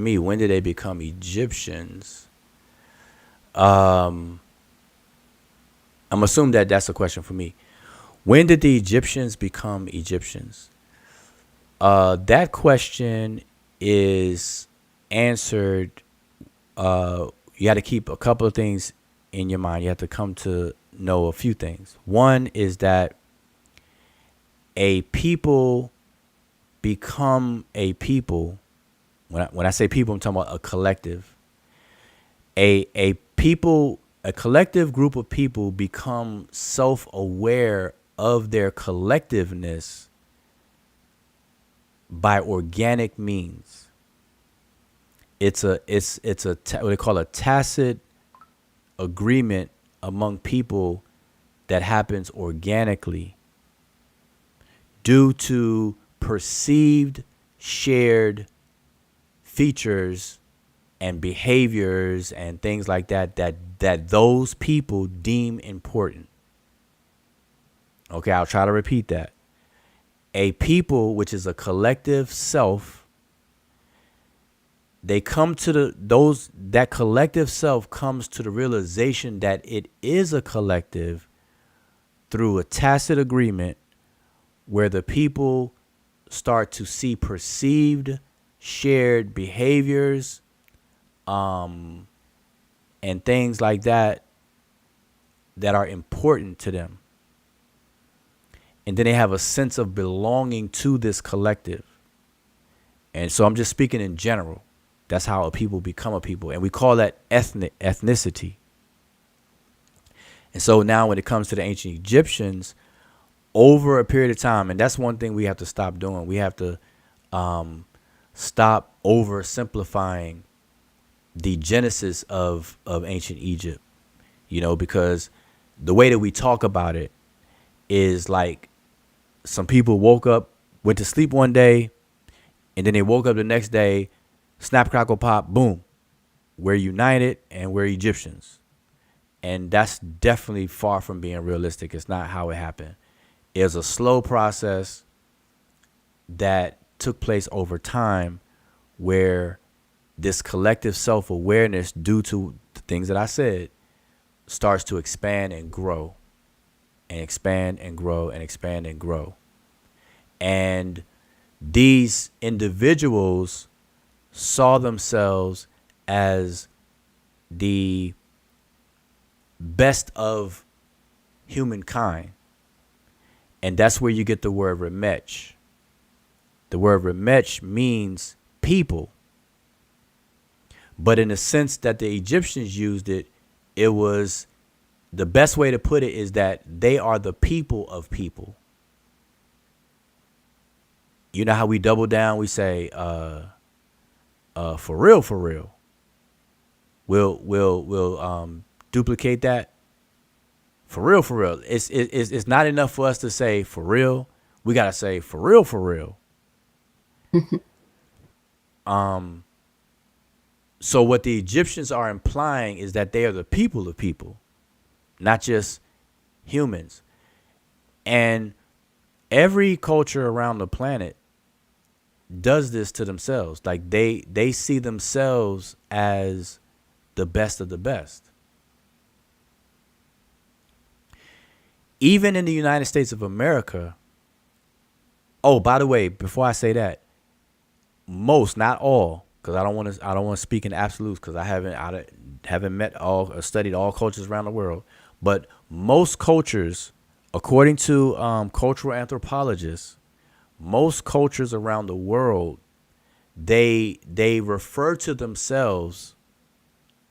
me, when did they become Egyptians? I'm assuming that that's a question for me. When did the Egyptians become Egyptians? That question is answered. You got to keep a couple of things in your mind. You have to come to know a few things. One is that a people become a people. When I say people, I'm talking about a collective. A collective group of people become self-aware of their collectiveness by organic means. It's what they call a tacit agreement among people that happens organically due to perceived shared features and behaviors and things like that that those people deem important. Okay, I'll try to repeat that. A people, which is a collective self, they come to that collective self comes to the realization that it is a collective through a tacit agreement where the people start to see perceived shared behaviors and things like that are important to them. And then they have a sense of belonging to this collective. And so I'm just speaking in general. That's how a people become a people. And we call that ethnicity. And so now when it comes to the ancient Egyptians, over a period of time, and that's one thing we have to stop doing. We have to stop oversimplifying the genesis of ancient Egypt, because the way that we talk about it is like some people woke up, went to sleep one day, and then they woke up the next day, snap, crackle, pop, boom. We're united and we're Egyptians. And that's definitely far from being realistic. It's not how it happened. It was a slow process that took place over time where this collective self-awareness, due to the things that I said, starts to expand and grow and expand and grow and expand and grow. And these individuals saw themselves as the best of humankind. And that's where you get the word Ramech. The word Ramech means people. But in the sense that the Egyptians used it, it was the best way to put it is that they are the people of people. You know how we double down, we say, for real, for real. We'll duplicate that. For real, for real. It's not enough for us to say for real. We gotta say for real, for real. So what the Egyptians are implying is that they are the people of people, not just humans. And every culture around the planet does this to themselves. Like they see themselves as the best of the best. Even in the United States of America. Oh, by the way, before I say that, most, not all, because I don't want to speak in absolutes, because I haven't met all or studied all cultures around the world. But most cultures, according to cultural anthropologists, most cultures around the world, they refer to themselves.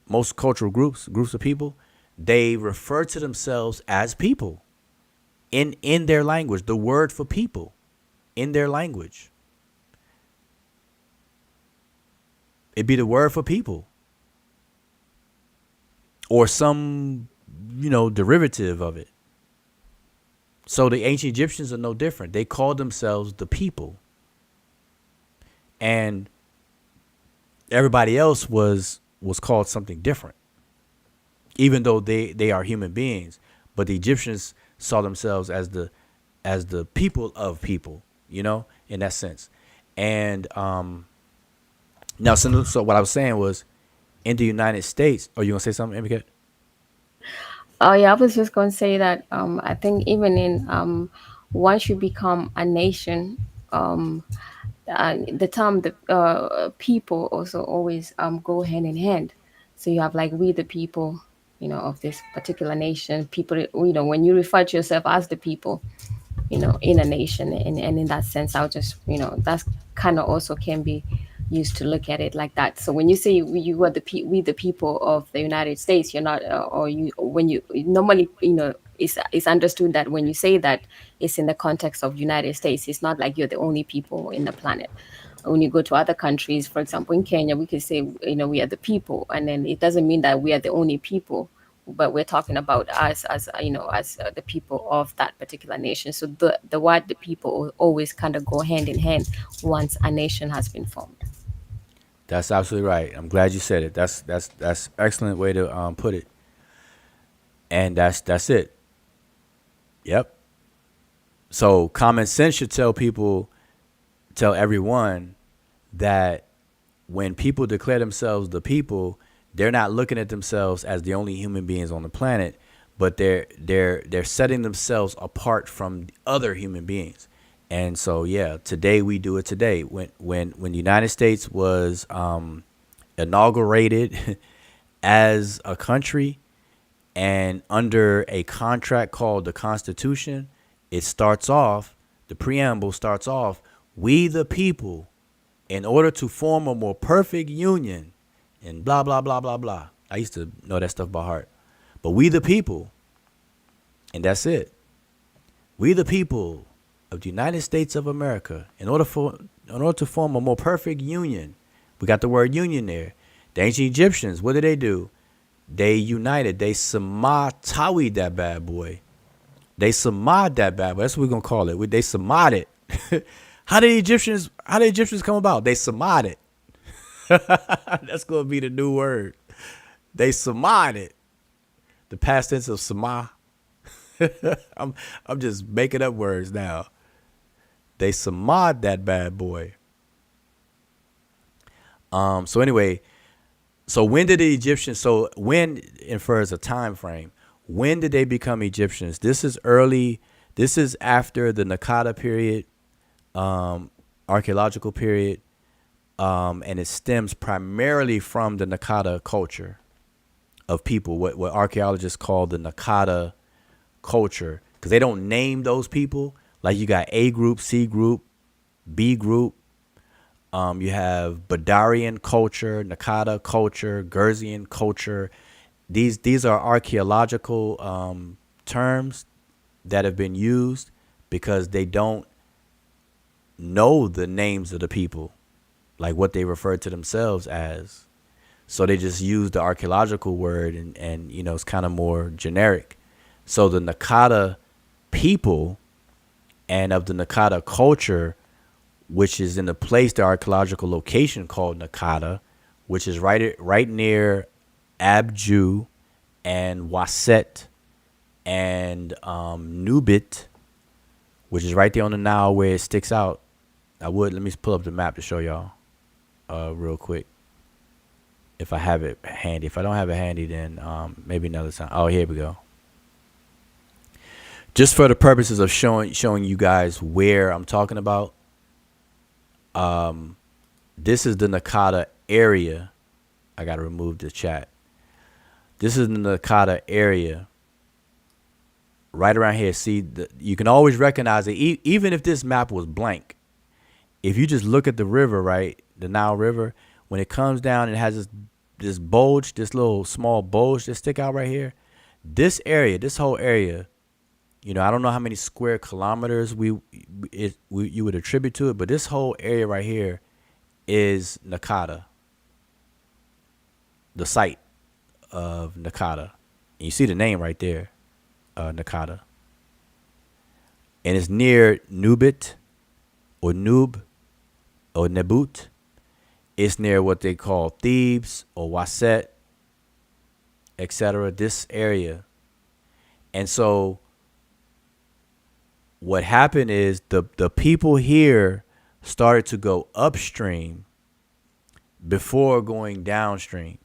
Most cultural groups of people, they refer to themselves as people. In their language, the word for people, in their language. It'd be the word for people. Or some, derivative of it. So the ancient Egyptians are no different. They called themselves the people. And everybody else was called something different. Even though they are human beings. But the Egyptians saw themselves as the people of people, in that sense. And now, so what I was saying was, in the United States, you gonna say something, Amicat? Oh yeah, I was just going to say that I think even in once you become a nation, the term the people also always go hand in hand. So you have like we the people, of this particular nation. People, when you refer to yourself as the people, in a nation, and in that sense, I'll just, that's kind of also can be used to look at it like that. So when you say you are we the people of the United States, you're not, or you when you normally, it's understood that when you say that, it's in the context of United States. It's not like you're the only people in the planet. When you go to other countries, for example, in Kenya, we could say, we are the people, and then it doesn't mean that we are the only people, but we're talking about us as as the people of that particular nation. So the word the people always kind of go hand in hand once a nation has been formed. That's absolutely right. I'm glad you said it. That's excellent way to put it. And that's it. Yep. So common sense should tell everyone that when people declare themselves the people, they're not looking at themselves as the only human beings on the planet, but they're setting themselves apart from other human beings. And so yeah, today we do it today. When the United States was inaugurated as a country and under a contract called the Constitution, the preamble starts off, we the people, in order to form a more perfect union, and blah, blah, blah, blah, blah. I used to know that stuff by heart. But we the people, and that's it. We the people of the United States of America, in order to form a more perfect union, we got the word union there. The ancient Egyptians, what did they do? They united. They samatawi that bad boy. They samad that bad boy. That's what we're gonna call it. They samad it. How did Egyptians come about? They samad it. That's gonna be the new word. They samad it. The past tense of sama. I'm just making up words now. They samad that bad boy. So anyway, so when did the Egyptians? So when infers a time frame. When did they become Egyptians? This is early. This is after the Naqada period, archaeological period, and it stems primarily from the Naqada culture of people. What archaeologists call the Naqada culture, because they don't name those people. Like you got A group, C group, B group. You have Badarian culture, Naqada culture, Gerzian culture. These are archaeological terms that have been used because they don't know the names of the people, like what they refer to themselves as. So they just use the archaeological word and you know, it's kind of more generic. So the Naqada people and of the Naqada culture, which is in the place, the archaeological location called Naqada, which is right near Abju and Waset and Nubit, which is right there on the Nile where it sticks out. Let me pull up the map to show y'all real quick, if I have it handy. If I don't have it handy, then maybe another time. Oh, here we go. Just for the purposes of showing you guys where I'm talking about. This is the Naqada area. I gotta remove the chat. This is the Naqada area. Right around here. See, you can always recognize it, even if this map was blank. If you just look at the river, right, the Nile River, when it comes down, it has this bulge, this little small bulge that stick out right here. This area, this whole area, you know, I don't know how many square kilometers you would attribute to it, but this whole area right here is Naqada, the site of Naqada. And you see the name right there, Naqada. And it's near Nubit or Nub or Nebut. It's near what they call Thebes or Waset, etc. This area. And so what happened is the people here started to go upstream before going downstream.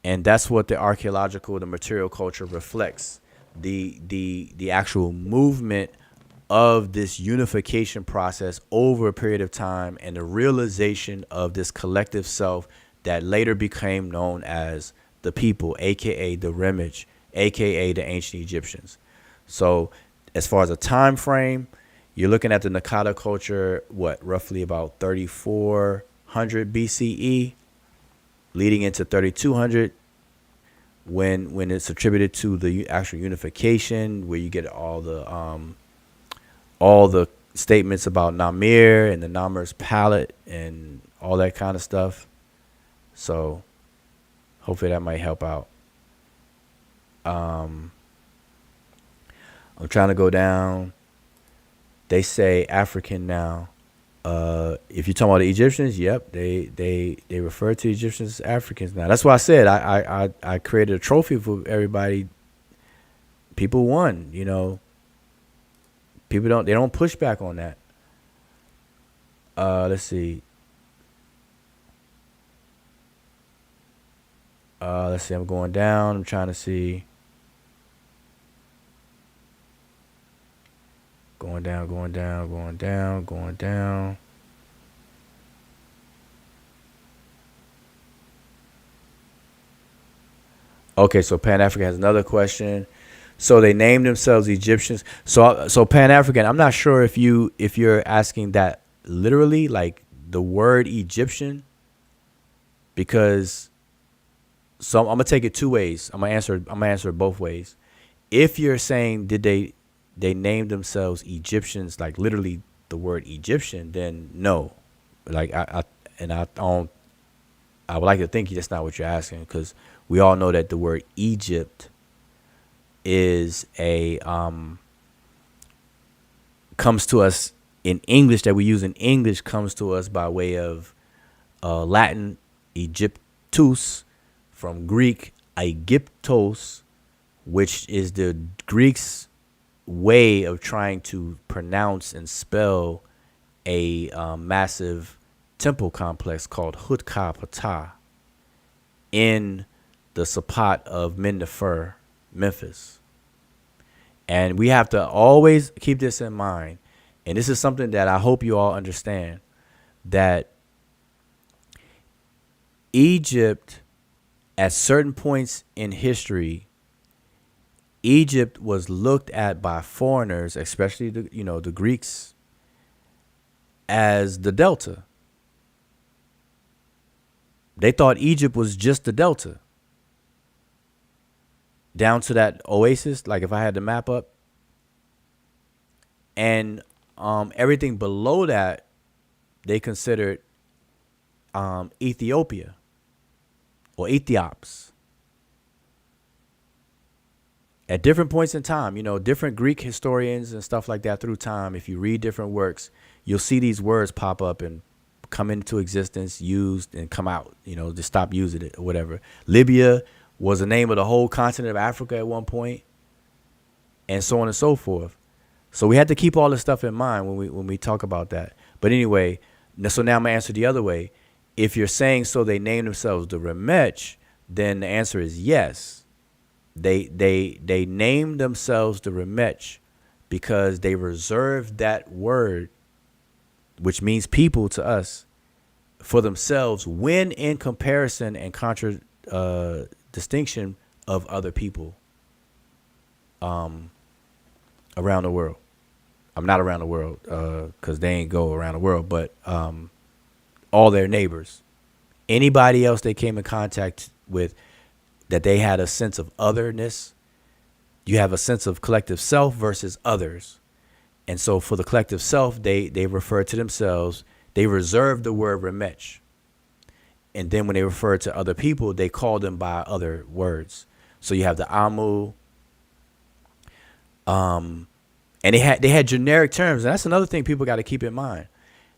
And that's what the material culture reflects. The actual movement of this unification process over a period of time and the realization of this collective self that later became known as the people, aka the Remage, aka the ancient Egyptians. So as far as a time frame, you're looking at the Naqada culture, roughly about 3400 BCE, leading into 3200, when it's attributed to the actual unification, where you get all the statements about Namir and the Namir's palette and all that kind of stuff. So hopefully that might help out. I'm trying to go down. They say African now. If you're talking about the Egyptians, yep, they refer to Egyptians as Africans now. That's why I said I created a trophy for everybody. People won, you know. People don't push back on that. Let's see. I'm going down. I'm trying to see. Going down. Okay, so Pan African has another question. So they named themselves Egyptians. So Pan African, I'm not sure if you're asking that literally, like the word Egyptian, because I'm gonna take it two ways. I'm gonna answer it both ways. If you're saying did they named themselves Egyptians, like literally the word Egyptian, then no. Like I would like to think that's not what you're asking, because we all know that the word Egypt is comes to us in English, that we use in English, comes to us by way of Latin Egyptus, from Greek Aegyptos, which is the Greeks' way of trying to pronounce and spell a massive temple complex called Hutka Ptah in the Sapat of Mennefer, Memphis. And we have to always keep this in mind. And this is something that I hope you all understand, that Egypt, at certain points in history, Egypt was looked at by foreigners, especially the Greeks, as the Delta. They thought Egypt was just the Delta, down to that oasis, like if I had the map up, and everything below that they considered Ethiopia or Ethiops. At different points in time, different Greek historians and stuff like that through time, if you read different works, you'll see these words pop up and come into existence, used, and come out, just stop using it or whatever. Libya was the name of the whole continent of Africa at one point, and so on and so forth. So we had to keep all this stuff in mind when we talk about that. But anyway, so now I'm gonna answer the other way. If you're saying so they named themselves the Remech, then the answer is yes. They named themselves the Remech because they reserved that word, which means people to us, for themselves when in comparison and distinction of other people around the world. I'm not around the world because they ain't go around the world, but all their neighbors, anybody else they came in contact with, that they had a sense of otherness. You have a sense of collective self versus others. And so for the collective self, they refer to themselves, they reserve the word Remech. And then when they refer to other people, they call them by other words. So you have the Amu. And they had generic terms. And that's another thing people got to keep in mind.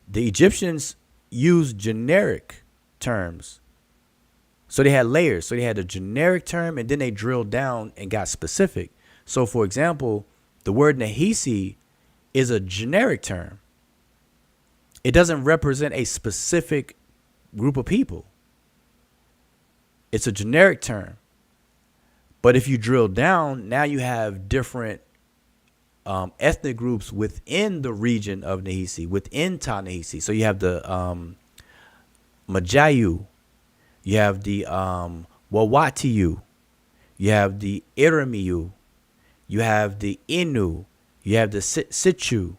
The Egyptians used generic terms. So they had layers. So they had a generic term, and then they drilled down and got specific. So, for example, the word Nahisi is a generic term. It doesn't represent a specific group of people. It's a generic term. But if you drill down, now you have different ethnic groups within the region of Nahisi, within Ta Nahisi. So you have the Majayu, you have the Wawatiyu, you have the Iramiyu, you have the Inu, you have the Sichu,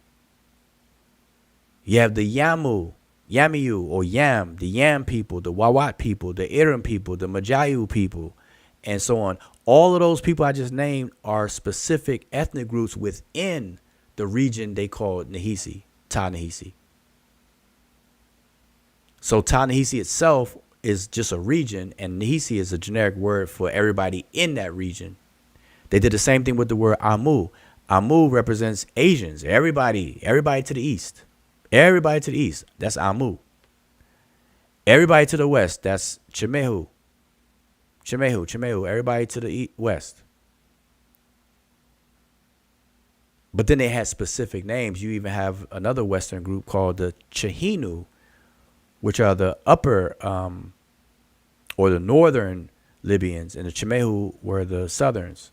you have the Yamiyu or Yam, the Yam people, the Wawat people, the Iram people, the Majayu people, and so on. All of those people I just named are specific ethnic groups within the region they call Nahisi, Ta Nahisi. So Ta Nahisi itself is just a region, and Nahisi is a generic word for everybody in that region. They did the same thing with the word Amu. Amu represents Asians, everybody to the east, Everybody to the east, that's Amu. Everybody to the west, that's Chemehu. Chemehu. Everybody to the west. But then they had specific names. You even have another Western group called the Chehinu, which are the upper or the northern Libyans, and the Chemehu were the southerns.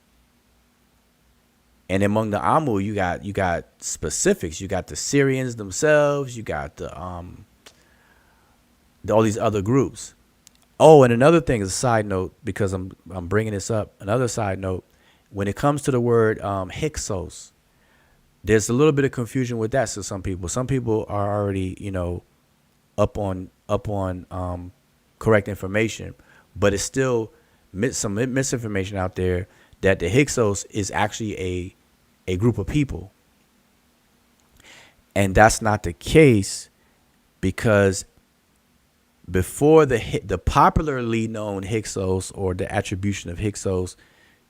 And among the Amu, you got specifics. You got the Syrians themselves. You got the all these other groups. Oh, and another thing is a side note, because I'm bringing this up. Another side note, when it comes to the word Hyksos, there's a little bit of confusion with that. So some people are already, up on correct information, but it's still some misinformation out there that the Hyksos is actually a group of people, and that's not the case, because before the popularly known Hyksos, or the attribution of Hyksos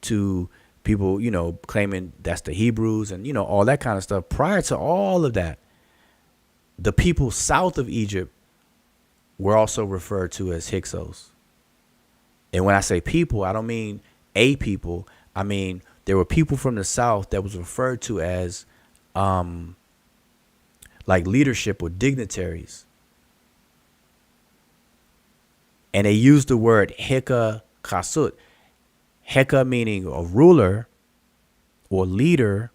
to people, claiming that's the Hebrews and, all that kind of stuff. Prior to all of that, the people south of Egypt were also referred to as Hyksos. And when I say people, I don't mean a people. I mean, there were people from the south that was referred to as like leadership or dignitaries. And they used the word Heka Kasut. Heka meaning a ruler or leader.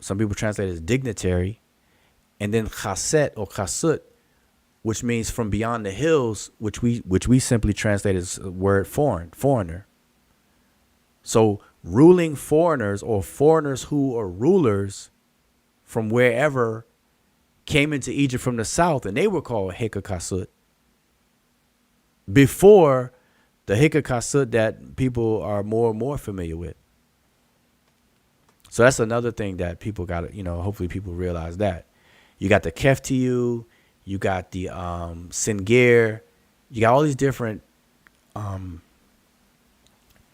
Some people translate it as dignitary. And then Chaset or Kasut, which means from beyond the hills, which we simply translate as the word foreigner. So ruling foreigners, or foreigners who are rulers from wherever, came into Egypt from the south, and they were called Heka Kasut. Before the Heka Kasut that people are more and more familiar with. So that's another thing that people got to, hopefully people realize that. You got the Keftiu, you got the Sengir, you got all these different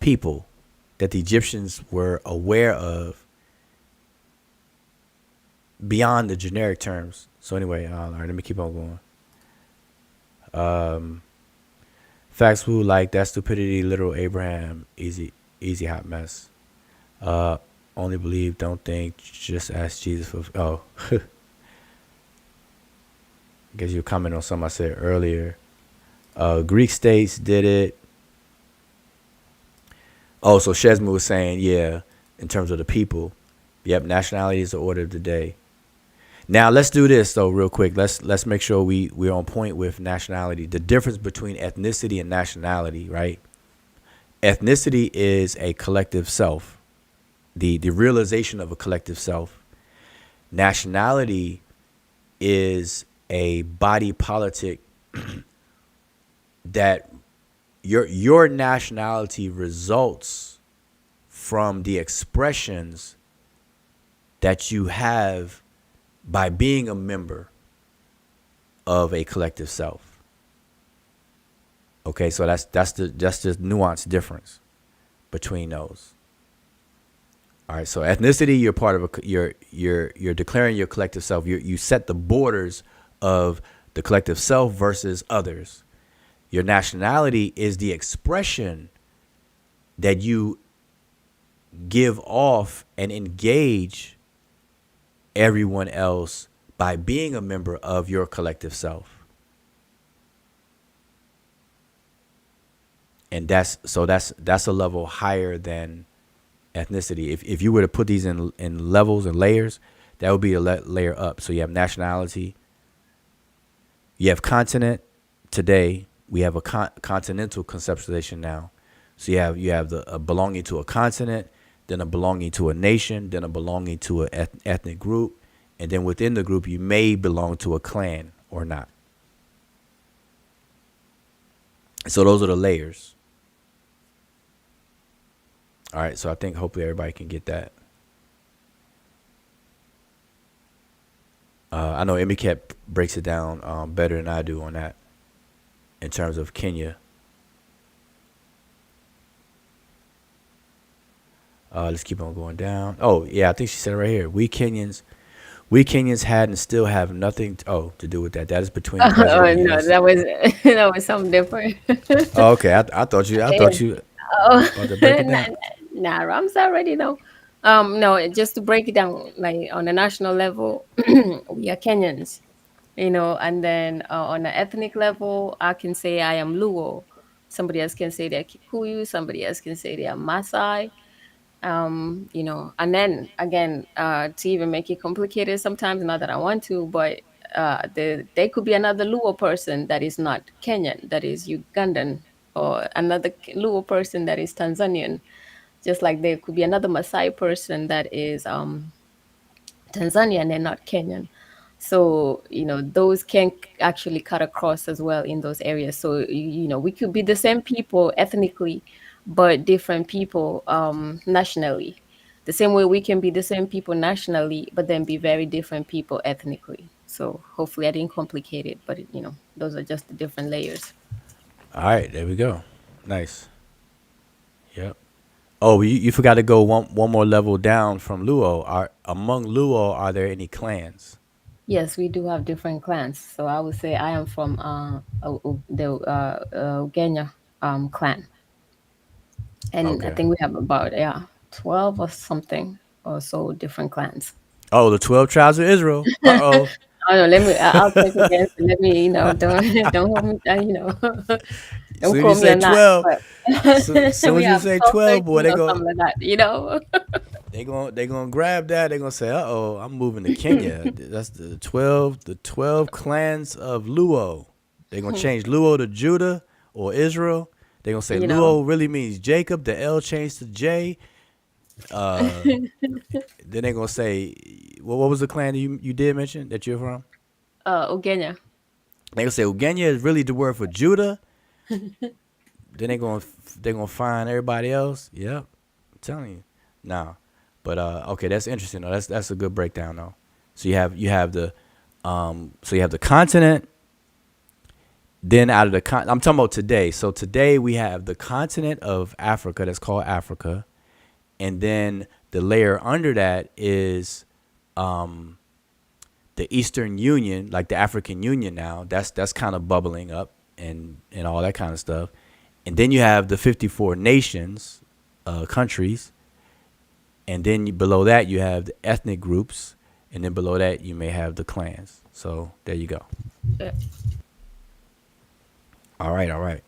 people that the Egyptians were aware of beyond the generic terms. So anyway, all right, let me keep on going. Facts who like that stupidity, literal Abraham, easy hot mess. Only believe, don't think, just ask Jesus for. I guess you comment on something I said earlier. Greek states did it. Oh, so Shesmu was saying, yeah, in terms of the people. Yep, nationality is the order of the day. Now let's do this though, real quick. Let's make sure we're on point with nationality. The difference between ethnicity and nationality, right? Ethnicity is a collective self, the realization of a collective self. Nationality is a body politic that your nationality results from the expressions that you have by being a member of a collective self. Okay, so that's the nuanced difference between those. All right, so ethnicity, you're part of you're declaring your collective self. You set the borders of the collective self versus others. Your nationality is the expression that you give off and engage everyone else by being a member of your collective self. And that's a level higher than ethnicity. If you were to put these in levels and layers, that would be a layer up. So you have nationality, you have continent. Today we have a continental conceptualization now. So you have the belonging to a continent, then a belonging to a nation, then a belonging to an ethnic group, and then within the group you may belong to a clan or not. So those are the layers. All right, so I think hopefully everybody can get that. I know Emiket breaks it down better than I do on that in terms of Kenya. Let's keep on going down. Oh, yeah, I think she said it right here. We Kenyans, We Kenyans had and still have nothing to do with that. That is between the president and No, U.S. that was that was something different. Oh, okay. I thought you Oh, about to break it down. nah, Rams already know. No, just to break it down, like on a national level, we are Kenyans, and then on an ethnic level, I can say I am Luo. Somebody else can say they're Kikuyu. Somebody else can say they are Maasai. And then again, to even make it complicated, sometimes not that I want to, but there could be another Luo person that is not Kenyan, that is Ugandan, or another Luo person that is Tanzanian. Just like there could be another Maasai person that is Tanzania and they're not Kenyan. So, those can actually cut across as well in those areas. So, we could be the same people ethnically, but different people nationally. The same way we can be the same people nationally, but then be very different people ethnically. So, hopefully, I didn't complicate it, but, those are just the different layers. All right, there we go. Nice. Yep. Oh, you forgot to go one more level down from Luo. Among Luo, are there any clans? Yes, we do have different clans. So, I would say I am from the Ugenya clan. And I Okay. think we have about 12 or something or so different clans. Oh, the 12 tribes of Israel. Uh-oh. Oh no, let me. I'll check again. Let me. Don't don't hold me. Don't Soon you quote me say on that. 12, But soon we as you have say 12, 12, boy, 13 or something like that. they gonna grab that. They're gonna say, "Uh-oh, I'm moving to Kenya." That's the 12 clans of Luo. They're gonna change Luo to Judah or Israel. They're gonna say You know. Luo really means Jacob. The L changed to J. Uh, then they're gonna say, well, what was the clan that you did mention that you're from? Ugenya. They gonna say Ugenya is really the word for Judah. Then they're gonna find everybody else. Yep, I'm telling you. No, but okay, that's interesting though. That's a good breakdown though. So you have the continent. Then out of the I'm talking about today. So today we have the continent of Africa that's called Africa, and then the layer under that is the Eastern Union, like the African Union now. That's kind of bubbling up and all that kind of stuff. And then you have the 54 nations, countries. And then below that, you have the ethnic groups. And then below that, you may have the clans. So there you go. Yeah. All right.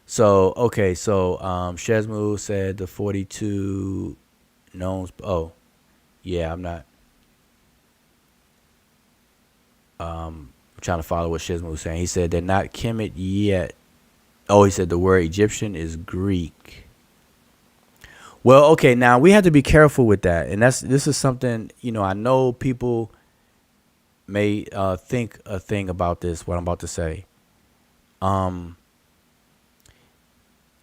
So, okay. So Shesmu said the 42 knowns. Oh, yeah, I'm not. I'm trying to follow what Shesmu was saying. He said they're not Kemet yet. Oh, he said the word Egyptian is Greek. Well, okay, now we have to be careful with that. And this is something, I know people may think a thing about this, what I'm about to say.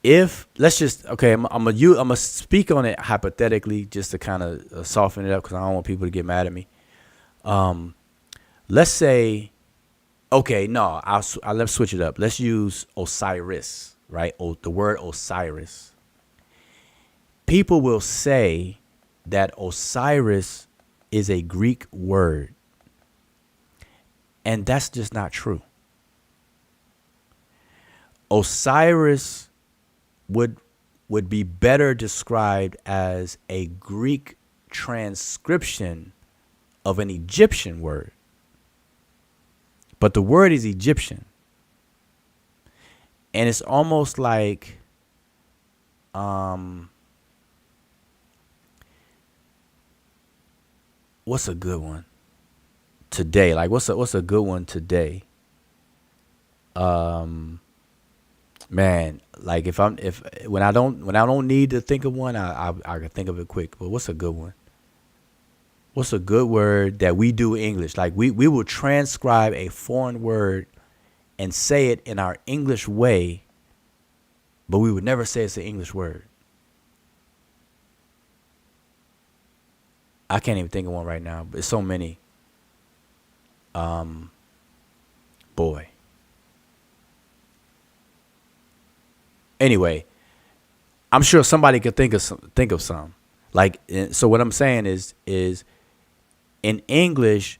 If let's just I'm gonna speak on it hypothetically just to kind of soften it up because I don't want people to get mad at me. Let's say, okay, no, let's switch it up. Let's use Osiris, right? The word Osiris. People will say that Osiris is a Greek word, and that's just not true. Osiris would be better described as a Greek transcription of an Egyptian word. But the word is Egyptian. And it's almost like what's a good one today? Like what's a good one today? Man, like when I don't need to think of one, I can think of it quick. But what's a good one? What's a good word that we do English? Like we will transcribe a foreign word and say it in our English way, but we would never say it's an English word. I can't even think of one right now, but it's so many. Boy. Anyway, I'm sure somebody could think of some. Like, so what I'm saying is in English,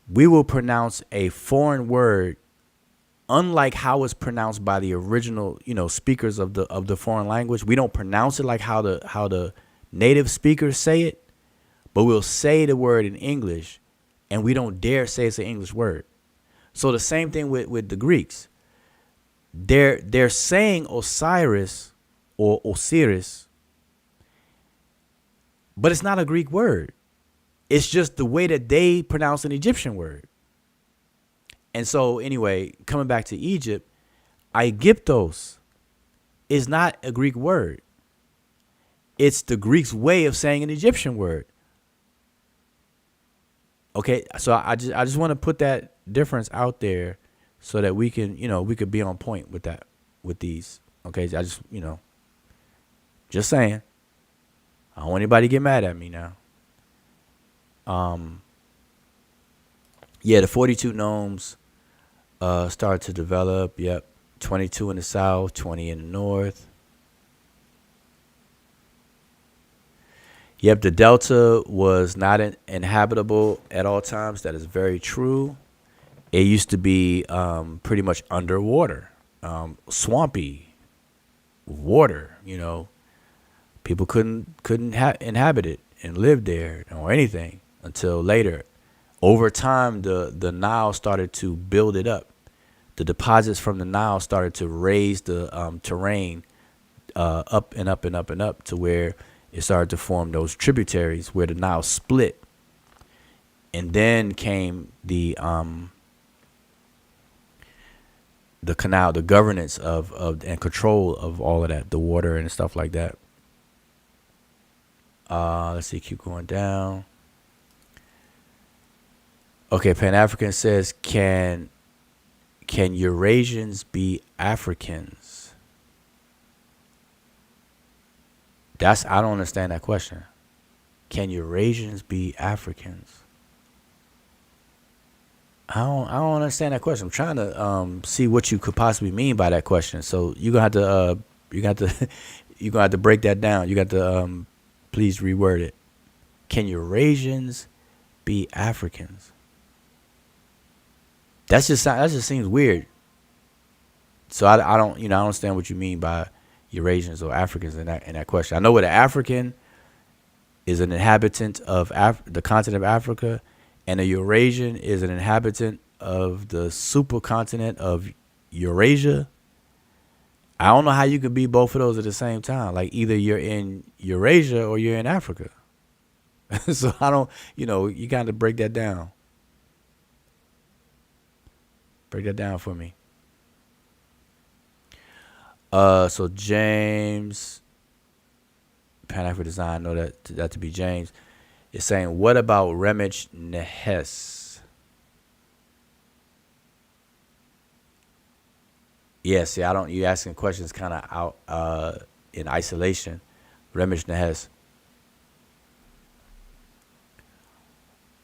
we will pronounce a foreign word unlike how it's pronounced by the original, speakers of the foreign language. We don't pronounce it like how the native speakers say it, but we'll say the word in English, and we don't dare say it's an English word. So the same thing with the Greeks. They're saying Osiris or Osiris, but it's not a Greek word. It's just the way that they pronounce an Egyptian word. And so anyway, coming back to Egypt, Aegyptos is not a Greek word. It's the Greeks' way of saying an Egyptian word. Okay, so I just want to put that difference out there so that we can, we could be on point with that, with these. Okay, I just, just saying. I don't want anybody to get mad at me now. Yeah, the 42 gnomes started to develop. Yep, 22 in the south, 20 in the north. Yep, the delta was not inhabitable at all times. That is very true. It used to be pretty much underwater, swampy water. People couldn't inhabit it and live there or anything until later. Over time, the Nile started to build it up. The deposits from the Nile started to raise the terrain up and up and up and up to where it started to form those tributaries where the Nile split. And then came the canal, the governance of and control of all of that, the water and stuff like that. Let's see, keep going down. Okay, Pan-African says, can Eurasians be Africans? I don't understand that question. Can Eurasians be Africans? I don't understand that question. I'm trying to see what you could possibly mean by that question. So you're gonna have to break that down. You got to please reword it. Can Eurasians be Africans? That just seems weird. So I don't I don't understand what you mean by Eurasians or Africans in that question. I know what an African is, an inhabitant of the continent of Africa, and a Eurasian is an inhabitant of the supercontinent of Eurasia. I don't know how you could be both of those at the same time. Like either you're in Eurasia or you're in Africa. So I don't, you got to break that down. Break that down for me. So James, Pan-African Design, know that to be James, is saying, what about Rameses? Yeah, see, you asking questions kind of out in isolation. Rameses.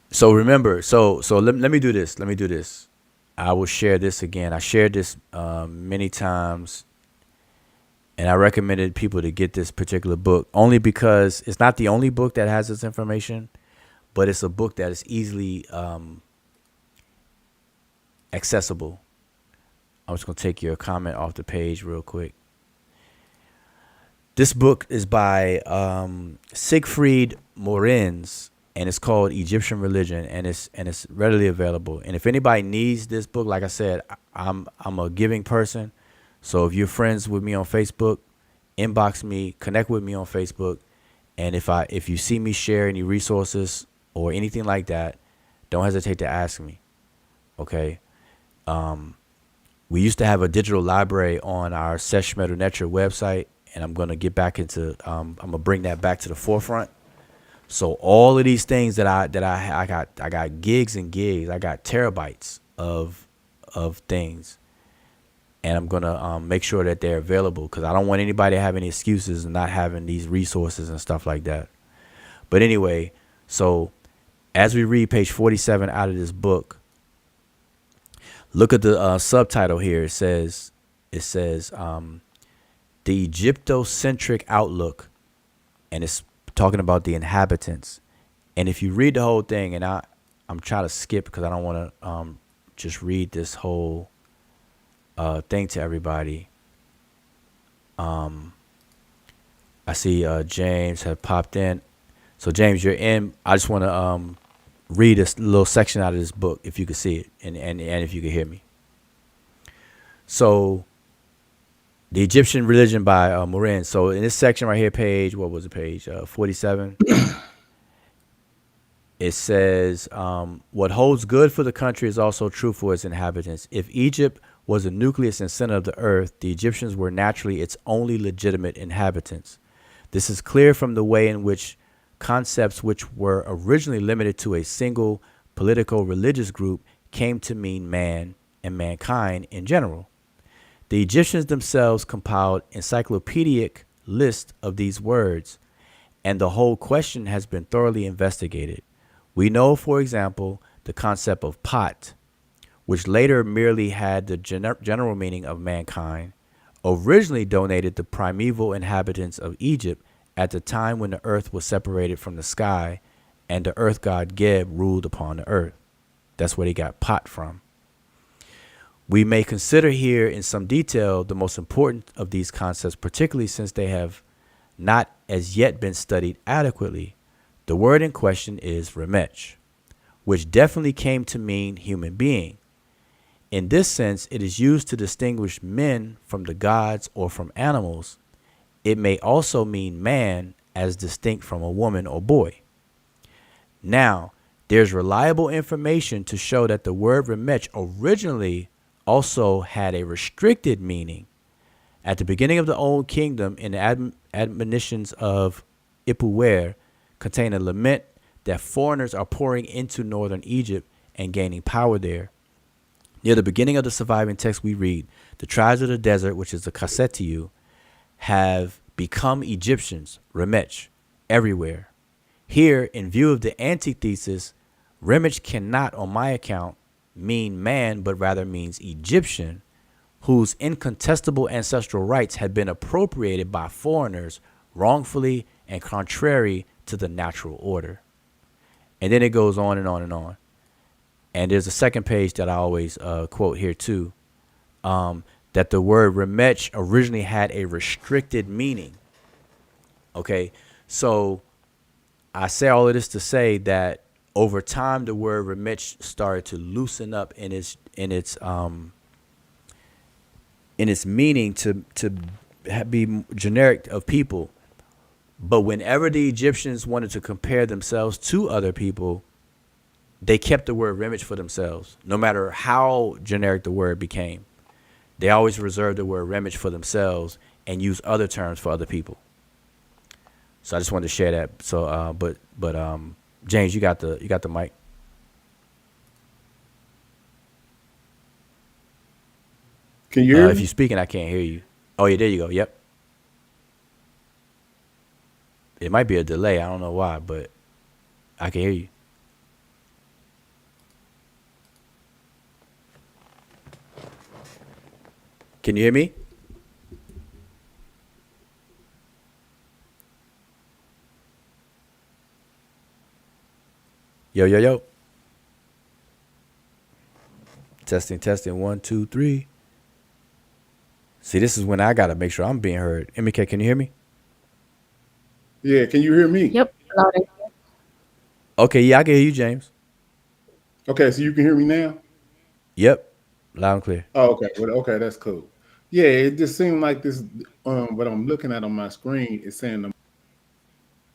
So remember, so let me do this. Let me do this. I will share this again. I shared this many times, and I recommended people to get this particular book only because it's not the only book that has this information, but it's a book that is easily accessible. I'm just going to take your comment off the page real quick. This book is by Siegfried Morens, and it's called Egyptian Religion, and it's readily available. And if anybody needs this book, like I said, I'm a giving person. So if you're friends with me on Facebook, inbox me, connect with me on Facebook, and if you see me share any resources or anything like that, don't hesitate to ask me. Okay. We used to have a digital library on our Sesh Medew Netcher website, and I'm gonna get back into. I'm gonna bring that back to the forefront. So all of these things that I got gigs and gigs. I got terabytes of things, and I'm gonna make sure that they're available because I don't want anybody to have any excuses and not having these resources and stuff like that. But anyway, so as we read page 47 out of this book, look at the subtitle here. It says the Egyptocentric outlook, and it's talking about the inhabitants. And if you read the whole thing, and I'm trying to skip because I don't want to just read this whole thing to everybody. I see James have popped in. So James, you're in. I just want to read a little section out of this book, if you could see it, and if you could hear me. So, the Egyptian religion by Morin. So in this section right here, page, what was it, page 47? It says, what holds good for the country is also true for its inhabitants. If Egypt was the nucleus and center of the earth, the Egyptians were naturally its only legitimate inhabitants. This is clear from the way in which concepts which were originally limited to a single political religious group came to mean man and mankind in general. The Egyptians themselves compiled encyclopedic lists of these words, and the whole question has been thoroughly investigated. We know, for example, the concept of pot, which later merely had the general meaning of mankind, originally donated the primeval inhabitants of Egypt at the time when the earth was separated from the sky and the earth god Geb ruled upon the earth. That's where they got pot from. We may consider here in some detail the most important of these concepts, particularly since they have not as yet been studied adequately. The word in question is remech, which definitely came to mean human being. In this sense, it is used to distinguish men from the gods or from animals. It may also mean man as distinct from a woman or boy. Now, there's reliable information to show that the word remech originally also had a restricted meaning. At the beginning of the Old Kingdom, in the admonitions of Ipuwer, contain a lament that foreigners are pouring into northern Egypt and gaining power there. Near the beginning of the surviving text, we read, the tribes of the desert, which is the Kassetiu, have become Egyptians, remech, everywhere. Here, in view of the antithesis, remech cannot, on my account, mean man, but rather means Egyptian, whose incontestable ancestral rights had been appropriated by foreigners wrongfully and contrary to the natural order. And then it goes on and on and on. And there's a second page that I always quote here too, that the word remech originally had a restricted meaning. Okay, so I say all of this to say that over time, the word remech started to loosen up in its meaning to be generic of people. But whenever the Egyptians wanted to compare themselves to other people, they kept the word remech for themselves, no matter how generic the word became. They always reserved the word remech for themselves and used other terms for other people. So I just wanted to share that. So, but James, you got the mic. Can you hear If me? you're speaking, I can't hear you. Oh yeah, there you go. Yep. It might be a delay. I don't know why, but I can hear you. Can you hear me? Yo, yo, yo. Testing, testing. 1, 2, 3. See, this is when I got to make sure I'm being heard. MK, can you hear me? Yeah, can you hear me? Yep. Loud and clear. Okay, yeah, I can hear you, James. Okay, so you can hear me now? Yep. Loud and clear. Oh, okay. Well, okay, that's cool. Yeah, it just seemed like this. What I'm looking at on my screen is saying the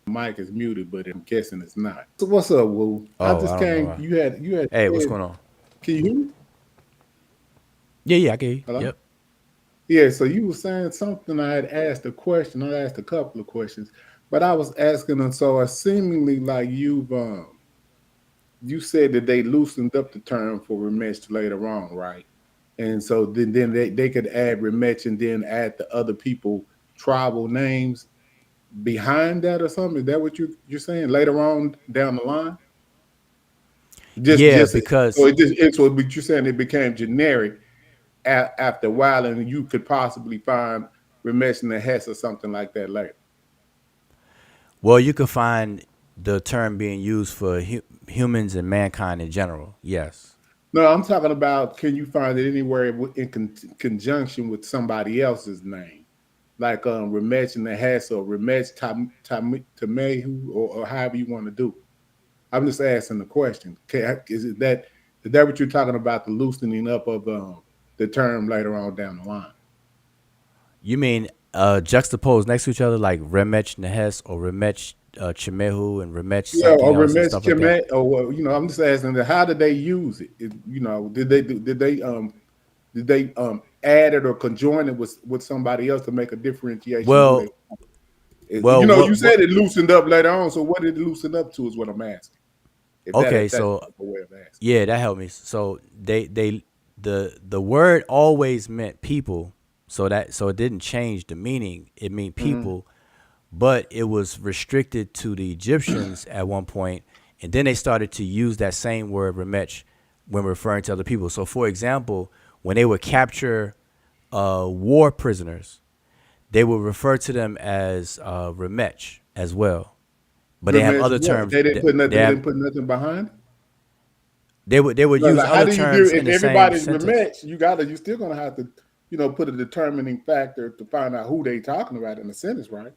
mic is muted, but I'm guessing it's not. So what's up, Woo? I Oh, just I don't know came. why. You had. Hey, what's said- going on? Can you hear me? Yeah, I can hear you. Hello? Yep. Yeah. So you were saying something. I had asked a question. I asked a couple of questions, but I was asking them. So it's seemingly like you said that they loosened up the term for remech later on, right? And so then they could add remech and then add the other people tribal names behind that or something. Is that what you're saying later on down the line? Yeah, Just so because it's what you're saying. It became generic after a while, and you could possibly find remech and the Hess or something like that later. well, you can find the term being used for humans and mankind in general. Yes. No, I'm talking about can you find it anywhere in conjunction with somebody else's name, like Ramesh and the Hess or Ramesh Tamehu or however you want to do it. I'm just asking the question. Is that what you're talking about? The loosening up of the term later on down the line. You mean juxtaposed next to each other like Remech Nehes or Remech Chimehu and Remech Yeah, something or else and Ramesh stuff like that? Chemet, or I'm just asking how did they use it? Did they add it or conjoin it with somebody else to make a differentiation who they? Well, well, You what? said it loosened up later on. So what did it loosen up to? Is what I'm asking. Okay, If that's so a way of asking. yeah, that helped me. So the word always meant people, so it didn't change the meaning. It meant people, but it was restricted to the Egyptians at one point, and then they started to use that same word remech when referring to other people. So, for example, when they would capture war prisoners, they would refer to them as remech as well. But they have Ramesh other what? terms. They didn't put nothing. They They have didn't put nothing behind it? they would No, use like, how other do you do terms in if the same everybody's sentence. Ramesh? You're still gonna have to, put a determining factor to find out who they talking about in the sentence, right?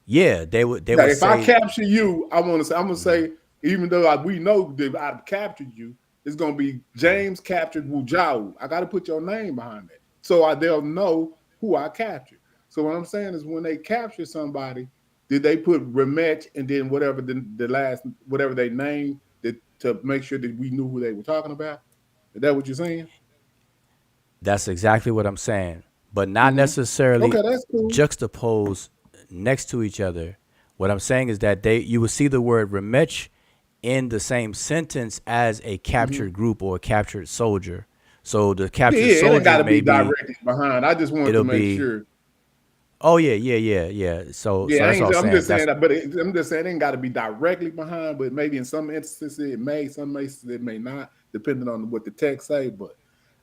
Yeah, they Now, would if I say capture you, I'm gonna say, even though we know that I've captured you, it's gonna be James captured Wujau. I got to put your name behind it, so they'll know who I captured. So what I'm saying is, when they capture somebody, did they put Remet and then whatever the last whatever they named to make sure that we knew who they were talking about? Is that what you're saying? that's exactly what I'm saying, but not Mm-hmm. necessarily Okay, that's cool. juxtaposed next to each other. What I'm saying is that you will see the word remech in the same sentence as a Mm-hmm. captured group or a captured soldier. So the Yeah, captured yeah, it ain't got soldier to be may be directly behind. I just wanted to it'll make be sure. oh yeah. So Yeah, that's all I'm I'm saying. just saying That's that, but I'm just saying it ain't got to be directly behind, but maybe in some instances it may, some instances it may not, depending on what the text say. But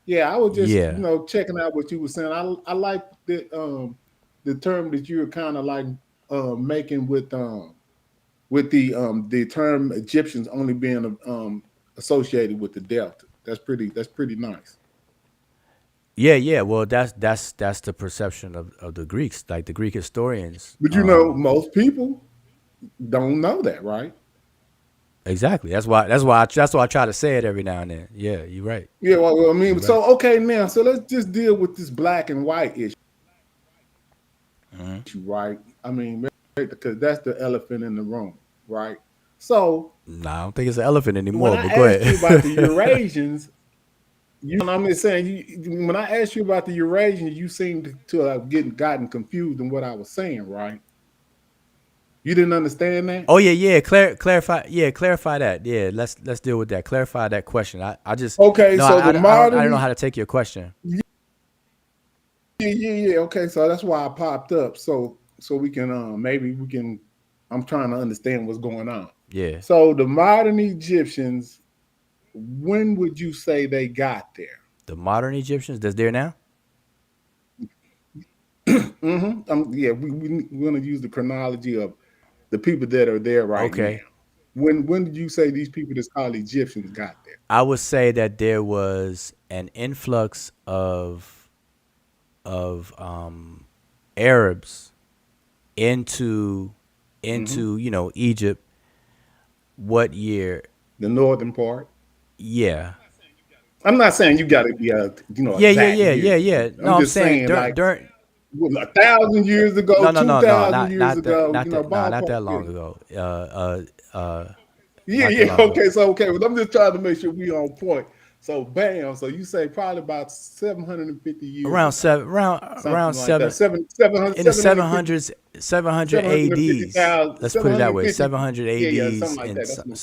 yeah, I was just yeah. checking out what you were saying. I like the term that you were kind of like making with the term Egyptians only being associated with the Delta. That's pretty nice. Yeah. Well, that's the perception of the Greeks, like the Greek historians. But most people don't know that, right? Exactly. That's why I try to say it every now and then. Yeah, you're right. Yeah, well, I You're mean, right. so okay, now, so let's just deal with this black and white issue, right? I mean, because that's the elephant in the room, right? So Nah, I don't think it's an elephant when anymore. I But go asked you about the ahead. Eurasians, I'm just saying, when I asked you about the Eurasians, you seemed to have gotten confused in what I was saying, right? You didn't understand that? Oh yeah. Clarify. Yeah, clarify that. Yeah, let's deal with that. Clarify that question. I just Okay, no. so the I don't know modern, how to take your question. yeah. Okay, so that's why I popped up, so we can maybe we can. I'm trying to understand what's going on. Yeah, So the modern Egyptians, when would you say they got there? the modern Egyptians that's there now. Yeah, we're going to use the chronology of the people that are there right now. Okay, When did you say these people that's called Egyptians got there? I would say that there was an influx of Arabs into Egypt. What year? The northern part. Yeah. I'm not saying you got to be exact years. Yeah. No, I'm I'm just saying saying like during 1,000 years ago, no, 2,000 years ago, not ballpark. that long Yeah, ago. yeah, Not that yeah. long ago. Okay, so okay, well, I'm just trying to make sure we on point. So bam, so you say probably about 750 years Around ago, seven, something like that. seven in the 750 700 ADs. 750,000, Let's put it that way. 750. 700 Yeah, ADs something like and that. That's my point.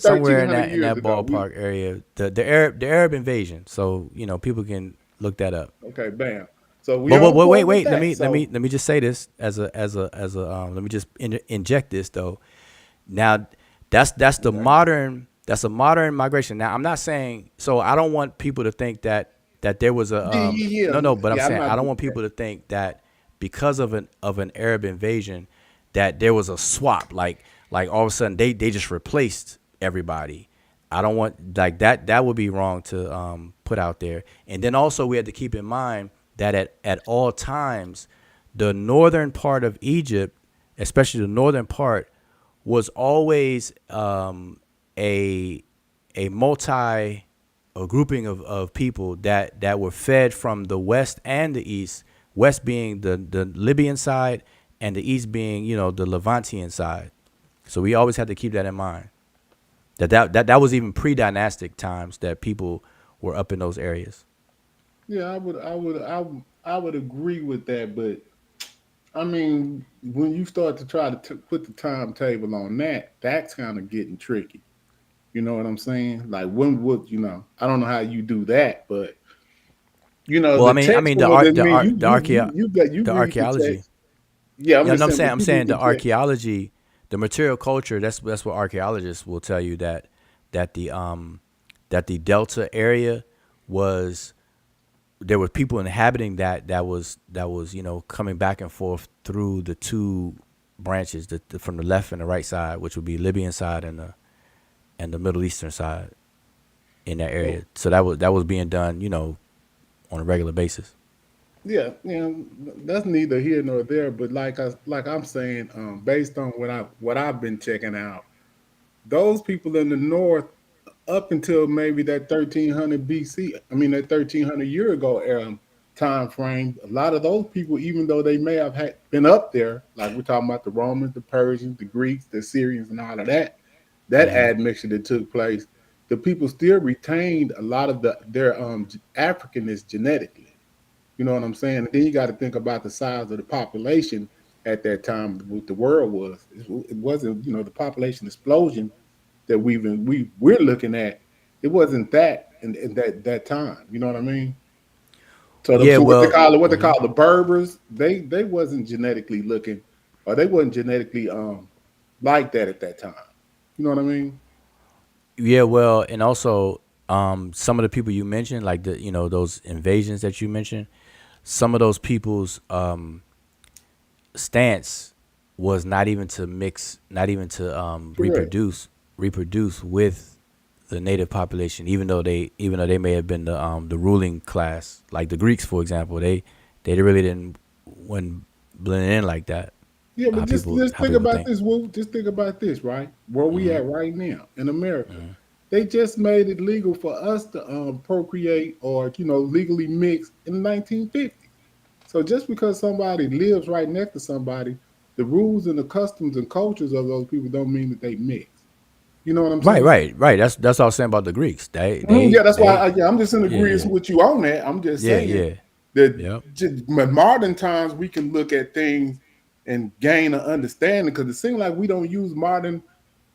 somewhere in 1,300 years that ago. ballpark area. The Arab invasion. So people can look that up. Okay, bam. So we But on point with wait. Let that. me So just say this let me just inject this though. Now, that's the okay. modern that's a modern migration. Now, I'm not saying so. I don't want people to think that there was a Yeah, yeah, no, but I'm yeah. I'm saying I not don't doing want that. people to think that because of an Arab invasion that there was a swap like all of a sudden they just replaced everybody. I don't want like that. That would be wrong to put out there. And then also we had to keep in mind that at all times, the northern part of Egypt, especially the northern part, was always a multi a grouping of people that were fed from the west and the east. West being the Libyan side, and the east being the Levantian side. So we always had to keep that in mind. That was even pre-dynastic times that people were up in those areas. Yeah, I would agree with that, but I mean, when you start to try to put the timetable on that, that's kind of getting tricky. You know what I'm saying? Like when would I don't know how you do that, but Well, the I text mean from what I mean, you the read the archaeology. text. Yeah, I'm Yeah, just no, saying, but I'm you read saying the the text. archaeology, the material culture. That's what archaeologists will tell you that the Delta area was there were people inhabiting that was coming back and forth through the two branches, from the left and the right side, which would be Libyan side and the Middle Eastern side in that So area. So that was being done, on a regular basis. yeah, that's neither here nor there. But I'm saying, based on what I've been checking out, those people in the north up until maybe that 1300 BC, I mean that 1300 year ago time frame, a lot of those people, even though they may have been up there, like we're talking about the Romans, the Persians, the Greeks, the Syrians, and all of that Hmm. admixture that took place, the people still retained a lot of their Africanness genetically. You know what I'm saying? And then you got to think about the size of the population at that time. What the world was, it wasn't the population explosion that we're looking at. It wasn't that in that time. You know what I mean? So Yeah, what they well, call the Berbers, they wasn't genetically looking, or they wasn't genetically like that at that time. You know what I mean? yeah, well, and also some of the people you mentioned, like those invasions that you mentioned, some of those people's stance was not even to mix, not even to Correct. reproduce with the native population, even though they may have been the ruling class, like the Greeks, for example. They really didn't when blend in like that. Yeah, but How just people just how think people about think. this. Well, just think about this, right? Where we Hmm. at right now in America, they just made it legal for us to procreate or legally mix in the 1950s. So just because somebody lives right next to somebody, the rules and the customs and cultures of those people don't mean that they mix. You know what I'm Right, saying? right, right. That's what I was saying about the Greeks. They Mhm. Yeah, they that's why. they I'm just in yeah, agreement yeah, with you on that. I'm just yeah, saying yeah. that Yep. in modern times we can look at things and gain an understanding because it seems like we don't use modern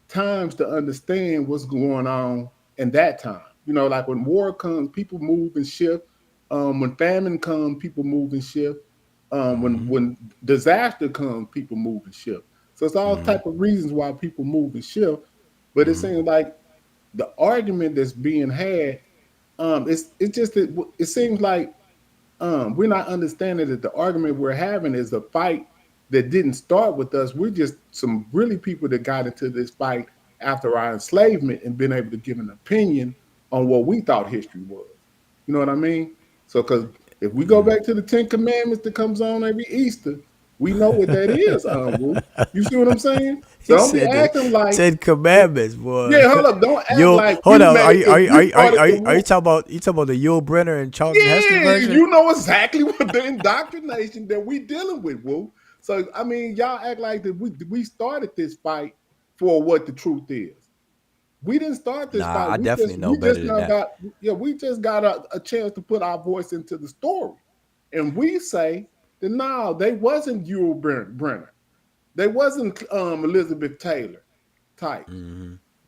times to understand what's going on in that time. Like when war comes, people move and shift. When famine comes, people move and shift. When disaster comes, people move and shift. So it's all type of reasons why people move and shift. But it seems like the argument that's being had, it's just that it seems like we're not understanding that the argument we're having is a fight that didn't start with us. We're just some really people that got into this fight after our enslavement and been able to give an opinion on what we thought history was. You know what I mean? So, because if we go back to the Ten Commandments that comes on every Easter, we know what that is. Wu. You see what I'm saying? So He don't be said the acting like, Ten Commandments, boy. yeah, hold up, don't act Yo, like hold we on. made it. We started the Are you war. talking about the Yul Brynner and Charlton Heston Yeah, version? you know exactly what the indoctrination that we dealing with, Woo. So I mean, y'all act like that we started this fight for what the truth is. We didn't start this Nah, fight. I We definitely just know we better just than now that. got we just got a chance to put our voice into the story. And we say that no, they wasn't Yul Brenner. They wasn't Elizabeth Taylor types.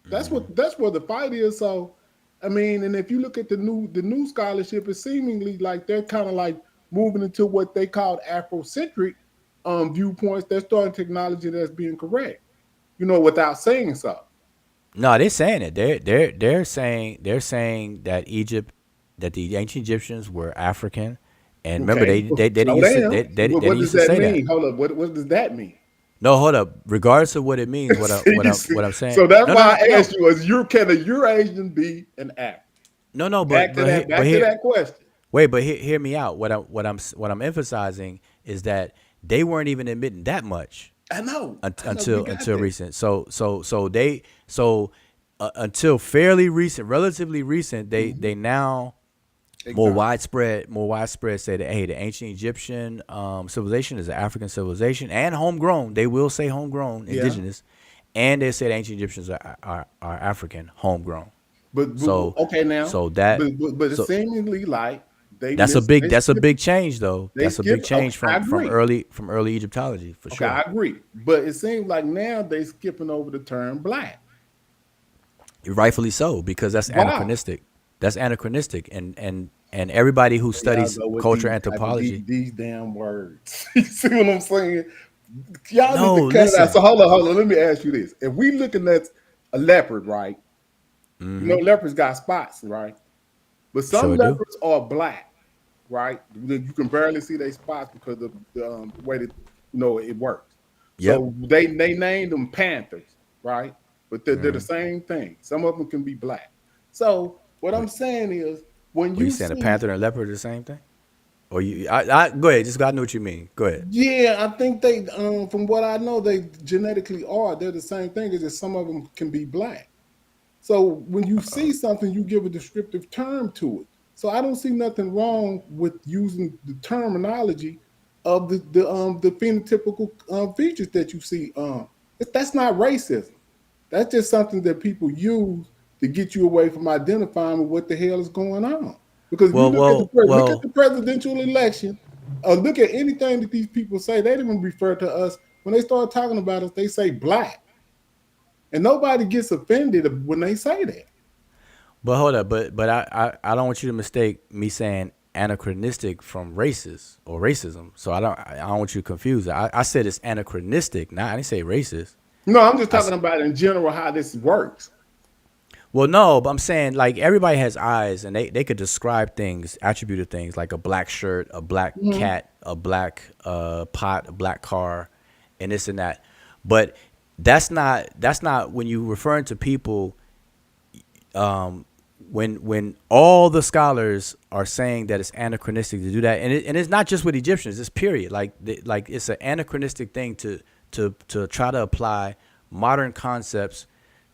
That's where the fight is. So, I mean, and if you look at the new scholarship, it's seemingly like they're kind of like moving into what they called Afrocentric viewpoints. They're starting to acknowledge it as being correct, without saying so. No, they're saying it. They're saying that that the ancient Egyptians were African, and remember Okay, they didn't slow used to down. they What didn't does used to that say that. mean? Hold up. What does that mean? No, hold up. Regardless of what it means, See? what I'm saying. So that's No, why I no. asked you: can a Eurasian be an African? No. Back to that question. Wait, but hear me out. What I'm emphasizing is that they weren't even admitting that much I know. until recent. So until fairly recent, relatively recent, they now more widespread say that, hey, the ancient Egyptian civilization is an African civilization and homegrown. They will say homegrown, indigenous, and they say the ancient Egyptians are African, homegrown. But So okay now. so that but it's seemingly like that's a big change though. That's a big change from early Egyptology for sure. I agree. But it seems like now they skipping over the term black. Rightfully so, because that's anachronistic. That's anachronistic, and everybody who studies culture anthropology. These damn words. You see what I'm saying? Y'all No, need to cut it out. listen. So hold on. Let me ask you this: if we looking at a leopard, right? You know, leopards got spots, right? But some leopards are black, right? You can barely see their spots because of the way that it works. Yep. So they named them panthers, right? But they're the same thing. Some of them can be black. So what I'm saying is, when you saying a panther and a leopard are the same thing, or I go ahead. Just gotta know what you mean. Go ahead. Yeah, I think they, from what I know, they genetically are. They're the same thing. It's just some of them can be black. So when you see something, you give a descriptive term to it. So I don't see nothing wrong with using the terminology of the phenotypical features that you see. That's not racism. That's just something that people use to get you away from identifying with what the hell is going on. Because if you look at the presidential election, look at anything that these people say, they don't even refer to us. When they start talking about us, they say black. And nobody gets offended when they say that. But hold up, but I don't want you to mistake me saying anachronistic from races or racism. So I don't want you to confuse it. I said it's anachronistic. I didn't say racist. No, I'm just talking about in general how this works. Well, no, but I'm saying like everybody has eyes and they could describe things, attributed things like a black shirt, a black cat, a black pot, a black car, and this and that. But that's not when you referring to people. When all the scholars are saying that it's anachronistic to do that, and it's not just with Egyptians, it's period. Like it's an anachronistic thing to try to apply modern concepts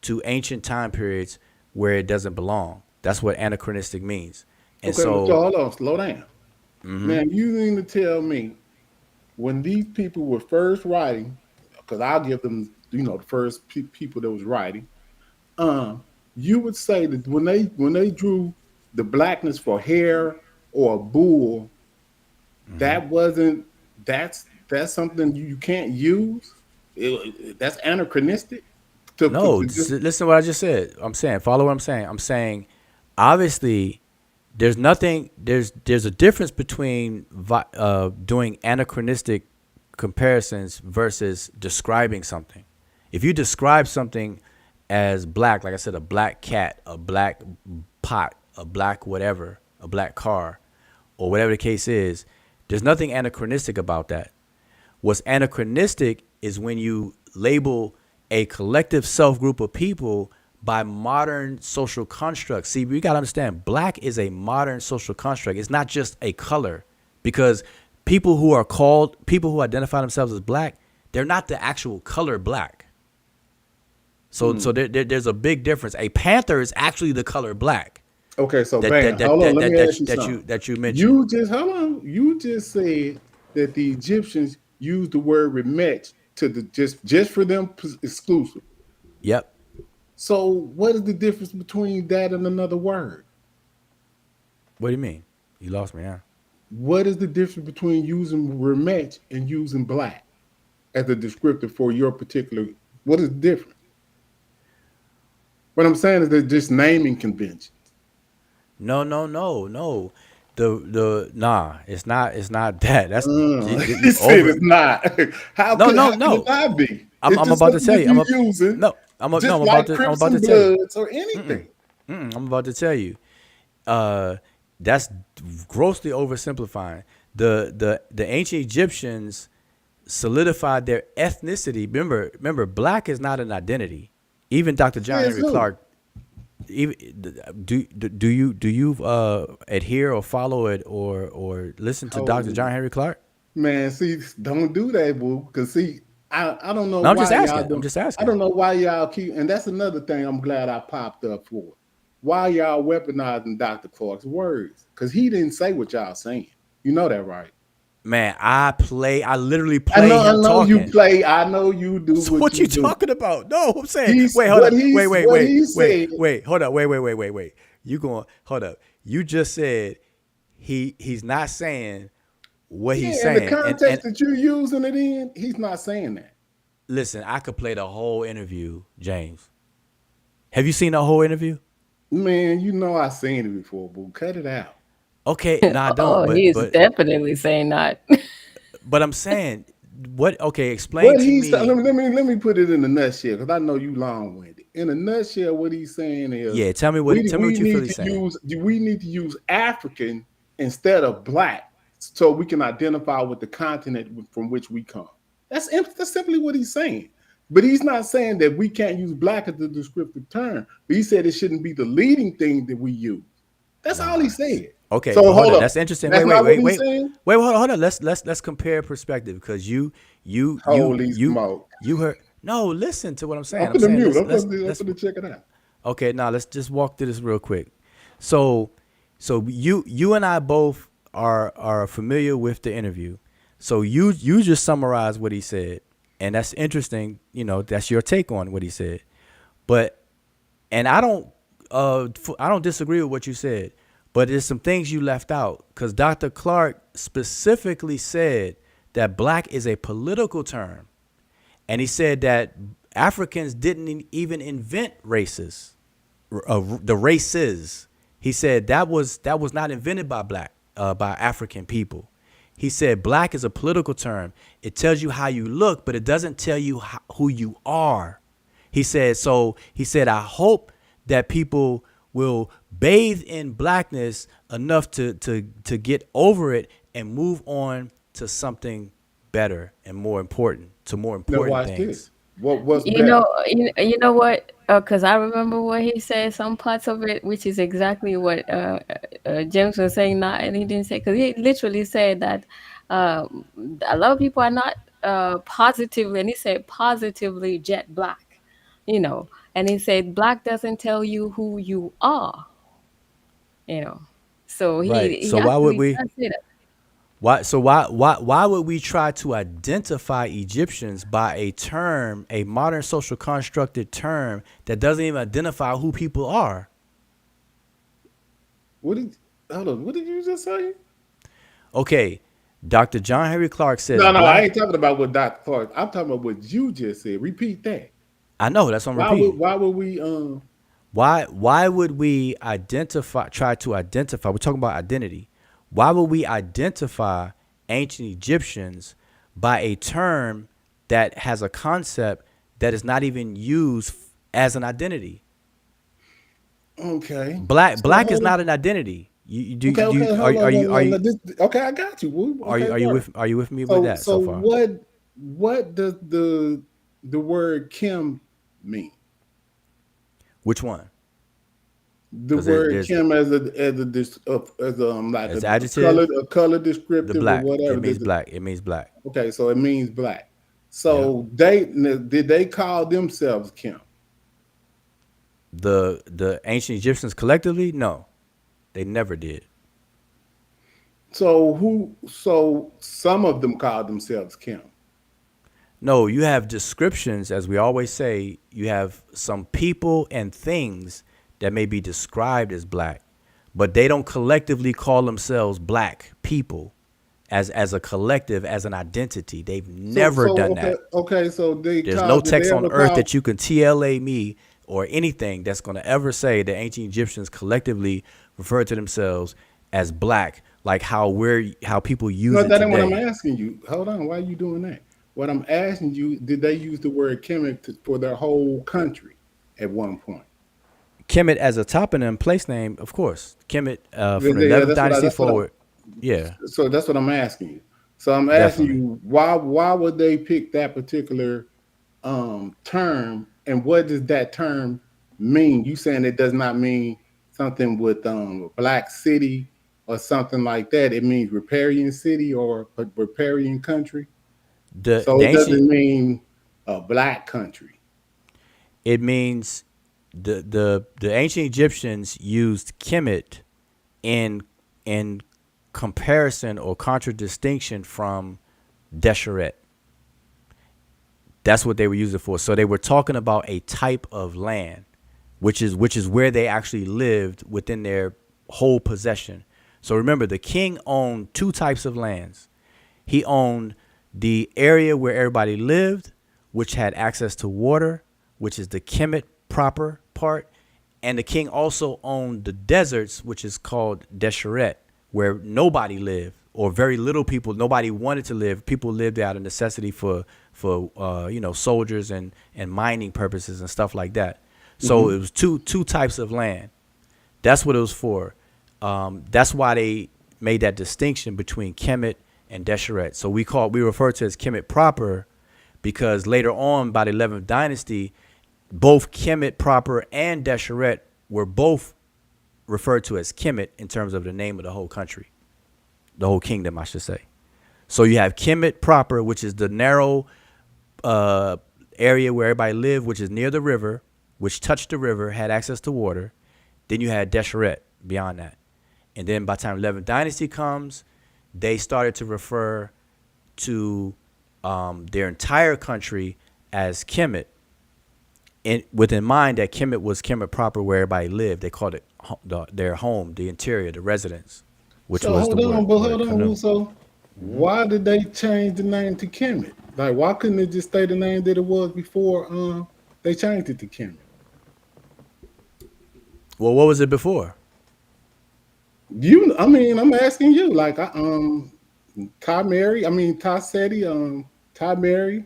to ancient time periods where it doesn't belong. That's what anachronistic means. And so hold on, slow down. Man, you mean to tell me when these people were first writing, because I'll give them, the first people that was writing, you would say that when they drew the blackness for hair or a bull, that's something you can't use. That's anachronistic. Listen to what I just said. Follow what I'm saying. I'm saying, obviously, there's a difference between doing anachronistic comparisons versus describing something. If you describe something as black, like I said, a black cat, a black pot, a black whatever, a black car, or whatever the case is, there's nothing anachronistic about that. What's anachronistic is when you label a collective self-group of people by modern social constructs. See, we got to understand, black is a modern social construct. It's not just a color, because people who identify themselves as black, they're not the actual color black. So there's a big difference. A panther is actually the color black. Okay, so hold on, let me ask you something. That you mentioned. You just said that the Egyptians used the word remet just for them exclusive. Yep. So what is the difference between that and another word? What do you mean? You lost me, huh? What is the difference between using remet and using black as a descriptor for your particular? What is the difference? What I'm saying is they're just naming conventions. No. It's not that. That's he said it's not. How could it not be? I'm about to tell you. I'm about to tell you. Or anything. I'm about to tell you. That's grossly oversimplifying. The ancient Egyptians solidified their ethnicity. Remember, black is not an identity. Even Dr. John Says Henry who? Clark. Even do you adhere or follow it or listen to Dr. Holy John Henry Clark? man, see, don't do that, boo. Cause see, I don't know No, I'm why just y'all asking. don't. I'm just I asking. don't know why y'all keep, and that's another thing. I'm glad I popped up for. Why y'all weaponizing Dr. Clark's words? Cause he didn't say what y'all saying. You know that, right? Man, I literally I play I him know you talking. play. I know you do So what what you you do. talking about? No, I'm saying, He's wait, hold what up, he's what he said. wait, hold up, wait. You going? Hold up. You just said he's not saying what he's Yeah, in the saying, and context that you're using it in, he's not saying that. listen, I could play the whole interview, James. Have you seen the whole interview? Man, you know I seen it before, boo. Cut it out. Okay, no, I don't. Oh, he's definitely saying that. But I'm saying what? Okay, explain What to he's me. let me put it in a nutshell because I know you long winded. In a nutshell, what he's saying is Yeah, tell me what you feel he's saying. we need to use African instead of black so we can identify with the continent from which we come. That's simply what he's saying. But he's not saying that we can't use black as the descriptive term. But he said it shouldn't be the leading thing that we use. That's all he said. Okay, So but hold hold on. up. That's interesting. That's not what he's saying. Hold on. Let's compare perspective because Holy smoke. you heard. No, listen to what I'm saying. I'm I'm gonna saying mute. I'm let's gonna check it out. okay. Now let's just walk through this real quick. So you and I both are familiar with the interview. So you just summarize what he said, and that's interesting. You know, that's your take on what he said. But and I don't disagree with what you said, but there's some things you left out because Dr. Clark specifically said that black is a political term, and he said that Africans didn't even invent races, the races. He said that was not invented by by African people. He said black is a political term. It tells you how you look, but it doesn't tell you who you are. He said, I hope that people will bathe in blackness enough to get over it and move on to something better and more important, to more Now important watch things. this. What's You better? know, you know what? Because I remember what he said, some parts of it, which is exactly what James was saying. Not, and he didn't say because he literally said that uh, a lot of people are not positively, and he said positively jet black. You know, and he said black doesn't tell you who you are. You know, so Right. he So why would actually we? does say that. Why would we try to identify Egyptians by a term, a modern social constructed term that doesn't even identify who people are? Hold on, what did you just say? Okay, Dr. John Henry Clark says No, I black. ain't talking about what Dr. Clark. I'm talking about what you just said. Repeat that. I know that's what I'm repeating. Why would we Why would we try to identify? We're talking about identity. Why would we identify ancient Egyptians by a term that has a concept that is not even used as an identity? okay. Black is not an identity. Okay, hold Are you okay, I got you. Woo. Okay, work. are you with me with that so far? What does the word Kim mean? Which one? The 'Cause word there's Kim as like as a adjective, color the descriptive or black. whatever. It means black. It means black. Okay, so it means black. Yeah. So did they call themselves Kim? The ancient Egyptians collectively, no, they never did. So some of them called themselves Kim. No, you have descriptions, as we always say. You have some people and things that may be described as black, but they don't collectively call themselves black people as a collective, as an identity. They've never done okay, that. okay, so There's no did they text on ever earth call, that you can TLA me or anything that's going to ever say that ancient Egyptians collectively refer to themselves as black, like how people use no, it that ain't what I'm today. asking you. Hold on, why are you doing that? What I'm asking you, did they use the word Kemet for their whole country at one point? Kemet as a toponym, place name, of course. Kemet from the Yeah, 11th dynasty forward. Yeah. so that's what I'm asking you. So I'm asking Definitely. you, why would they pick that particular term, and what does that term mean? You saying it does not mean something with black city or something like that. It means riparian city or a riparian country. So The it ancient doesn't mean a black country. it means the ancient Egyptians used Kemet in in comparison or contradistinction from Desheret. That's what they were using it for. So they were talking about a type of land, which is where they actually lived within their whole possession. So remember, the king owned two types of lands. He owned the area where everybody lived, which had access to water, which is the Kemet proper part. And the king also owned the deserts, which is called Desheret, where nobody lived or very little people. Nobody wanted to live. People lived out of necessity for soldiers and mining purposes and stuff like that. So it was two types of land. That's what it was for. That's why they made that distinction between Kemet and Desheret. So we refer to it as Kemet proper because later on, by the 11th dynasty, both Kemet proper and Desheret were both referred to as Kemet in terms of the name of the whole country, the whole kingdom, I should say. So you have Kemet proper, which is the narrow area where everybody lived, which is near the river, which touched the river, had access to water. Then you had Desheret beyond that. And then by the time 11th dynasty comes, they started to refer to their entire country as Kemet, with in mind that Kemet was Kemet proper where everybody lived. They called it their home, the interior, the residence, which So was the word hold Kanu. on. So why did they change the name to Kemet? Like, why couldn't it just stay the name that it was before they changed it to Kemet? Well, what was it before? I'm asking you. Like, Ty Mary, Ty Seti, Ty Mary.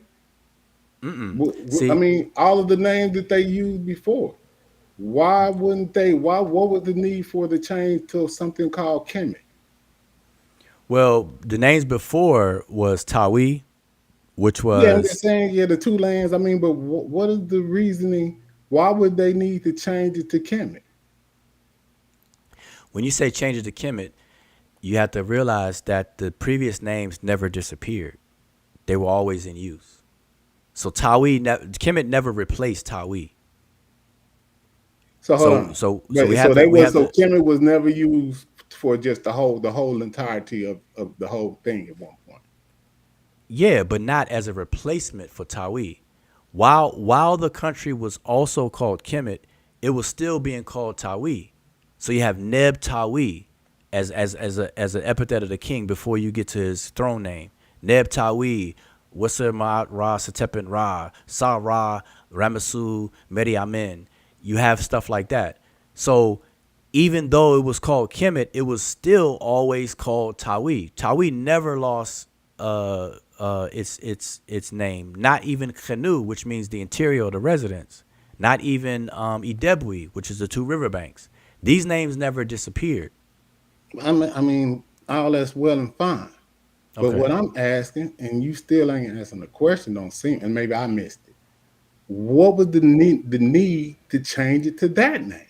See, All of the names that they used before. Why wouldn't they? What was the need for the change to something called Kemet? well, the names before was Tawi, which Yeah, I'm just was saying, yeah, the two lands. But what is the reasoning? Why would they need to change it to Kemet? when you say change it to Kemet, you have to realize that the previous names never disappeared. They were always in use. So Kemet never replaced Tawi. So hold So on. so so But we so have to they we was have so to Kemet was never used for just the whole entirety of the whole thing at one point. yeah, but not as a replacement for Tawi. While the country was also called Kemet, it was still being called Tawi. So you have Neb Tawi as an epithet of the king before you get to his throne name. Neb Tawi, Wasser Ma'at Ra Satepin Ra, Sa Ra, Ramesu, Medi Amen. You have stuff like that. So even though it was called Kemet, it was still always called Tawi. Tawi never lost its name. Not even Khenu, which means the interior of the residence. Not even Idebwi, which is the two riverbanks. These names never disappeared. All that's well and fine. But Okay. what I'm asking, and you still ain't answering the question, don't seem, and maybe I missed it. What was the need to change it to that name?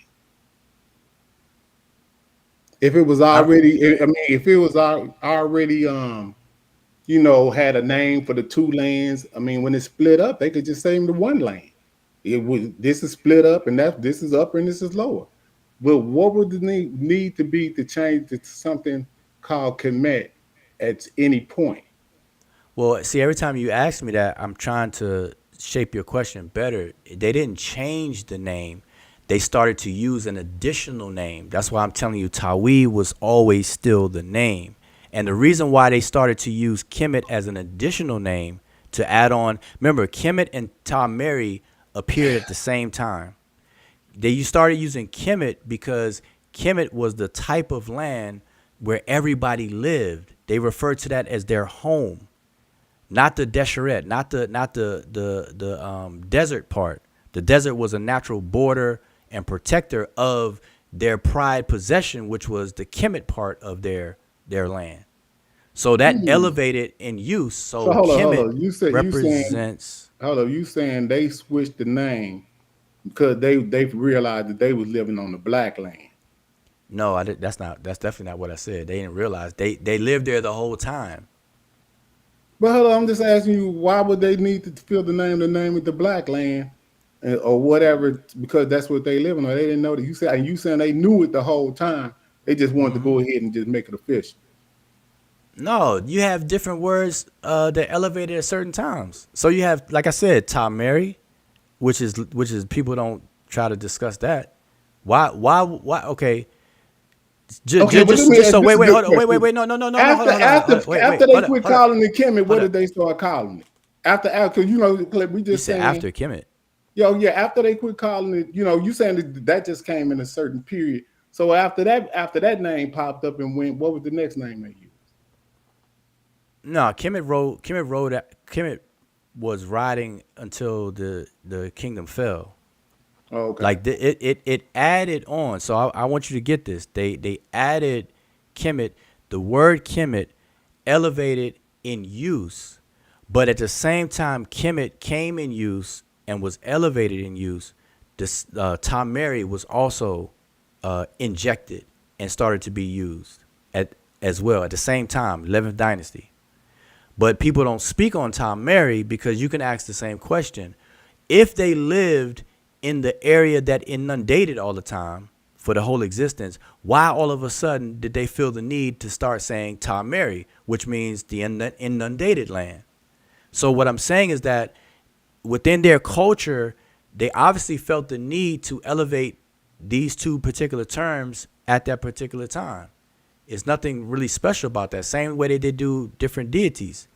If it was I already, if it was already, had a name for the two lands. When it's split up, they could just say the one land. This is split up, and this is upper and this is lower. But what would the need to be to change it to something called Kemet at any point? Well, see, every time you ask me that, I'm trying to shape your question better. They didn't change the name. They started to use an additional name. That's why I'm telling you, Tawi was always still the name. And the reason why they started to use Kemet as an additional name to add on, remember, Kemet and Tameri appeared at the same time. You started using Kemet because Kemet was the type of land where everybody lived. They referred to that as their home, not the Desheret, not the desert part. The desert was a natural border and protector of their pride possession, which was the Kemet part of their land. So that elevated in use. So So hold Kemet on. You saying represents. hold on. You saying they switched the name because they realized that they was living on the black land. No, I did, that's not. That's definitely not what I said. They didn't realize they lived there the whole time. But hold on, I'm just asking you, why would they need to fill the name of the black land or whatever? Because that's what they live on. Or they didn't know that. You saying they knew it the whole time. They just wanted to go ahead and just make it official. No, you have different words that elevated at certain times. So you have, like I said, Tom Mary, which is people don't try to discuss that. Why? Okay. Okay, but let me Just ask so this is a wait, good hold on, wait, question. no, After hold on, wait, after they hold quit on, calling it Kemet, what hold on. did they start calling it? After you know, we You just said saying, after Kemet. yeah, after they quit calling it, you know, you saying that just came in a certain period. So after that name popped up and went, what was the next name they used? No, Kemet was riding until the kingdom fell. Oh, okay. Like it added on. So I want you to get this. They added Kemet. The word Kemet elevated in use, but at the same time Kemet came in use and was elevated in use. This Tom Mary was also injected and started to be used as well at the same time. 11th dynasty. But people don't speak on Tom Mary because you can ask the same question. If they lived in the area that inundated all the time for the whole existence, why all of a sudden did they feel the need to start saying Tom Mary, which means the inundated land? So what I'm saying is that within their culture, they obviously felt the need to elevate these two particular terms at that particular time. It's nothing really special about that. Same way they do different deities.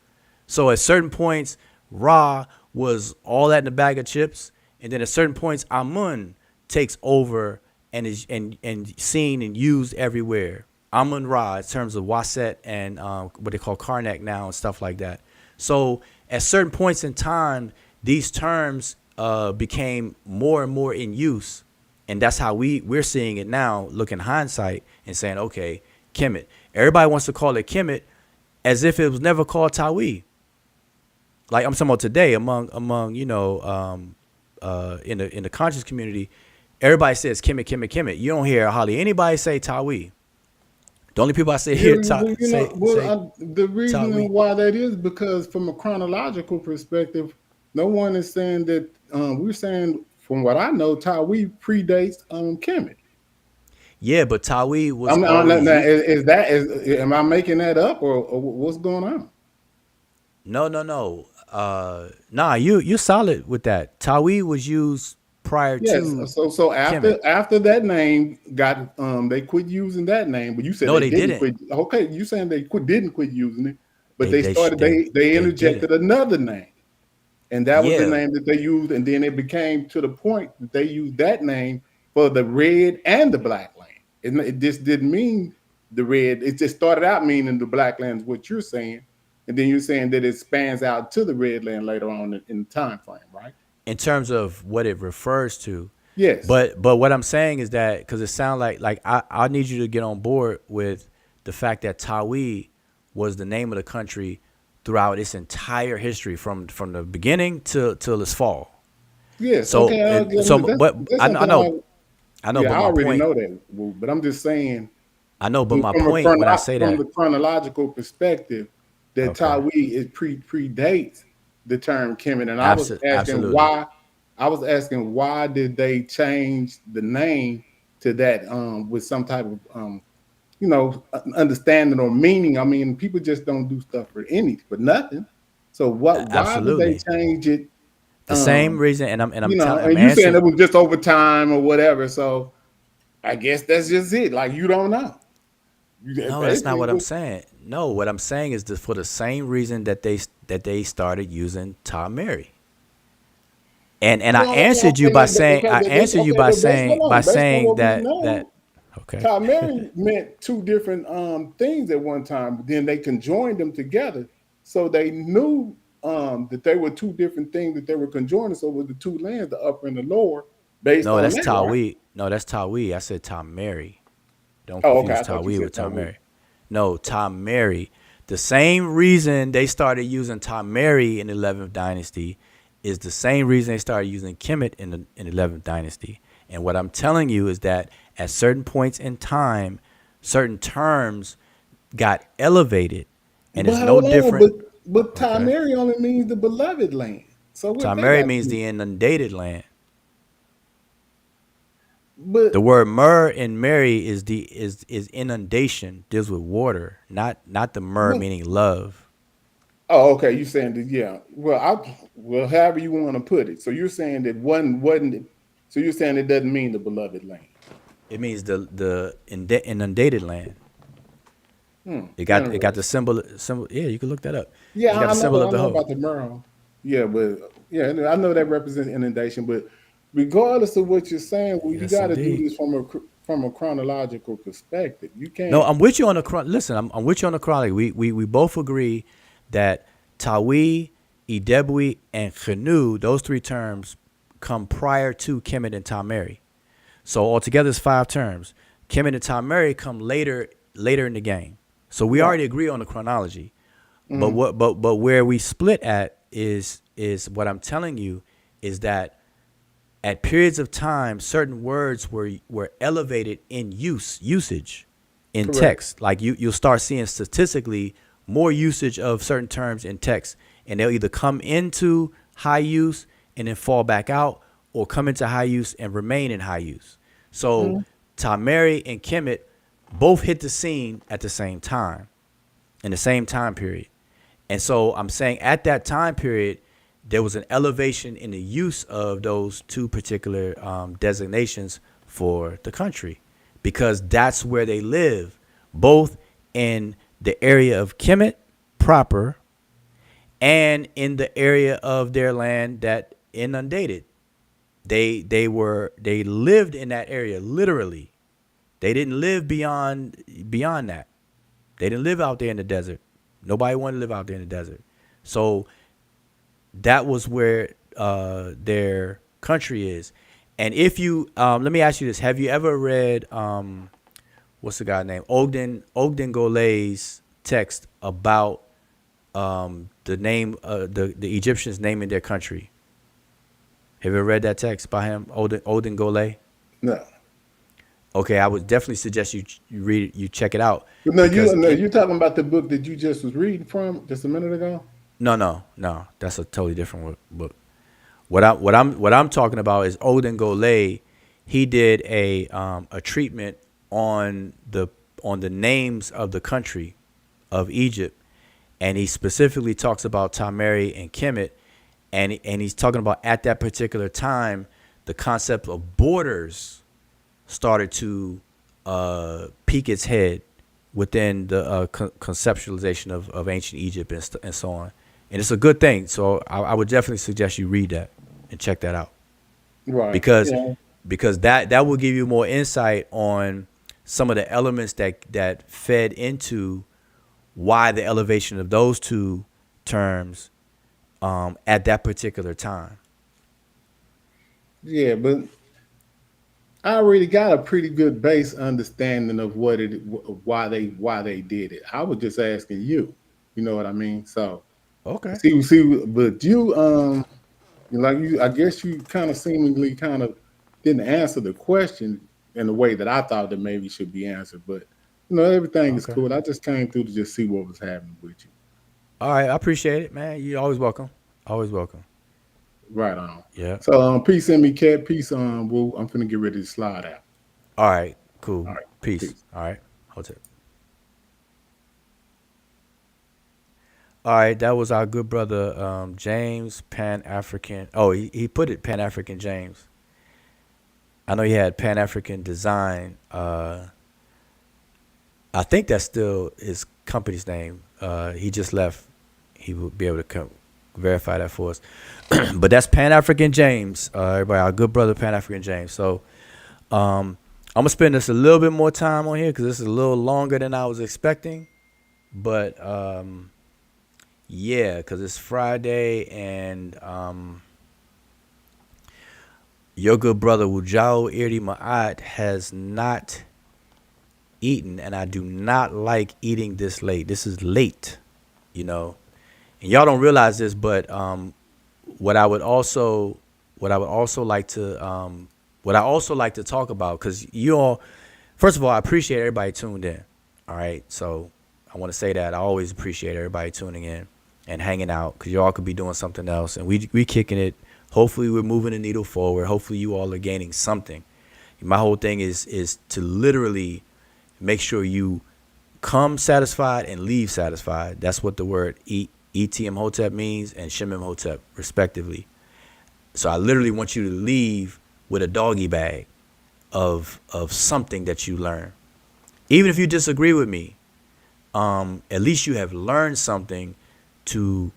So at certain points, Ra was all that in a bag of chips, and then at certain points, Amun takes over and is and seen and used everywhere. Amun Ra in terms of Waset and what they call Karnak now and stuff like that. So at certain points in time, these terms became more and more in use, and that's how we're seeing it now. Looking hindsight and saying, okay, Kemet. Everybody wants to call it Kemet as if it was never called Tawi. Like I'm talking about today among you know in the conscious community, everybody says Kemet. You don't hear hardly anybody say Tawi. The only people I say here The reason Tawi. why that is because from a chronological perspective, no one is saying that. We're saying, from what I know, Tawi predates Kemet. Yeah, but Tawi was I'm always now, used. am I making that up or what's going on? No. Nah, you solid with that. Tawi was used prior Yes. to So Kemet. after that name got they quit using that name, but you said No, they they didn't didn't. quit. Okay, you saying they didn't quit using it, but They they they sh- started they they they didn't. interjected another name. And that was the Yeah. name that they used, and then it became to the point that they used that name for the red and the black land. It just didn't mean the red. It just started out meaning the black land is what you're saying, and then you're saying that it spans out to the red land later on in the time frame, right? In terms of what it refers to. Yes. But what I'm saying is that because it sounds like I need you to get on board with the fact that Tawi was the name of the country throughout its entire history from the beginning till its fall. Yes. So Okay. but That's something I know, yeah, but I my already point know that, but I'm just saying I know, but my from point when I say from that, the chronological perspective that okay, Tawi is predates the term Kemet, and I was asking absolutely. why. I was asking why did they change the name to that with some type of understanding or meaning. I mean, people just don't do stuff for nothing. So why did they Absolutely. change it? The same reason, and I'm And you saying answering. it was just over time or whatever. So I guess that's just it. Like you don't know. No, that's not Basically, what I'm saying. No, what I'm saying is for the same reason that they started using Tom Mary. And I well, answered you okay, by saying I answered you by but saying by based on saying what we that know, okay. Tom Mary meant two different things at one time. But then they conjoined them together, so they knew that they were two different things that they were conjoining. So with the two lands, the upper and the lower, based No, on that's that, right? Tawi. No, that's Tawi. I said Tom Mary. Don't Oh, okay. confuse I thought you Tawi said with Tom Tawi. Mary. No, Tom Mary. The same reason they started using Tameri in the 11th dynasty is the same reason they started using Kemet in the 11th dynasty. And what I'm telling you is that at certain points in time, certain terms got elevated, and But it's no hold on, different. but Okay. Tamari only means the beloved land. So what they Tameri got to means do? the inundated land. But The word Mer in Mary is inundation, deals with water, not the Mer but meaning love. oh, okay. You saying that? Yeah. Well, however you want to put it. So you're saying that one wasn't. So you're saying it doesn't mean the beloved land. It means the inundated land. It got the Interesting. symbol. Yeah, you can look that up. It's Yeah, got the symbol of I the know hoe. about the Merle. Yeah, but yeah, I know that represents inundation. But regardless of what you're saying, well, you Yes, got to do indeed. this from a chronological perspective. You No, can't. I'm with you on the listen. I'm with you on the chronology. We both agree that Tawi, Idebwi, and Khanu, those three terms, come prior to Kemet and Tameri. So altogether, it's 5 terms. Kemet and Tameri come later in the game. So we Right. already agree on the chronology. But Mm, but where we split at is what I'm telling you is that at periods of time, certain words were elevated in usage in correct. text. Like you'll start seeing statistically more usage of certain terms in text, and they'll either come into high use and then fall back out, or come into high use and remain in high use. So Mm, Tameri and Kemet both hit the scene at the same time, in the same time period. And so I'm saying at that time period, there was an elevation in the use of those two particular designations for the country, because that's where they live, both in the area of Kemet proper and in the area of their land that inundated. They lived in that area literally. They didn't live beyond that. They didn't live out there in the desert. Nobody wanted to live out there in the desert. So that was where their country is. And if you let me ask you this: have you ever read what's the guy's name? Ogden Golay's text about the name the Egyptians naming their country? Have you ever read that text by him, Ogden Golay? no. Okay, I would definitely suggest you read it, you check it out, But no, because you're talking about the book that you just was reading from just a minute ago. no, that's a totally different book. What I'm talking about is Odin Golay. He did a treatment on the names of the country of Egypt, and he specifically talks about Tameri and Kemet, and he's talking about at that particular time the concept of borders started to peek its head within the conceptualization of ancient Egypt and so on. And it's a good thing. So I would definitely suggest you read that and check that out, Right. because Yeah. that will give you more insight on some of the elements that fed into why the elevation of those two terms at that particular time. Yeah, but I already got a pretty good base understanding of why they did it. I was just asking you. You know what I mean? So Okay. but you like you, I guess you kind of seemingly kind of didn't answer the question in the way that I thought that maybe should be answered. But everything is Okay. cool. I just came through to just see what was happening with you. All right. I appreciate it, man. You're always welcome. Always welcome. Right on. Yeah. So peace in me, cat. Peace I'm finna get ready to slide out. All right. All Cool. right. Peace. Peace. All right. Hold it. All right. That was our good brother James Pan African. Oh, he put it Pan African James. I know he had Pan African Design. I think that's still his company's name. He just left. He will be able to verify that for us. But that's Pan African James. Everybody, our good brother Pan African James. So I'm gonna spend this a little bit more time on here because this is a little longer than I was expecting. But yeah, because it's Friday and your good brother Wujao Irdi Ma'at has not eaten, and I do not like eating this late. This is late, you know. And y'all don't realize this, but what I would also what I would also like to what I also like to talk about, because you all, first of all, I appreciate everybody tuned in. All right, so I want to say that I always appreciate everybody tuning in and hanging out, because y'all could be doing something else, and we kicking it. Hopefully, we're moving the needle forward. Hopefully, you all are gaining something. My whole thing is to literally make sure you come satisfied and leave satisfied. That's what the word ETM Hotep means, and Shemim Hotep, respectively. So I literally want you to leave with a doggy bag of something that you learn. Even if you disagree with me, at least you have learned something to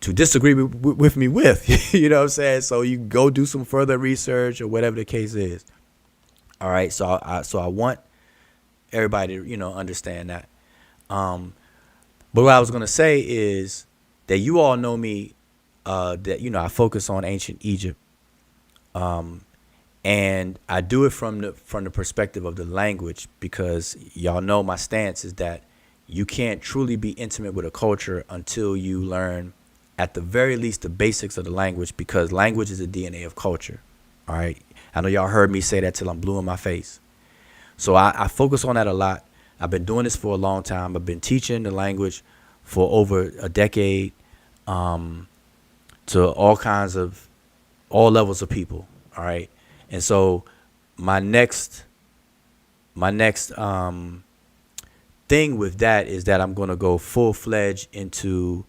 disagree with me with. You know what I'm saying? So you go do some further research or whatever the case is. All right. So I want everybody to, understand that. But what I was going to say is that you all know me, that, I focus on ancient Egypt. And I do it from the perspective of the language, because y'all know my stance is that you can't truly be intimate with a culture until you learn, at the very least, the basics of the language, because language is the DNA of culture. All right. I know y'all heard me say that till I'm blue in my face. So I focus on that a lot. I've been doing this for a long time. I've been teaching the language for over a decade, to all levels of people. All right. And so my next thing with that is that I'm going to go full-fledged into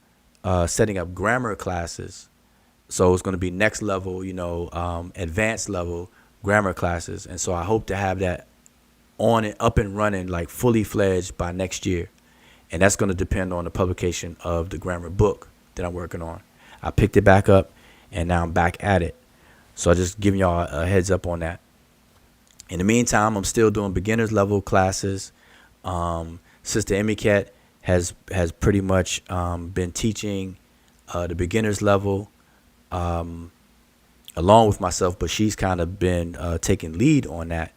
setting up grammar classes. So it's going to be next level, advanced level grammar classes. And so I hope to have that on and up and running, like fully fledged, by next year. And that's going to depend on the publication of the grammar book that I'm working on. I picked it back up, and now I'm back at it. So I just giving y'all a heads up on that. In the meantime, I'm still doing beginners level classes. Sister Emiket has pretty much been teaching the beginners level along with myself, but she's kind of been taking lead on that,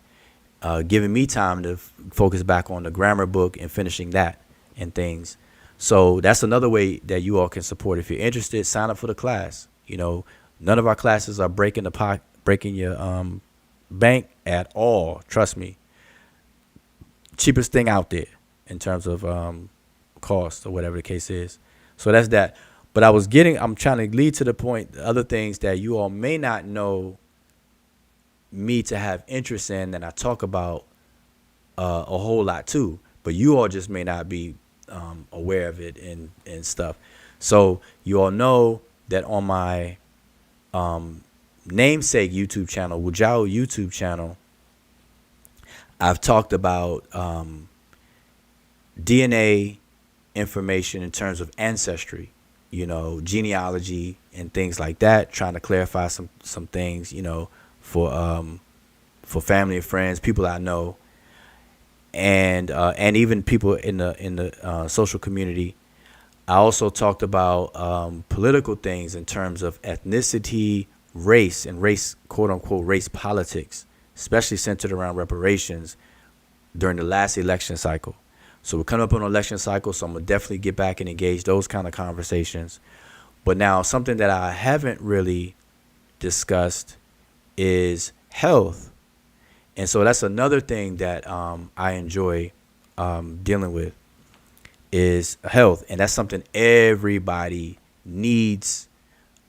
giving me time to focus back on the grammar book and finishing that and things. So that's another way that you all can support. If you're interested, sign up for the class. None of our classes are breaking your bank at all. Trust me. Cheapest thing out there in terms of cost or whatever the case is. So that's that. But I'm trying to lead to the point, the other things that you all may not know me to have interest in, and I talk about a whole lot too. But you all just may not be aware of it and stuff. So you all know that on my namesake YouTube channel, Wujao YouTube channel, I've talked about DNA information in terms of ancestry, genealogy and things like that, trying to clarify some things, for family and friends, people I know, and even people in the social community. I also talked about political things in terms of ethnicity, race, and race, quote unquote, race politics, especially centered around reparations during the last election cycle. So we're coming up on an election cycle, so I'm going to definitely get back and engage those kind of conversations. But now something that I haven't really discussed is health. And so that's another thing that I enjoy dealing with, is health. And that's something everybody needs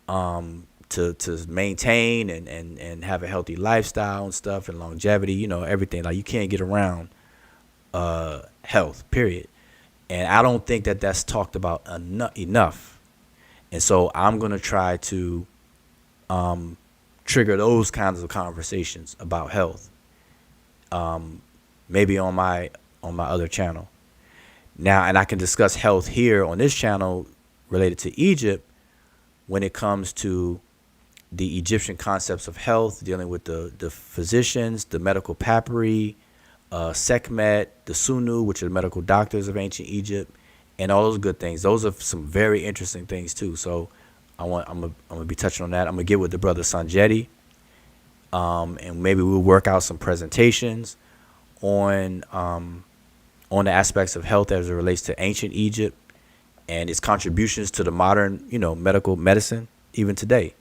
to maintain and have a healthy lifestyle and stuff, and longevity, everything. Like, you can't get around health, period. And I don't think that that's talked about enough. And so I'm going to try to trigger those kinds of conversations about health, maybe on my other channel. Now, and I can discuss health here on this channel related to Egypt when it comes to the Egyptian concepts of health, dealing with the physicians, the medical papyri, Sekhmet, the Sunu, which are the medical doctors of ancient Egypt, and all those good things. Those are some very interesting things too. So I'm gonna be touching on that. I'm gonna get with the brother Sanjeti, and maybe we'll work out some presentations on the aspects of health as it relates to ancient Egypt and its contributions to the modern, medical medicine, even today,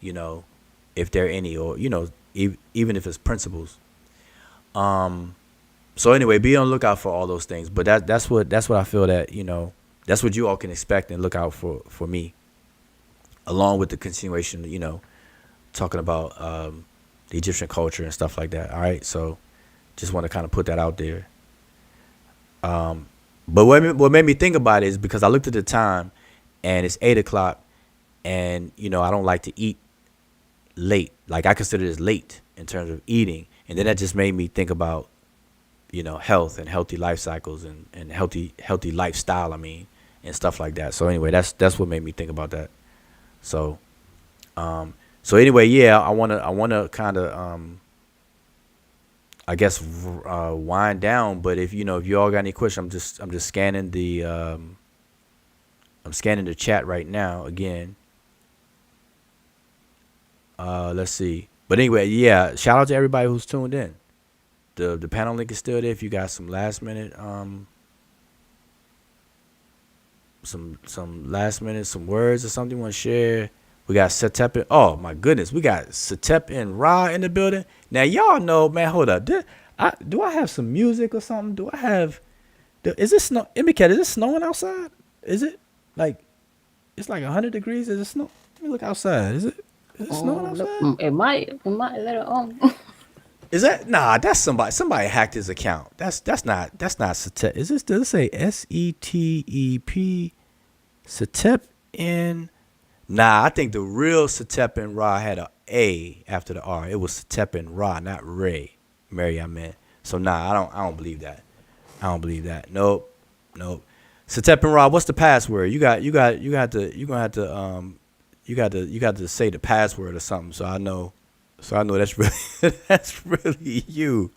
if there are any, or, even if it's principles. So anyway, be on the lookout for all those things. But that's what I feel that, that's what you all can expect and look out for me, along with the continuation, talking about the Egyptian culture and stuff like that. All right. So just want to kind of put that out there. But what made me think about it is because I looked at the time and it's 8:00 and, I don't like to eat late. Like I consider this late in terms of eating. And then that just made me think about, health and healthy life cycles and healthy lifestyle, and stuff like that. So anyway, that's what made me think about that. So, anyway, yeah, I wanna kind of, I guess, wind down. But if you all got any questions, I'm just scanning the, I'm scanning the chat right now again. Let's see. But anyway, yeah, shout out to everybody who's tuned in. The panel link is still there if you got some last minute some words or something you want to share. We got Setep and, oh my goodness, we got Setep and Ra in the building. Now y'all know, man, hold up. Do I have some music or something? Do I have is it snow? Imicat, is it snowing outside? Is it like it's like 100 degrees? Is it snow? Let me look outside. Is it snowing outside? It might later. Is that that's somebody hacked his account. That's not Setep. Does it say SETEP? Setep in I think the real Setep and Ra had a after the R. It was Setep and Ra, not Ray. Mary, I meant. So I don't believe that. I don't believe that. Nope. Setep and Ra, what's the password? You got to say the password or something so I know that's really that's really you.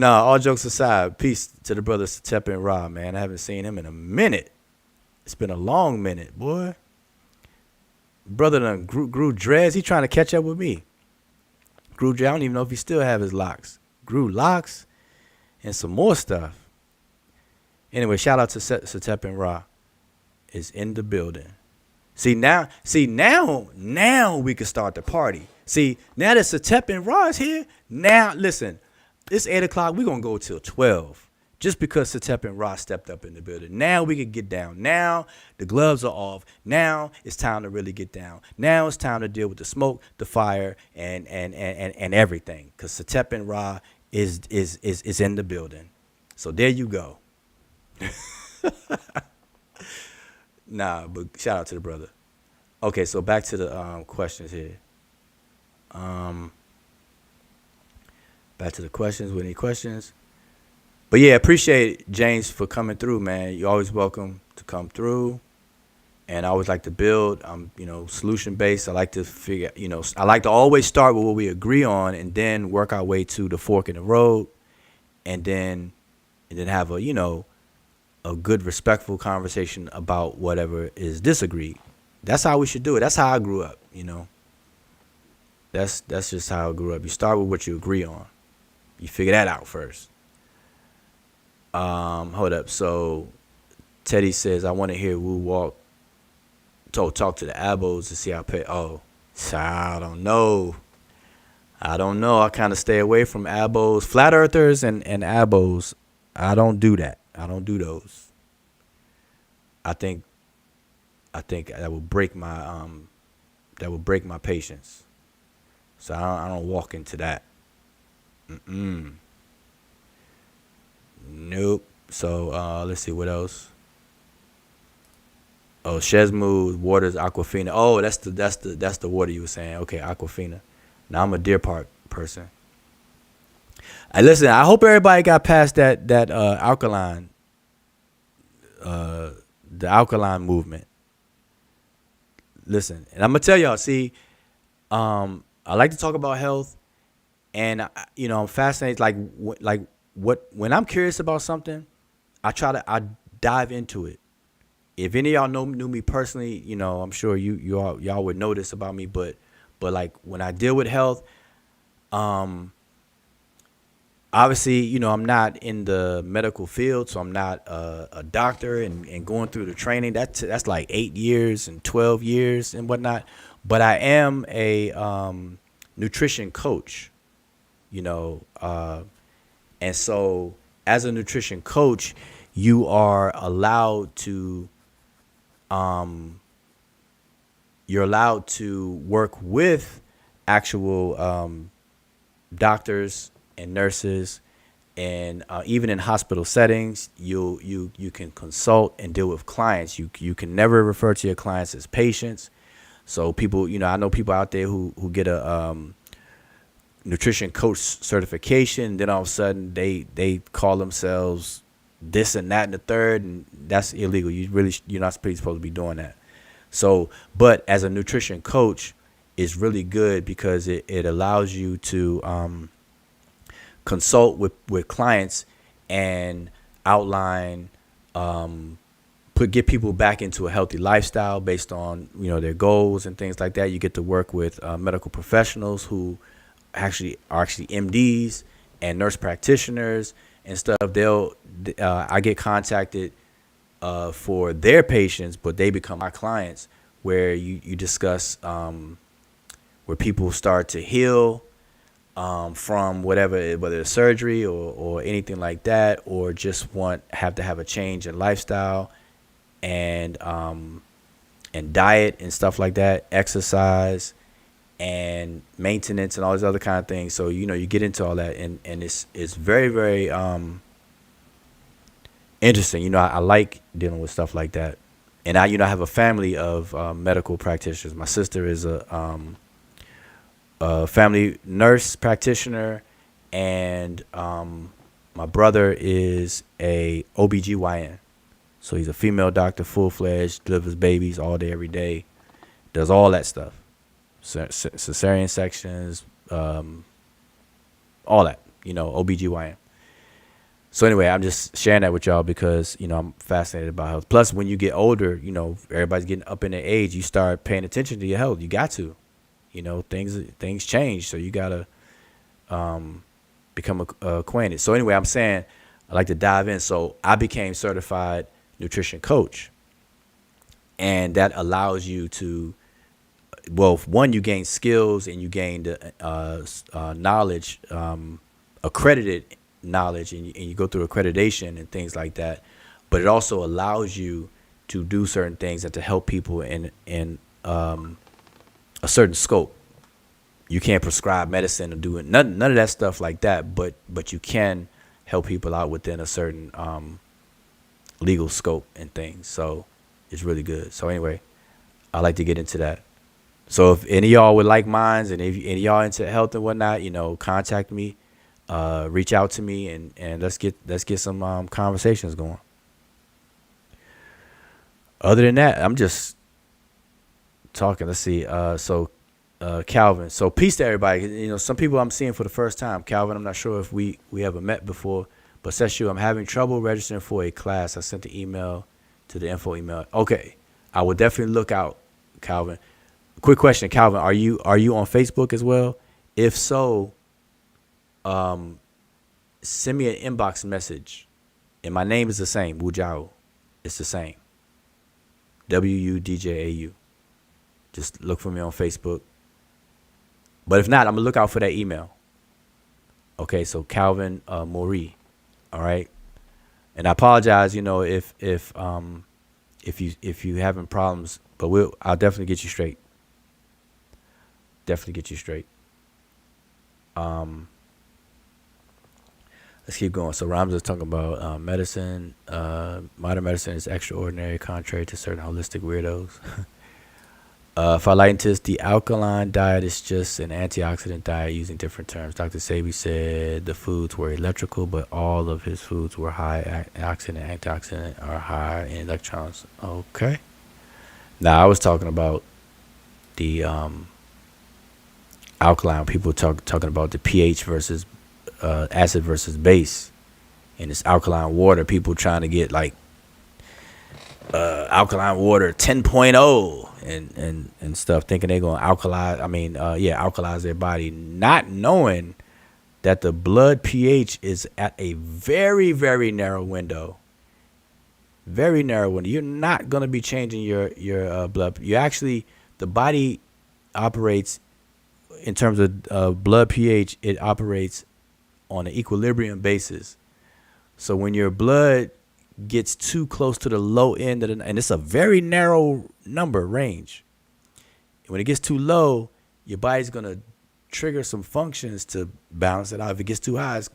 All jokes aside, peace to the brother Setep and Ra, man. I haven't seen him in a minute. It's been a long minute, boy. Brother done grew dreads. He trying to catch up with me. Grew dreads. I don't even know if he still have his locks. Grew locks and some more stuff. Anyway, shout out to Setep and Ra is in the building. See now we can start the party. See, now that Setep and Ra is here, now listen, it's 8:00. We're gonna go till 12. Just because Setep and Ra stepped up in the building. Now we can get down. Now the gloves are off. Now it's time to really get down. Now it's time to deal with the smoke, the fire, and everything. Because Setep and Ra is in the building. So there you go. But shout out to the brother. Okay, so back to the questions here. Back to the questions. With any questions? But yeah, appreciate James for coming through, man. You're always welcome to come through. And I always like to build. I'm, solution based. I like to figure, I like to always start with what we agree on and then work our way to the fork in the road, and then have a good, respectful conversation about whatever is disagreed. That's how we should do it. That's how I grew up, That's just how I grew up. You start with what you agree on. You figure that out first. Hold up. So Teddy says, I want to hear Wu talk to the Abos to see how pay. Oh, I don't know. I kind of stay away from Abos, flat earthers and Abos. I don't do that. I don't do those. I think that would break my patience. So I don't walk into that. Nope. So let's see what else. Oh, Shesmu waters Aquafina. Oh, that's the water you were saying. Okay, Aquafina. Now I'm a Deer Park person. Hey, listen, I hope everybody got past that alkaline, the alkaline movement. Listen, and I'm gonna tell y'all. See, I like to talk about health, and I'm fascinated. When I'm curious about something, I dive into it. If any of y'all knew me personally, I'm sure y'all would know this about me. But like when I deal with health, obviously, I'm not in the medical field, so I'm not a doctor and going through the training. That's like 8 years and 12 years and whatnot. But I am a nutrition coach, you know, and so as a nutrition coach, you are allowed to you're allowed to work with actual doctors and nurses, and even in hospital settings, you can consult and deal with clients. You can never refer to your clients as patients. So people, I know people out there who get a nutrition coach certification, then all of a sudden they call themselves this and that and the third, and that's illegal. You're not supposed to be doing that. So, but as a nutrition coach, it's really good because it allows you to consult with clients and outline, get people back into a healthy lifestyle based on, their goals and things like that. You get to work with medical professionals who are actually MDs and nurse practitioners and stuff. I get contacted for their patients, but they become my clients, where you discuss where people start to heal from whether it's surgery or anything like that, or just have to have a change in lifestyle and diet and stuff like that, exercise and maintenance and all these other kind of things. So you get into all that, and it's very, very interesting. I like dealing with stuff like that. And I have a family of medical practitioners. My sister is a family nurse practitioner, and my brother is a OBGYN. So he's a female doctor, full-fledged, delivers babies all day, every day, does all that stuff. Cesarean sections, all that, OBGYN. So anyway, I'm just sharing that with y'all because, I'm fascinated about health. Plus, when you get older, everybody's getting up in their age, you start paying attention to your health. You got to, things change. So you got to become acquainted. So anyway, I'm saying I like to dive in. So I became certified nutrition coach. And that allows you to, one, you gain skills and you gain the knowledge, accredited knowledge, and you go through accreditation and things like that. But it also allows you to do certain things and to help people in a certain scope. You can't prescribe medicine or do none of that stuff like that, but you can help people out within a certain legal scope and things. So it's really good. So anyway, I like to get into that. So if any of y'all would like minds, and if any of y'all into health and whatnot, contact me, reach out to me, and let's get some conversations going. Other than that, I'm just talking. Let's see. Calvin. So peace to everybody. Some people I'm seeing for the first time. Calvin, I'm not sure if we ever met before, but Sesh, I'm having trouble registering for a class. I sent the email to the info email. Okay, I will definitely look out, Calvin. Quick question, Calvin. Are you on Facebook as well? If so, send me an inbox message, and my name is the same, Wujau. It's the same. WUDJAU. Just look for me on Facebook. But if not, I'm gonna look out for that email. Okay, so Calvin Maury. All right. And I apologize, if you having problems, but I'll definitely get you straight. Definitely get you straight. Let's keep going. So Rameses is talking about medicine. Modern medicine is extraordinary, contrary to certain holistic weirdos. Phyllitis, the alkaline diet is just an antioxidant diet using different terms. Dr. Sebi said the foods were electrical, but all of his foods were high antioxidant, or high in electrons. Okay. Now I was talking about the alkaline. People talking about the pH versus acid versus base, and it's alkaline water. People trying to get like alkaline water 10.0 and stuff, thinking they're gonna alkalize their body, not knowing that the blood pH is at a very, very narrow window. Very narrow window. You're not going to be changing your blood. You actually, the body operates in terms of blood pH. It operates on an equilibrium basis. So when your blood gets too close to the low end of and it's a very narrow number range. When it gets too low, your body's going to trigger some functions to balance it out. If it gets too high, it's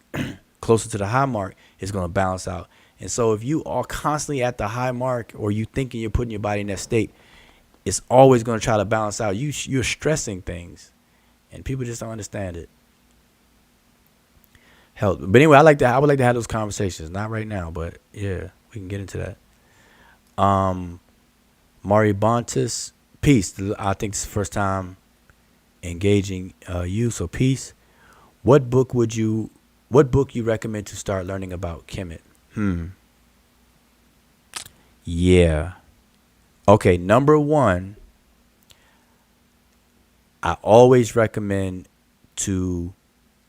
closer to the high mark, it's going to balance out. And so if you are constantly at the high mark, or you thinking you're putting your body in that state, it's always going to try to balance out. You're stressing things, and people just don't understand it. Hell, but anyway, I would like to have those conversations. Not right now, but yeah, we can get into that. Mari Bontis, peace. I think this is the first time engaging you, so peace. What book you recommend to start learning about Kemet? Yeah. Okay, number one, I always recommend to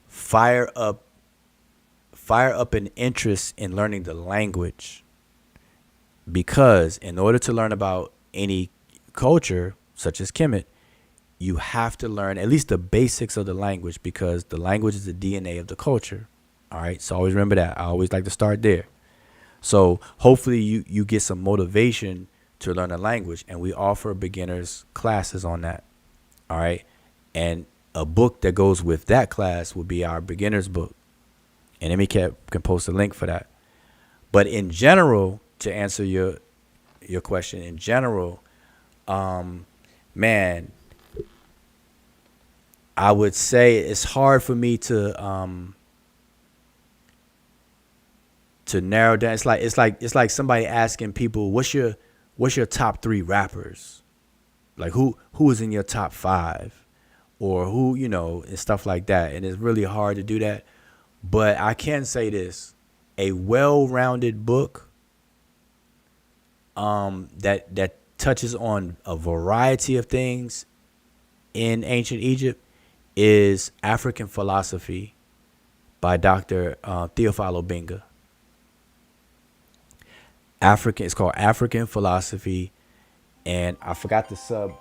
fire up an interest in learning the language, because in order to learn about any culture such as Kemet, you have to learn at least the basics of the language, because the language is the DNA of the culture. All right, so always remember that. I always like to start there. So hopefully you get some motivation to learn a language, and we offer beginners classes on that. All right, and a book that goes with that class will be our beginners book, and Emmy can post a link for that. But in general, to answer your question, in general, man, I would say it's hard for me to narrow down. It's like somebody asking people, what's your top 3 rappers? Like who is in your top 5, or who, and stuff like that. And it's really hard to do that. But I can say this: a well-rounded book that touches on a variety of things in ancient Egypt is African Philosophy by Dr. Theophilo Benga. It's called African Philosophy, and I forgot the sub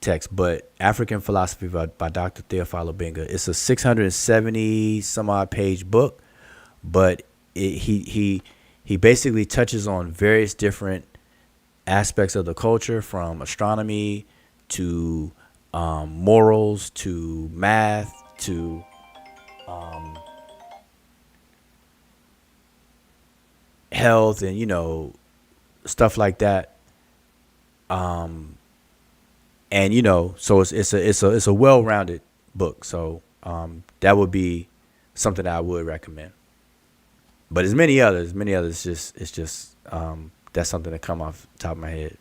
text, but African Philosophy by Dr. Theophilo Benga. It's a 670 some odd page book, but he basically touches on various different aspects of the culture, from astronomy to morals to math to health, and stuff like that. And so it's a well-rounded book. So that would be something that I would recommend. But there's many others. It's just that's something that come off the top of my head.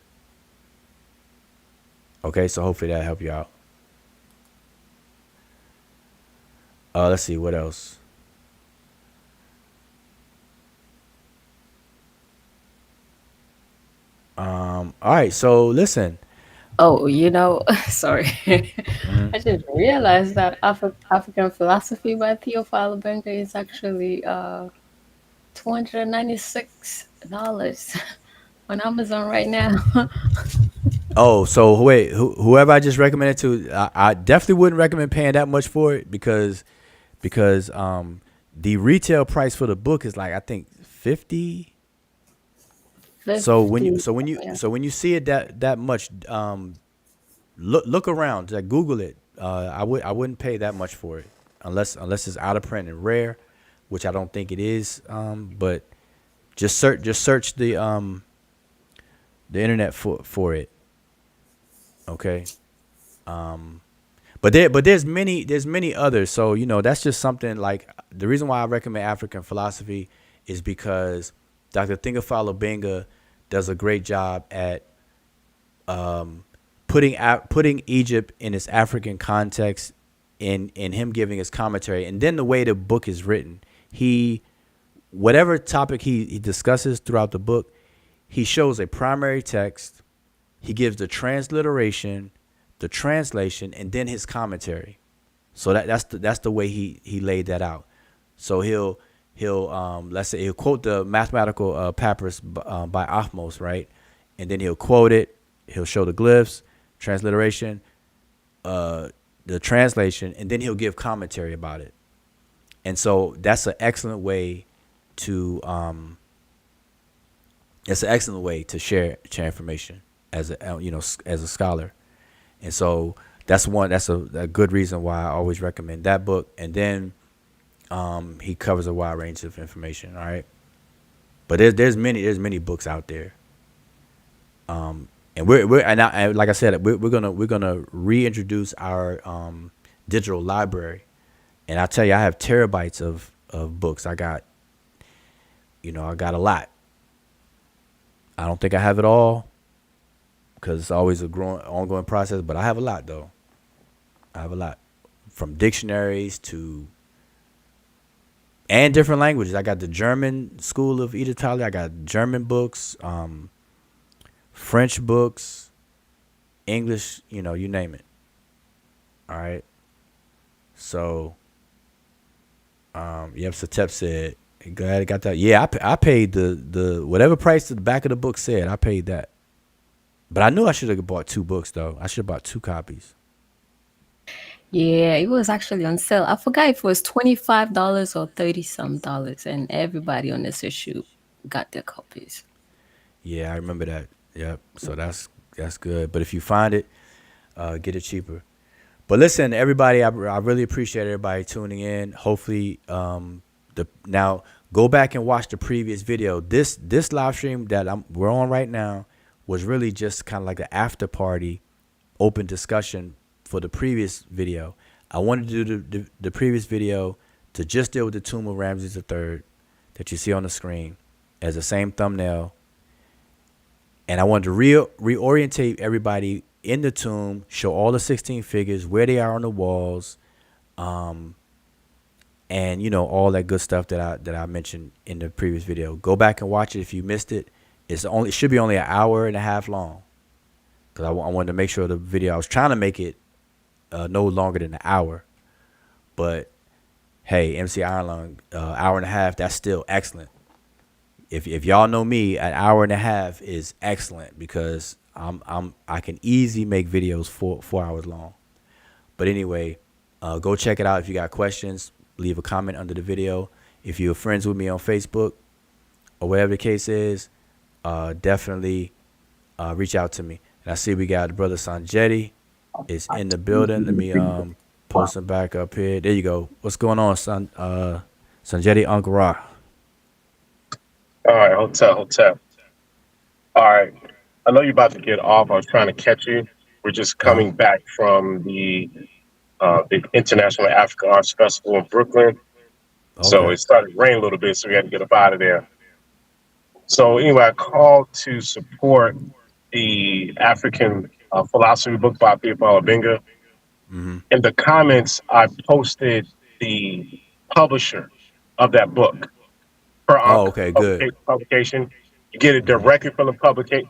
Okay, so hopefully that'll help you out. Let's see what else. All right, so listen. Oh, sorry. I just realized that African Philosophy by Theophilo Benga is actually $296 on Amazon right now. Oh, so wait, whoever I just recommended to, I definitely wouldn't recommend paying that much for it, because the retail price for the book is like, I think 50. So when you see it that much, look around, like Google it. I wouldn't pay that much for it unless it's out of print and rare, which I don't think it is. But just search the internet for it. Okay. But there's many others. So that's just something, like, the reason why I recommend African Philosophy is because Dr. Theophilo Benga does a great job at putting Egypt in its African context, in him giving his commentary, and then the way the book is written. Whatever topic he discusses throughout the book, he shows a primary text, he gives the transliteration, the translation, and then his commentary. So that's the way he laid that out. So he'll let's say he'll quote the mathematical papyrus by Ahmose, right? And then he'll quote it. He'll show the glyphs, transliteration, the translation, and then he'll give commentary about it. And so that's an excellent way to share information as as a scholar. And so that's a good reason why I always recommend that book. And then he covers a wide range of information. All right, but there's many books out there. And like I said, we're gonna reintroduce our digital library. And I tell you, I have terabytes of books. I got a lot. I don't think I have it all because it's always a ongoing process. But I have a lot, though. I have a lot, from dictionaries and different languages. I got the German School of Italy. I got German books, French books, English. You name it. All right. So. Yep, Satep said, glad I got that. Yeah, I paid the whatever price the back of the book said. I paid that. But I knew I should have bought 2 books, though. I should have bought 2 copies. Yeah, it was actually on sale. I forgot if it was $25 or $30-some, and everybody on this issue got their copies. Yeah, I remember that. Yep. So that's good. But if you find it, get it cheaper. But listen, everybody, I really appreciate everybody tuning in. Hopefully, now go back and watch the previous video. This live stream that we're on right now was really just kind of like an after party, open discussion for the previous video. I wanted to do the previous video to just deal with the tomb of Rameses III that you see on the screen as the same thumbnail, and I wanted to reorientate everybody in the tomb, show all the 16 figures, where they are on the walls, and all that good stuff that I mentioned in the previous video. Go back and watch it if you missed it. It should be only an hour and a half long, because I wanted to make sure the video, I was trying to make it no longer than an hour, but hey, MC Iron Lung, hour and a half, that's still excellent. If y'all know me, an hour and a half is excellent, because I can easily make videos 4 hours long. But anyway, go check it out. If you got questions, leave a comment under the video. If you're friends with me on Facebook or whatever the case is, definitely reach out to me. And I see we got brother Sanjetti is in the building. Let me post him back up here. There you go. What's going on, Sanjetti Ankara? All right, hotel. All right. I know you're about to get off. I was trying to catch you. We're just coming back from the International African Arts Festival in Brooklyn. Okay. So it started to rain a little bit, so we had to get up out of there. So anyway, I called to support the African philosophy book by Theophile Benga. Mm-hmm. In the comments, I posted the publisher of that book. Okay, good. Publication. You get it directly from the publisher.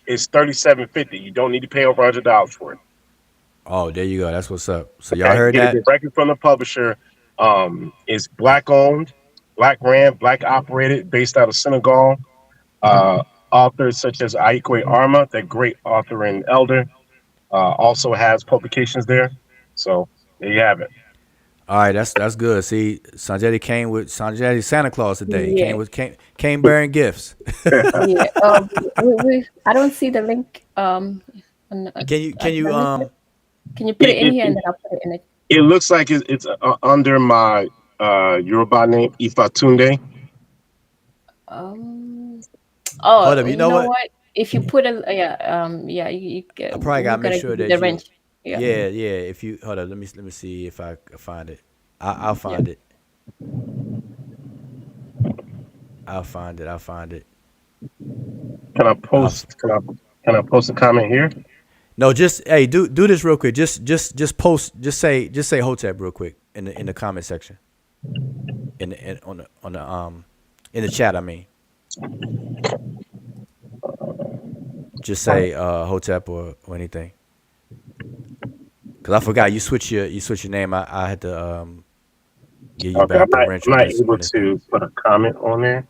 It's $37.50. You don't need to pay over $100 for it. Oh, there you go. That's what's up. So y'all heard that? It directly from the publisher. It's Black owned, Black ran, Black operated, based out of Senegal. Authors such as Aikwe Arma, that great author and elder, also has publications there. So there you have it. All right, that's good. See, Sanjetti came with Santa Claus today. Yeah. Came bearing gifts. Yeah. I don't see the link. Can you put it in here and then I'll put it in it? It looks like it's under my Yoruba name, Ifatunde. Hold up, you know what? If you put a you I probably gotta make sure that the wrench. Yeah. If you hold up, let me see if I can find it. I'll find it. I'll find it. Can I post? Can I post a comment here? No, just do this real quick. Just post. Just say Hotep real quick in the comment section. In the chat. I mean, just say Hotep or anything. Cause I forgot you switch your name. I had to give you Okay, back the wrench I'm on not this able thing. to put a comment on there.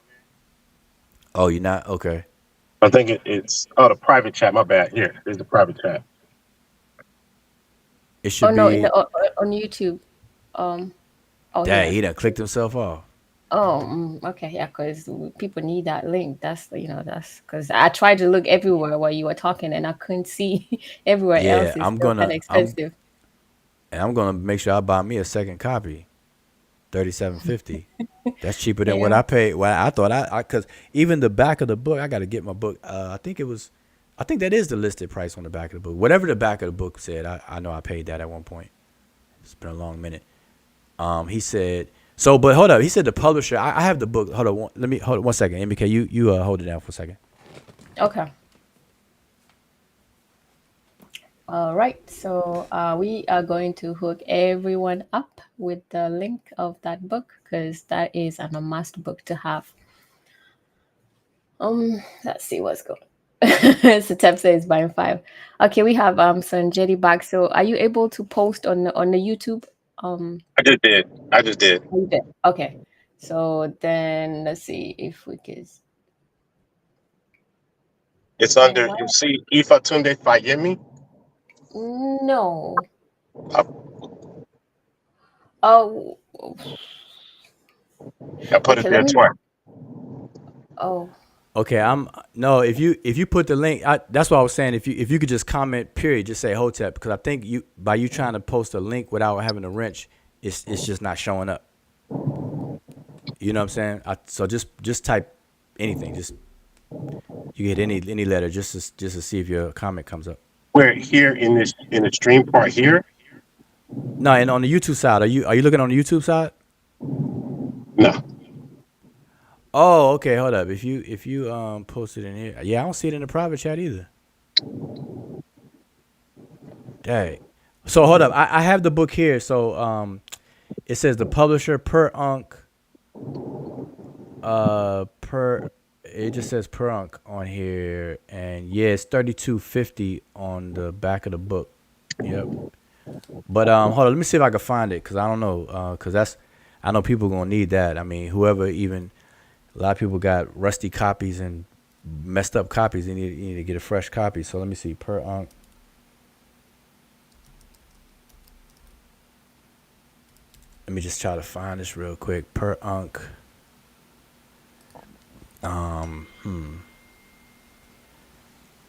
Oh, you're not? Okay. I think it's the private chat. My bad. Here, there's the private chat. It Oh should no, in be. the on YouTube. Um. Oh, Dang, here. he done clicked himself off. Oh, okay, yeah, because people need that link. That's because I tried to look everywhere while you were talking and I couldn't see everywhere Yeah, else is still kind of expensive. I'm gonna make sure I buy me a second copy. 37.50. That's cheaper than what Yeah. I paid. Well, I thought cause even the back of the book, I got to get my book. I think that is the listed price on the back of the book. Whatever the back of the book said, I know I paid that at one point. It's been a long minute. He said so, but hold up. He said the publisher. I have the book. Hold on. Let me hold on 1 second. MBK, you hold it down for a second. Okay. All right. So we are going to hook everyone up with the link of that book because that is a must book to have. Let's see what's going. So Tep says buying 5. Okay, we have Sanjeti back. So are you able to post on the YouTube? I just did. I just did. You did. Okay. So then let's see if we can. It's Oh under. You wow. see, Ifa Tunde Fayemi. No. I, Oh. I put it Okay. Let there me. twice. Oh. Okay, no. If you put the link, that's what I was saying. If you could just comment, period, just say Hotep, because I think you trying to post a link without having a wrench, it's just not showing up. You know what I'm saying? So just type anything. Just you get any letter just to see if your comment comes up. We're here in the stream part here. No, and on the YouTube side, are you looking on the YouTube side? No. Oh, okay. Hold up. If you post it in here, yeah, I don't see it in the private chat either. Dang. So hold up. I have the book here. So it says the publisher per unk. It just says per unk on here, and yeah, it's $32.50 on the back of the book. Yep. But hold on, let me see if I can find it, cause I don't know, cause I know people gonna need that. I mean, whoever, even a lot of people got rusty copies and messed up copies. You need to get a fresh copy. So let me see per unk. Let me just try to find this real quick. Per unk.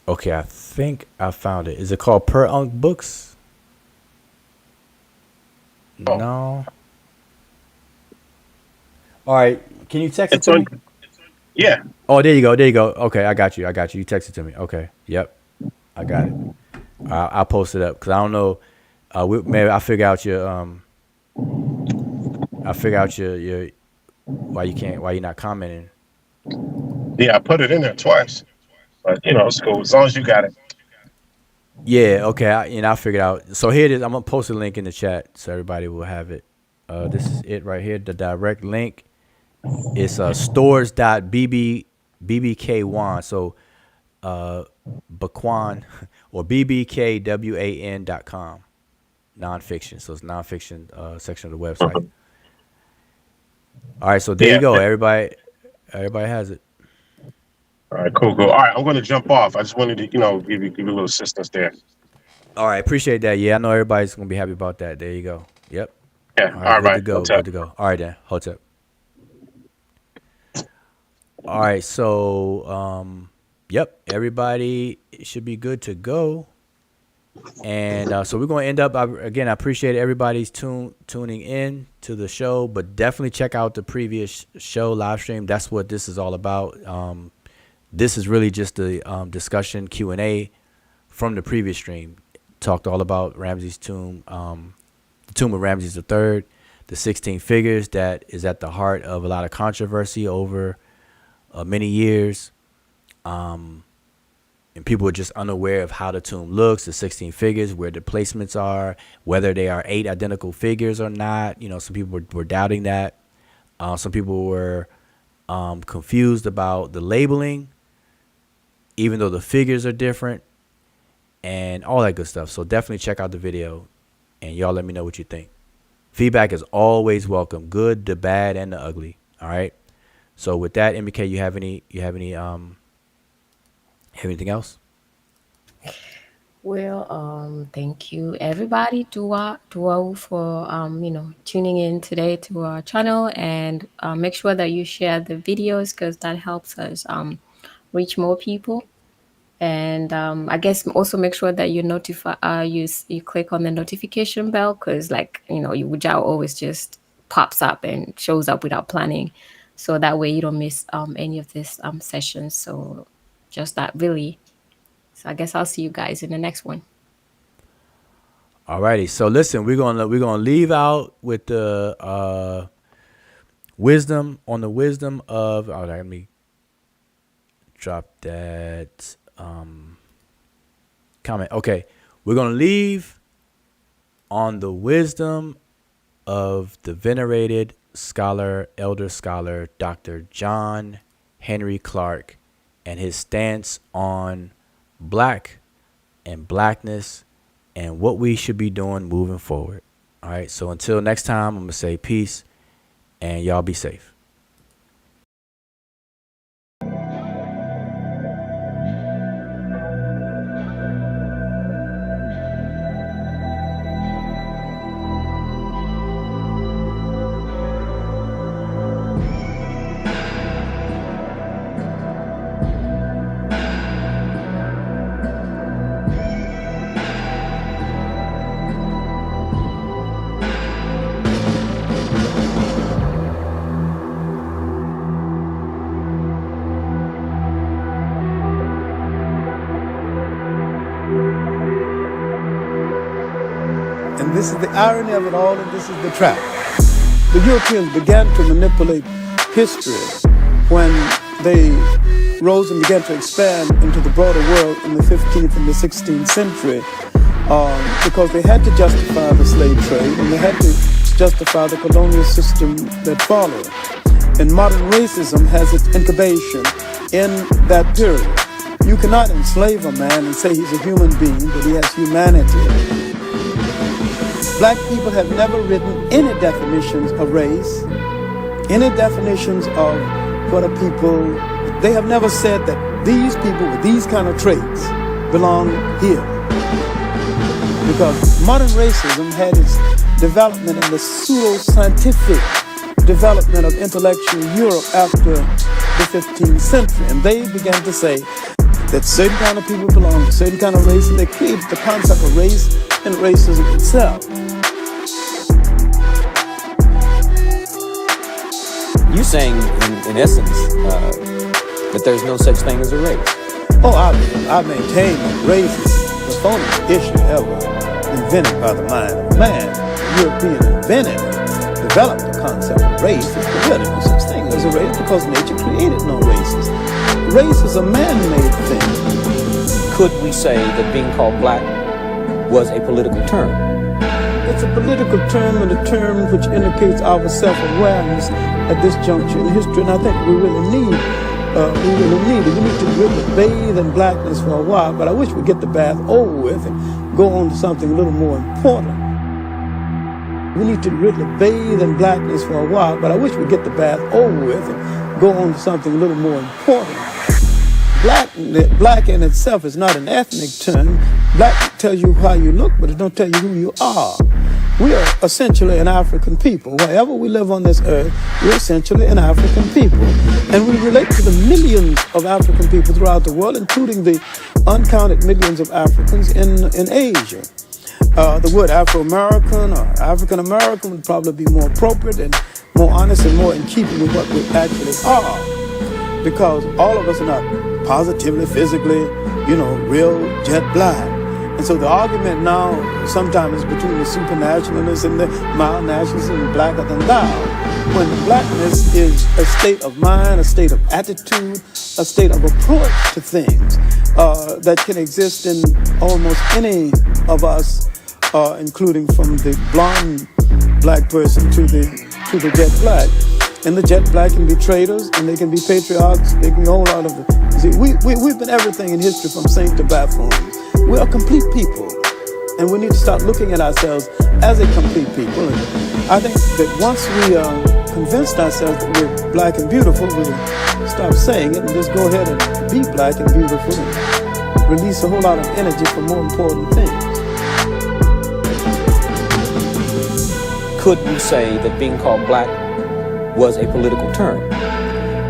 Okay, I think I found it. Is it called Per Unk Books? Oh. No. All right. Can you text it It's to me? on. Yeah. Oh, there you go. There you go. Okay, I got you. You texted it to me. Okay. Yep. I got it. I'll post it up because I don't know. Maybe I'll figure out your why you're not commenting. Yeah, I put it in there twice. But it's cool as long as you got it. Yeah, okay, I'll figure it out. So here it is. I'm gonna post a link in the chat so everybody will have it. This is it right here. The direct link is stores.bbkwan. So Bakwan or bbkwan.com. Nonfiction. So it's nonfiction section of the website. All right, so there you go. Everybody has it. All right, cool. All right, I'm going to jump off. I just wanted to, give you a little assistance there. All right, appreciate that. Yeah, I know everybody's gonna be happy about that. There you go. Yep. Yeah. All right, good to go. Hotep. Good to go. All right, then. Hotep. All right, so yep, everybody should be good to go. And so we're going to end up, again, I appreciate everybody's tuning in to the show, but definitely check out the previous show live stream. That's what this is all about. This is really just a discussion Q&A from the previous stream. Talked all about Ramses' tomb, the tomb of Ramses III, the 16 figures that is at the heart of a lot of controversy over many years. And people are just unaware of how the tomb looks, the 16 figures, where the placements are, whether they are 8 identical figures or not. Some people were doubting that. Some people were confused about the labeling, even though the figures are different and all that good stuff. So definitely check out the video. and y'all let me know what you think. Feedback is always welcome, good, the bad, and the ugly. All right. So with that, MBK, you have anything else? Well, thank you everybody Dua for tuning in today to our channel, and make sure that you share the videos because that helps us reach more people. And I guess also make sure that you notify you click on the notification bell because Wujao always just pops up and shows up without planning, so that way you don't miss any of this sessions. So just that really. So I guess I'll see you guys in the next one. Alrighty. So listen, we're gonna leave out with the wisdom of. All right, let me drop that comment. Okay, we're gonna leave on the wisdom of the venerated elder scholar, Dr. John Henry Clark, and his stance on black and blackness and what we should be doing moving forward. All right. So until next time, I'm going to say peace and y'all be safe. And this is the irony of it all, and this is the trap. The Europeans began to manipulate history when they rose and began to expand into the broader world in the 15th and the 16th century because they had to justify the slave trade and they had to justify the colonial system that followed. And modern racism has its incubation in that period. You cannot enslave a man and say he's a human being, but he has humanity. Black people have never written any definitions of race, any definitions of what a people. They have never said that these people with these kind of traits belong here. Because modern racism had its development in the pseudo-scientific development of intellectual Europe after the 15th century. And they began to say that certain kind of people belong to certain kind of race, and they created the concept of race and racism itself. You saying, in essence, that there's no such thing as a race? Oh, I maintain that race is the phoniest issue ever invented by the mind of man. European invented and developed the concept of race. There's really no such thing as a race because nature created no races. Race is a man-made thing. Could we say that being called black was a political term? It's a political term and a term which indicates our self-awareness at this juncture in history, and I think we really need it. We need to really bathe in blackness for a while, but I wish we'd get the bath over with and go on to something a little more important. We need to really bathe in blackness for a while, but I wish we'd get the bath over with and go on to something a little more important. Black in itself is not an ethnic term. Black tells you how you look, but it don't tell you who you are. We are essentially an African people. Wherever we live on this earth, we're essentially an African people. And we relate to the millions of African people throughout the world, including the uncounted millions of Africans in Asia. The word Afro-American or African-American would probably be more appropriate and more honest and more in keeping with what we actually are. Because all of us are not positively, physically, real jet black. And so the argument now sometimes is between the supernationalists and the mild nationalists and blacker than thou. When blackness is a state of mind, a state of attitude, a state of approach to things that can exist in almost any of us, including from the blonde black person to the jet black. And the jet black can be traitors, and they can be patriarchs, they can be a whole lot of it. See, we've been everything in history from saint to buffoons. We are complete people. And we need to start looking at ourselves as a complete people. And I think that once we convinced ourselves that we're black and beautiful, we'll stop saying it and just go ahead and be black and beautiful and release a whole lot of energy for more important things. Could we say that being called black was a political term?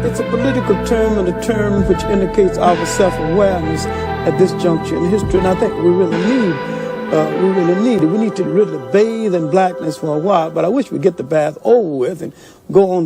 It's a political term and a term which indicates our self-awareness at this juncture in history, and I think we really need it. We need to really bathe in blackness for a while, but I wish we'd get the bath over with and go on